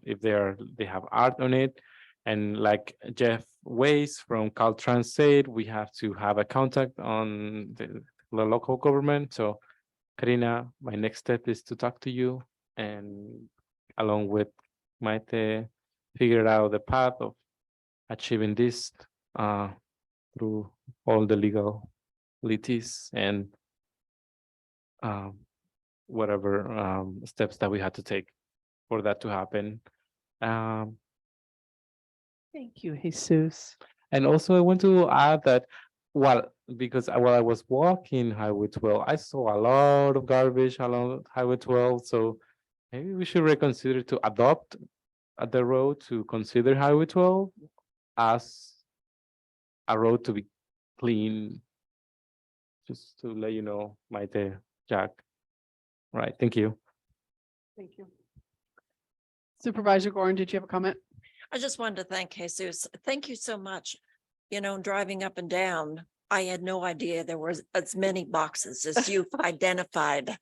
if they have art on it. And like Jeff Weiss from Caltrans said, we have to have a contact on the local government. So Karina, my next step is to talk to you and along with Maite, figure out the path of achieving this through all the legalities and whatever steps that we had to take for that to happen. Thank you, Jesus. And also I want to add that because while I was walking Highway 12, I saw a lot of garbage along Highway 12. So Maybe we should reconsider to adopt the road to consider Highway 12 as a road to be clean. Just to let you know, Maite, Jack. Right, thank you. Thank you. Supervisor Gorin, did you have a comment? I just wanted to thank Jesus. Thank you so much. You know, driving up and down, I had no idea there was as many boxes as you've identified.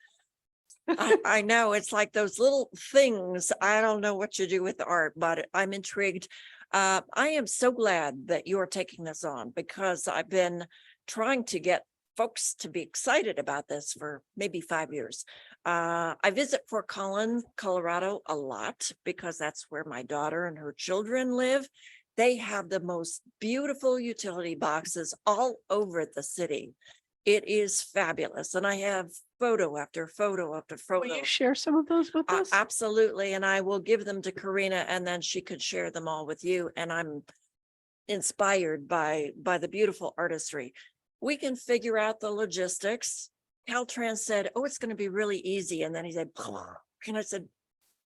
I know it's like those little things. I don't know what you do with the art, but I'm intrigued. I am so glad that you are taking this on because I've been trying to get folks to be excited about this for maybe 5 years. I visit Fort Collins, Colorado a lot because that's where my daughter and her children live. They have the most beautiful utility boxes all over the city. It is fabulous. And I have photo after photo after Will photo. you share some of those with us? Absolutely. And I will give them to Karina and then she could share them all with you. And I'm inspired by the beautiful artistry. We can figure out the logistics. Caltrans said, oh, it's going to be really easy. And then he said, and I said,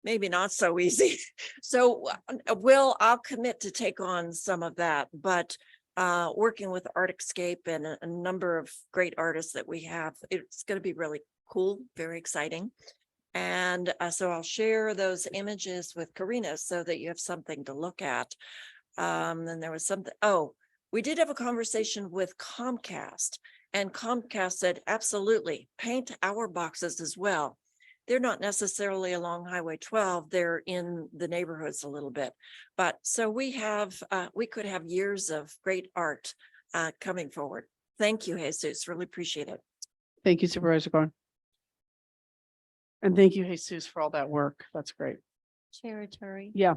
maybe not so easy. So I'll commit to take on some of that, but working with Artscape and a number of great artists that we have, it's going to be really cool, very exciting. And so I'll share those images with Karina so that you have something to look at. Then there was something, we did have a conversation with Comcast and Comcast said, absolutely, paint our boxes as well. They're not necessarily along Highway 12, they're in the neighborhoods a little bit. But so we could have years of great art coming forward. Thank you, Jesus, really appreciate it. Thank you, Supervisor Gorin. And thank you, Jesus, for all that work. That's great. Chair Turi. Yeah.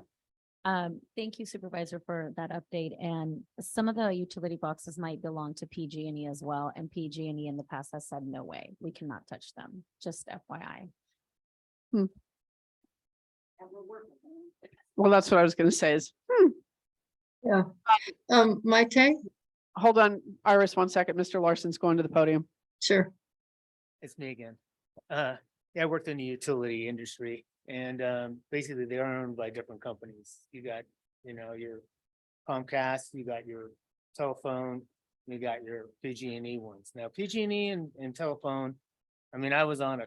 Thank you Supervisor for that update. And some of the utility boxes might belong to PG&E as well. And PG&E in the past has said, no way, we cannot touch them. Just FYI. Well, that's what I was going to say is, Yeah. Maite? hold on, Iris, 1 second. Mr. Larson's going to the podium. Sure. It's me again. Yeah, I worked in the utility industry and basically they are owned by different companies. You got, your Comcast, you got your telephone, you got your PG&E ones. Now PG&E and telephone, I mean, I was on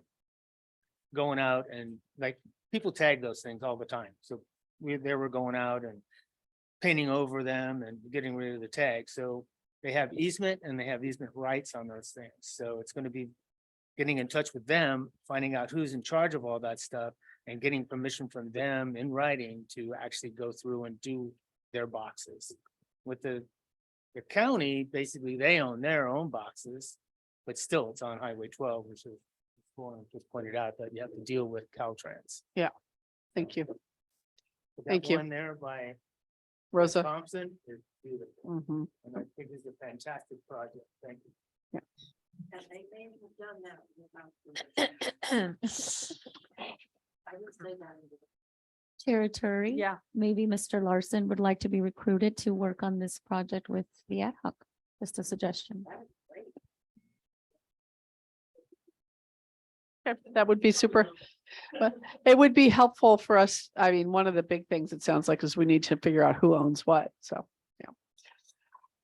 going out and like people tag those things all the time. So they were going out and painting over them and getting rid of the tag. So they have easement and they have easement rights on those things. So it's going to be getting in touch with them, finding out who's in charge of all that stuff and getting permission from them in writing to actually go through and do their boxes. With the county, basically they own their own boxes, but still it's on Highway 12, which is just pointed out that you have to deal with Caltrans. Thank you. But Thank that you. one there by Rosa. Thompson is beautiful. Mhm. And I think it's a fantastic project. Thank you. And they may have done that without. I would say that. Chair Turi. Yeah. Maybe Mr. Larson would like to be recruited to work on this project with the ad hoc. Just a suggestion. Okay, that would be super, but it would be helpful for us. I mean, one of the big things it sounds like is we need to figure out who owns what, so, yeah.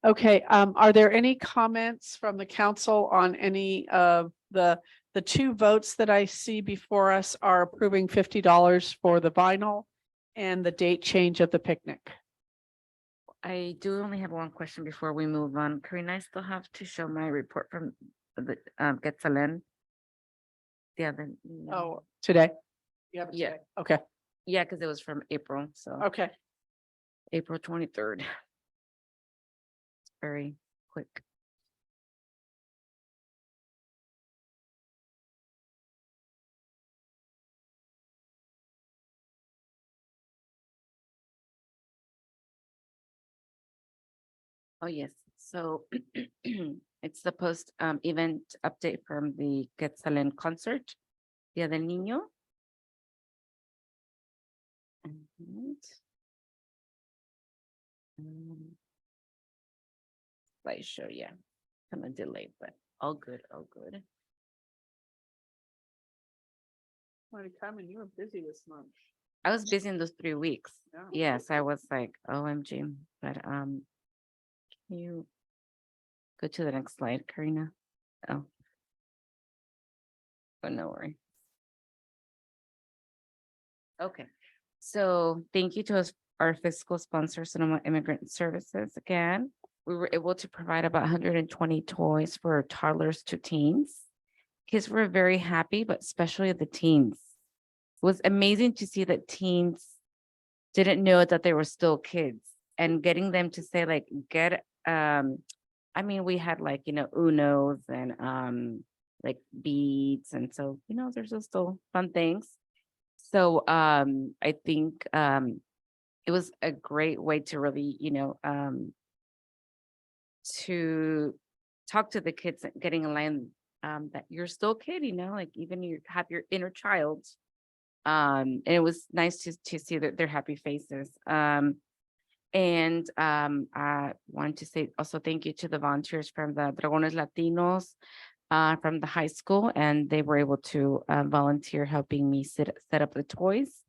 Okay, are there any comments from the council on any of the two votes that I see before us are approving $50 for the vinyl and the date change of the picnic? I do only have one question before we move on. Karina, I still have to show my report from the Quetzalén. The other. Oh, today? Yeah. Okay, Yeah, because it was from April, so okay. April 23rd. It's very quick. Oh, yes. So it's the post event update from the Quetzalén concert, Día del Niño. And slideshow, yeah, kind of delayed, but all good, all good. wanted to come and you were busy this month. I was busy in those 3 weeks. Yeah. Yes, I was like, OMG, but, can you go to the next slide, Karina? Oh. But no worry. Okay, so thank you to our fiscal sponsor, Sonoma Immigrant Services again. We were able to provide about 120 toys for toddlers to teens. Kids were very happy, but especially the teens. It was amazing to see that teens didn't know that they were still kids, and getting them to say like, I mean, we had like, Unos and like beads, and so, there's just still fun things. So I think it was a great way to really, to talk to the kids, getting a line that you're still a kid, like even you have your inner child. And it was nice to see that their happy faces. And I want to say also thank you to the volunteers from the Dragones Latinos from the high school, and they were able to volunteer helping me set up the toys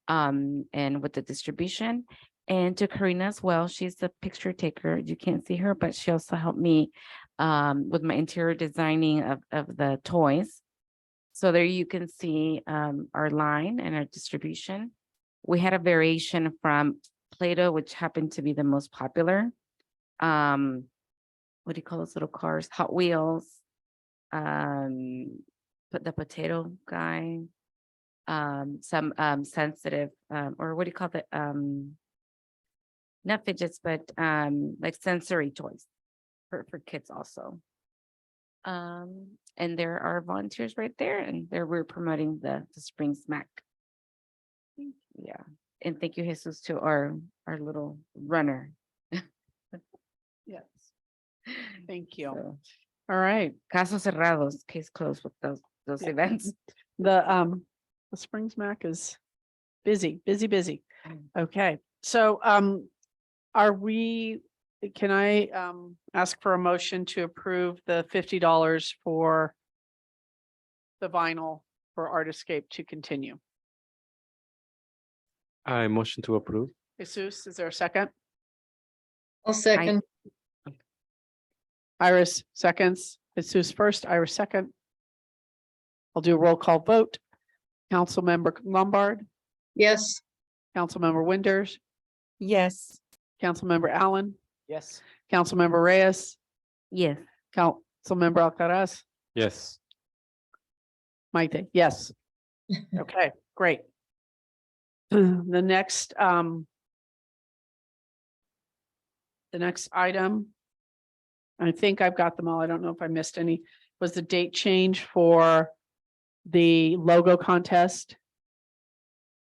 and with the distribution. And to Karina as well, she's the picture taker. You can't see her, but she also helped me with my interior designing of the toys. So there you can see our line and our distribution. We had a variation from Play-Doh, which happened to be the most popular. What do you call those little cars? Hot Wheels. But the potato guy. Some sensitive or what do you call it? Not fidgets, but like sensory toys for kids also. And there are volunteers right there, and we're promoting the spring smack. Yeah, and thank you, Jesus, to our little runner. Yes. Thank you. So, All right. casos cerrados, case closed with those Yeah. events. The Springs Mac is busy. Okay, so can I ask for a motion to approve the $50 for the vinyl for Artscape to continue? I motion to approve. Jesus, is there a second? I'll second. Iris seconds. Jesus first, Iris second. I'll do a roll call vote. Councilmember Lombard, Yes, Councilmember Winders, Yes. Councilmember Allen, Yes. Councilmember Reyes, Yes. Councilmember Alcaraz, Yes. Maite, yes. Okay, great. The next item, I think I've got them all. I don't know if I missed any, was the date change for the logo contest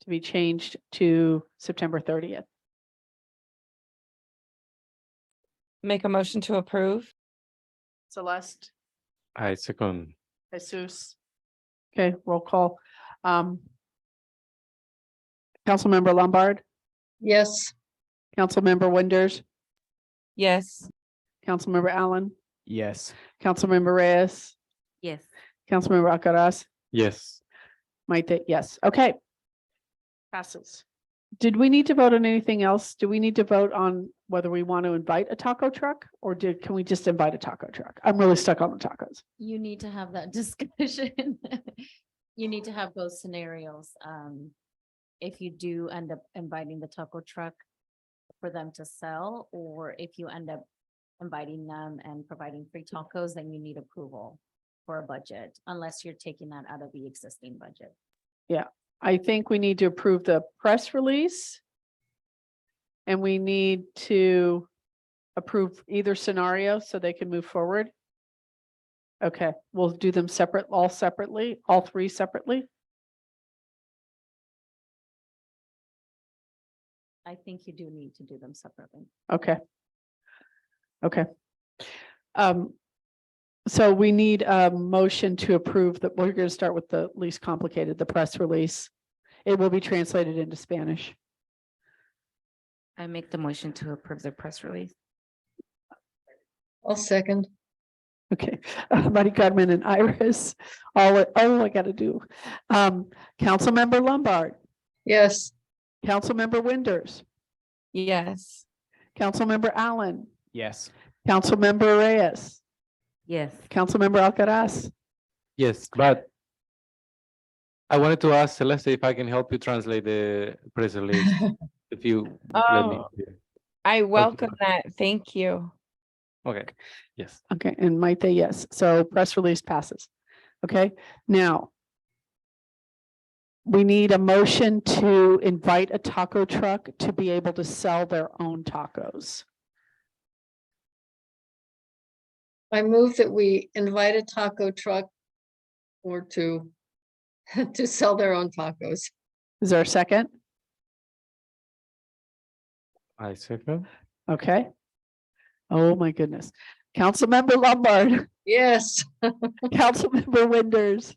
to be changed to September 30th. Make a motion to approve? Celeste, I second. Jesus. Okay, roll call. Councilmember Lombard, yes, Councilmember Winders, Yes. Councilmember Allen, Yes. Councilmember Reyes, Yes. Councilmember Alcaraz, Yes. Maite, yes, okay. Passes. Did we need to vote on anything else? Do we need to vote on whether we want to invite a taco truck, or can we just invite a taco truck? I'm really stuck on the tacos. You need to have that discussion. You need to have both scenarios. If you do end up inviting the taco truck for them to sell, or if you end up inviting them and providing free tacos, then you need approval for a budget, unless you're taking that out of the existing budget. I think we need to approve the press release. And we need to approve either scenario so they can move forward. Okay, we'll do them all three separately. I think you do need to do them separately. Okay. Okay. So we need a motion to approve that. We're going to start with the least complicated, the press release. It will be translated into Spanish. I make the motion to approve the press release. I'll second. Okay, Mari Carmen and Iris, I gotta do. Councilmember Lombard, Yes, Councilmember Winders, Yes. Councilmember Allen, Yes. Councilmember Reyes, Yes. Councilmember Alcaraz. Yes, but I wanted to ask Celeste if I can help you translate the press release, if you let me. Oh, I welcome that. Thank you. Okay, yes. Okay, and Maite, yes. So press release passes. Okay, now we need a motion to invite a taco truck to be able to sell their own tacos. I move that we invite a taco truck or two to sell their own tacos. Is there a second? I second. Okay. Oh, my goodness. Councilmember Lombard, Yes, Councilmember Winders,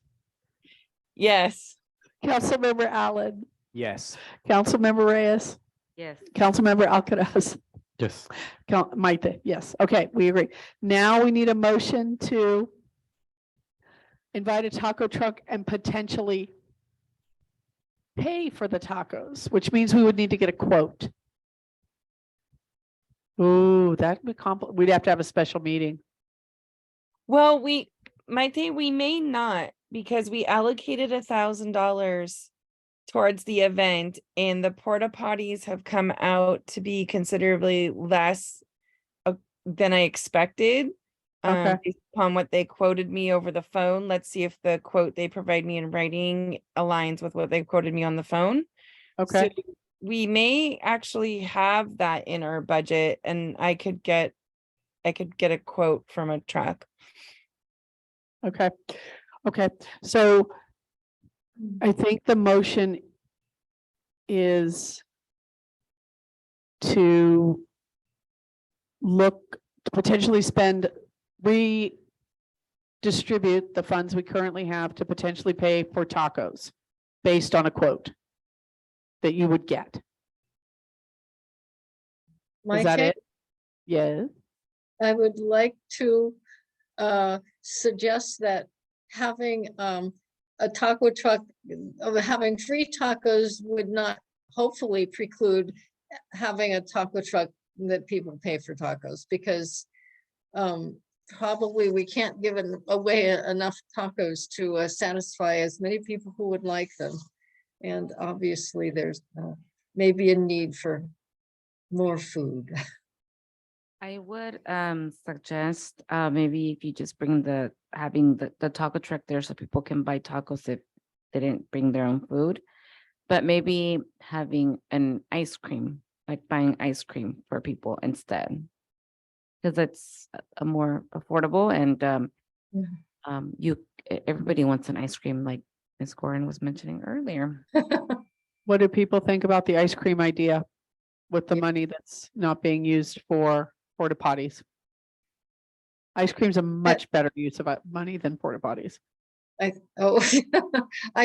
Yes. Councilmember Allen, Yes. Councilmember Reyes, Yes. Councilmember Alcaraz. Yes. Maite, yes. Okay, we agree. Now we need a motion to invite a taco truck and potentially pay for the tacos, which means we would need to get a quote. Ooh, that would we'd have to have a special meeting. Well, we may not, because we allocated $1,000 towards the event, and the porta potties have come out to be considerably less than I expected. Okay. Based upon what they quoted me over the phone. Let's see if the quote they provide me in writing aligns with what they quoted me on the phone. Okay, So we may actually have that in our budget, and I could get a quote from a truck. okay, okay. So I think the motion is to look, to potentially redistribute the funds we currently have to potentially pay for tacos based on a quote that you would get. my Is that take, it? Yes. I would like to suggest that having a taco truck, having free tacos would not hopefully preclude having a taco truck that people pay for tacos, because probably we can't give away enough tacos to satisfy as many people who would like them. And obviously there's maybe a need for more food. I would suggest maybe if you just bring having the taco truck there so people can buy tacos if they didn't bring their own food. But maybe having an ice cream, like buying ice cream for people instead. Because it's a more affordable, and everybody wants an ice cream, like Ms. Gorin was mentioning earlier. What do people think about the ice cream idea with the money that's not being used for porta potties? Ice cream's a much better use of money than porta potties. I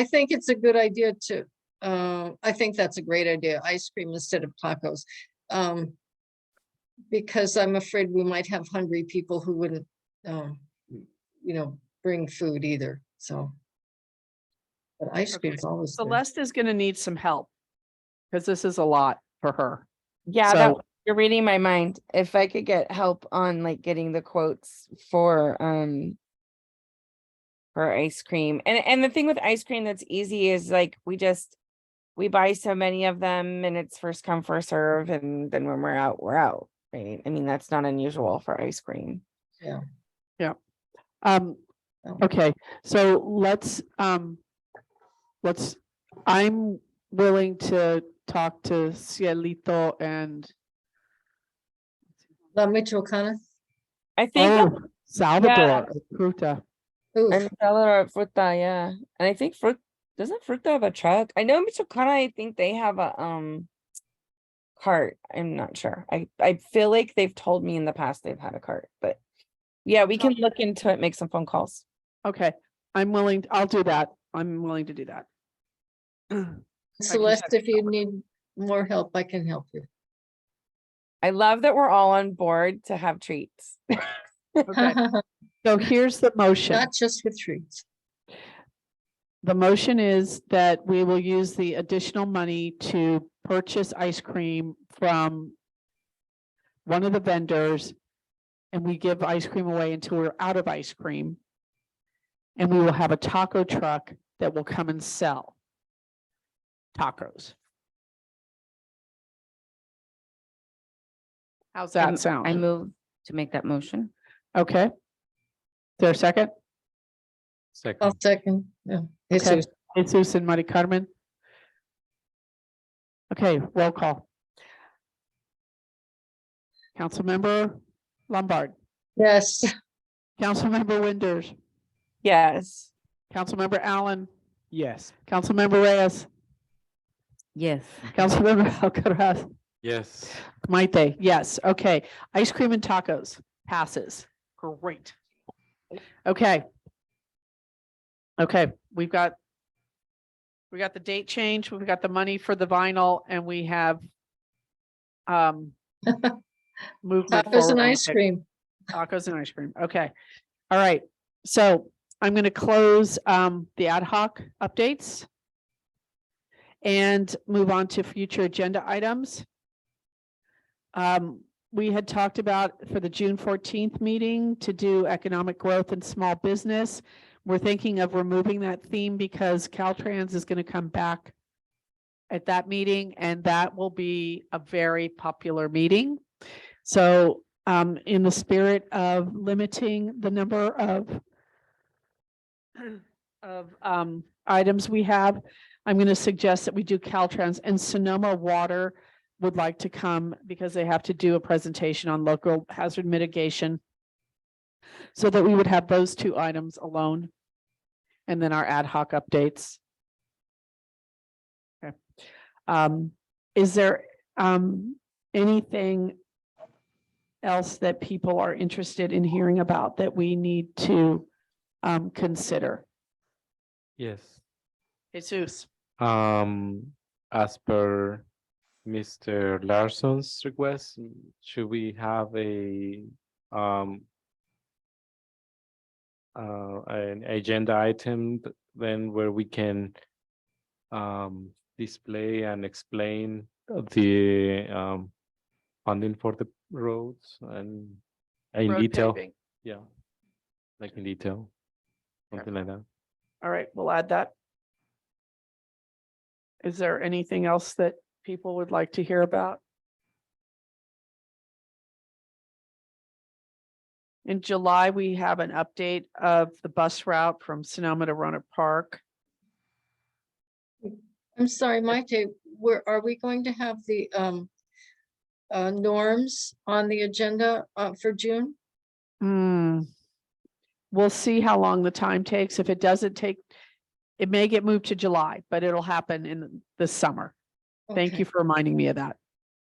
think it's a good idea to, I think that's a great idea, ice cream instead of tacos. Because I'm afraid we might have hungry people who wouldn't, bring food either, so. But ice Okay, cream's always good. Celeste is gonna need some help because this is a lot for her. Yeah, So- you're reading my mind. If I could get help on like getting the quotes for ice cream. And the thing with ice cream that's easy is like we buy so many of them and it's first come, first serve, and then when we're out, right? I mean, that's not unusual for ice cream. Okay, so I'm willing to talk to Cielito and La Michoacana. I think Salvador Fruta. Oof, and Salvador Fruta, yeah. And I think doesn't Fruta have a truck? I know Michoacana, I think they have a cart. I'm not sure. I feel like they've told me in the past they've had a cart, but yeah, we can look into it, make some phone calls. Okay, I'll do that. I'm willing to do that. Celeste, if you need more help, I can help you. I love that we're all on board to have treats. Okay. So here's the motion. not just with trees. The motion is that we will use the additional money to purchase ice cream from one of the vendors. And we give ice cream away until we're out of ice cream. And we will have a taco truck that will come and sell tacos. How's that sound? I move to make that motion. Okay. Is there a second? I'll Second, second, yeah. Okay. Jesus. Jesus and Mari Carmen. Okay, roll call. Councilmember Lombard, Yes, Councilmember Winders, Yes. Councilmember Allen, Yes. Councilmember Reyes, Yes. Councilmember Alcaraz, yes. Maite, yes, okay. Ice cream and tacos passes. Great. Okay. Okay, we got the date change, we've got the money for the vinyl, and we have movement tacos forward and on ice the- cream. Tacos and ice cream. Okay. All right. So I'm going to close the ad hoc updates and move on to future agenda items. We had talked about for the June 14th meeting to do economic growth and small business. We're thinking of removing that theme because Caltrans is going to come back at that meeting, and that will be a very popular meeting. So in the spirit of limiting the number of items we have, I'm going to suggest that we do Caltrans, and Sonoma Water would like to come because they have to do a presentation on local hazard mitigation. So that we would have those two items alone. And then our ad hoc updates. Okay. Is there anything else that people are interested in hearing about that we need to consider? Yes. Jesus. As per Mr. Larson's request, should we have an agenda item then where we can display and explain the funding for the roads and in Road detail? paving. Yeah, like in detail, something like that. All right, we'll add that. Is there anything else that people would like to hear about? In July, we have an update of the bus route from Sonoma to Roanoke Park. I'm sorry, Maite, are we going to have the norms on the agenda for June? We'll see how long the time takes. If it doesn't take, it may get moved to July, but it'll happen in the summer. Thank Okay. you for reminding me of that.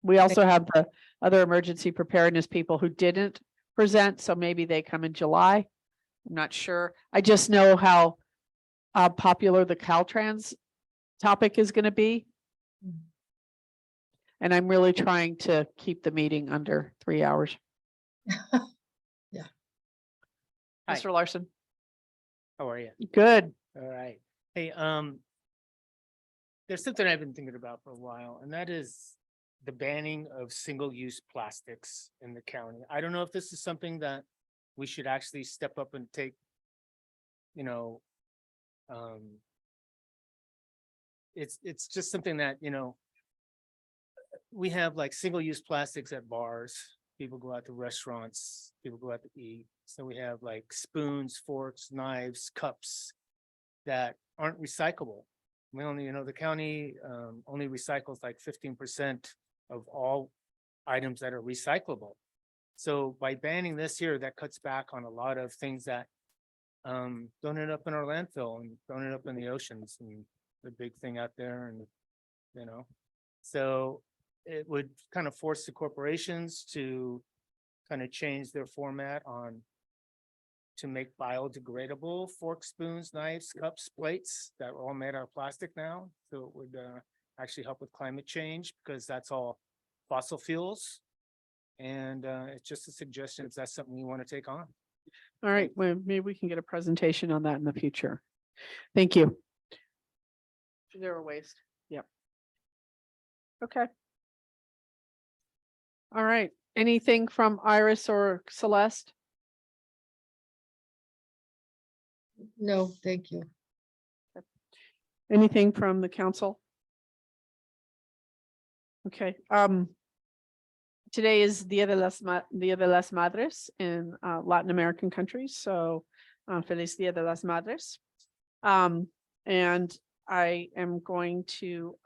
We also have the other emergency preparedness people who didn't present, so maybe they come in July. I'm not sure. I just know how popular the Caltrans topic is going to be. And I'm really trying to keep the meeting under 3 hours. Yeah. Hi. Mr. Larson, How are you? good. All right. Hey, there's something I've been thinking about for a while, and that is the banning of single-use plastics in the county. I don't know if this is something that we should actually step up and take, you know, it's just something that, you know, we have like single-use plastics at bars. People go out to restaurants, people go out to eat. So we have like spoons, forks, knives, cups that aren't recyclable. We only, you know, the county only recycles like 15% of all items that are recyclable. So by banning this here, that cuts back on a lot of things that don't end up in our landfill and don't end up in the oceans and the big thing out there, and you know, so it would kind of force the corporations to kind of change their format on to make biodegradable forks, spoons, knives, cups, plates that are all made out of plastic now. So it would actually help with climate change because that's all fossil fuels. And it's just a suggestion if that's something you want to take on. All right, well, maybe we can get a presentation on that in the future. Thank you. Zero waste, yep. Okay. All right, anything from Iris or Celeste? No, thank you. Anything from the council? Okay, today is Dia de las Madres in Latin American countries, so Feliz Dia de las Madres. And I am going to,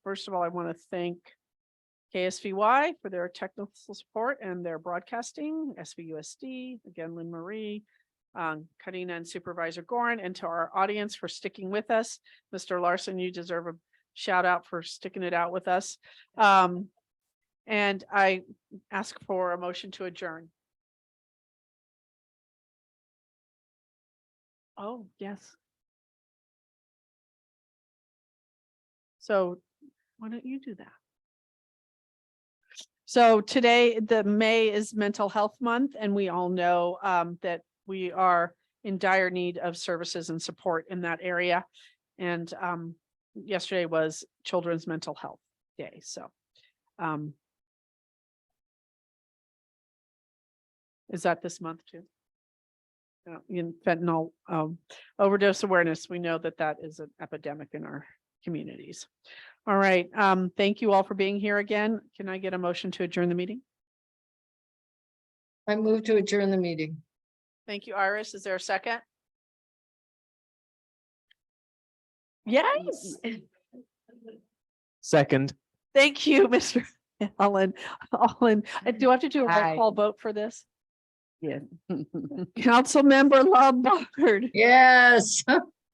first of all, I want to thank KSVY for their technical support and their broadcasting, SVUSD, again, Lynn Marie, Karina and Supervisor Gorin, and to our audience for sticking with us. Mr. Larson, you deserve a shout out for sticking it out with us. And I ask for a motion to adjourn. Oh, yes. So why don't you do that? So today, the May is Mental Health Month, and we all know that we are in dire need of services and support in that area. And yesterday was Children's Mental Health Day. So is that this month too? In fentanyl overdose awareness, we know that that is an epidemic in our communities. All right. Thank you all for being here again. Can I get a motion to adjourn the meeting? I move to adjourn the meeting. Thank you, Iris. Is there a second? Yes. Second. Thank you, Mr. Allen. Do I have to do a roll Aye. call vote for this? Yes. Councilmember Lombard, Yes.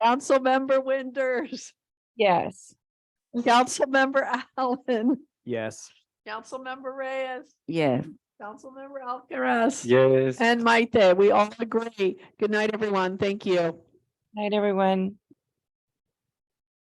Councilmember Winders, Yes. Councilmember Allen, Yes. Councilmember Reyes, Yes. Councilmember Alcaraz. Yes. And Maite, we all agree. Good night, everyone. Thank you. Night, everyone.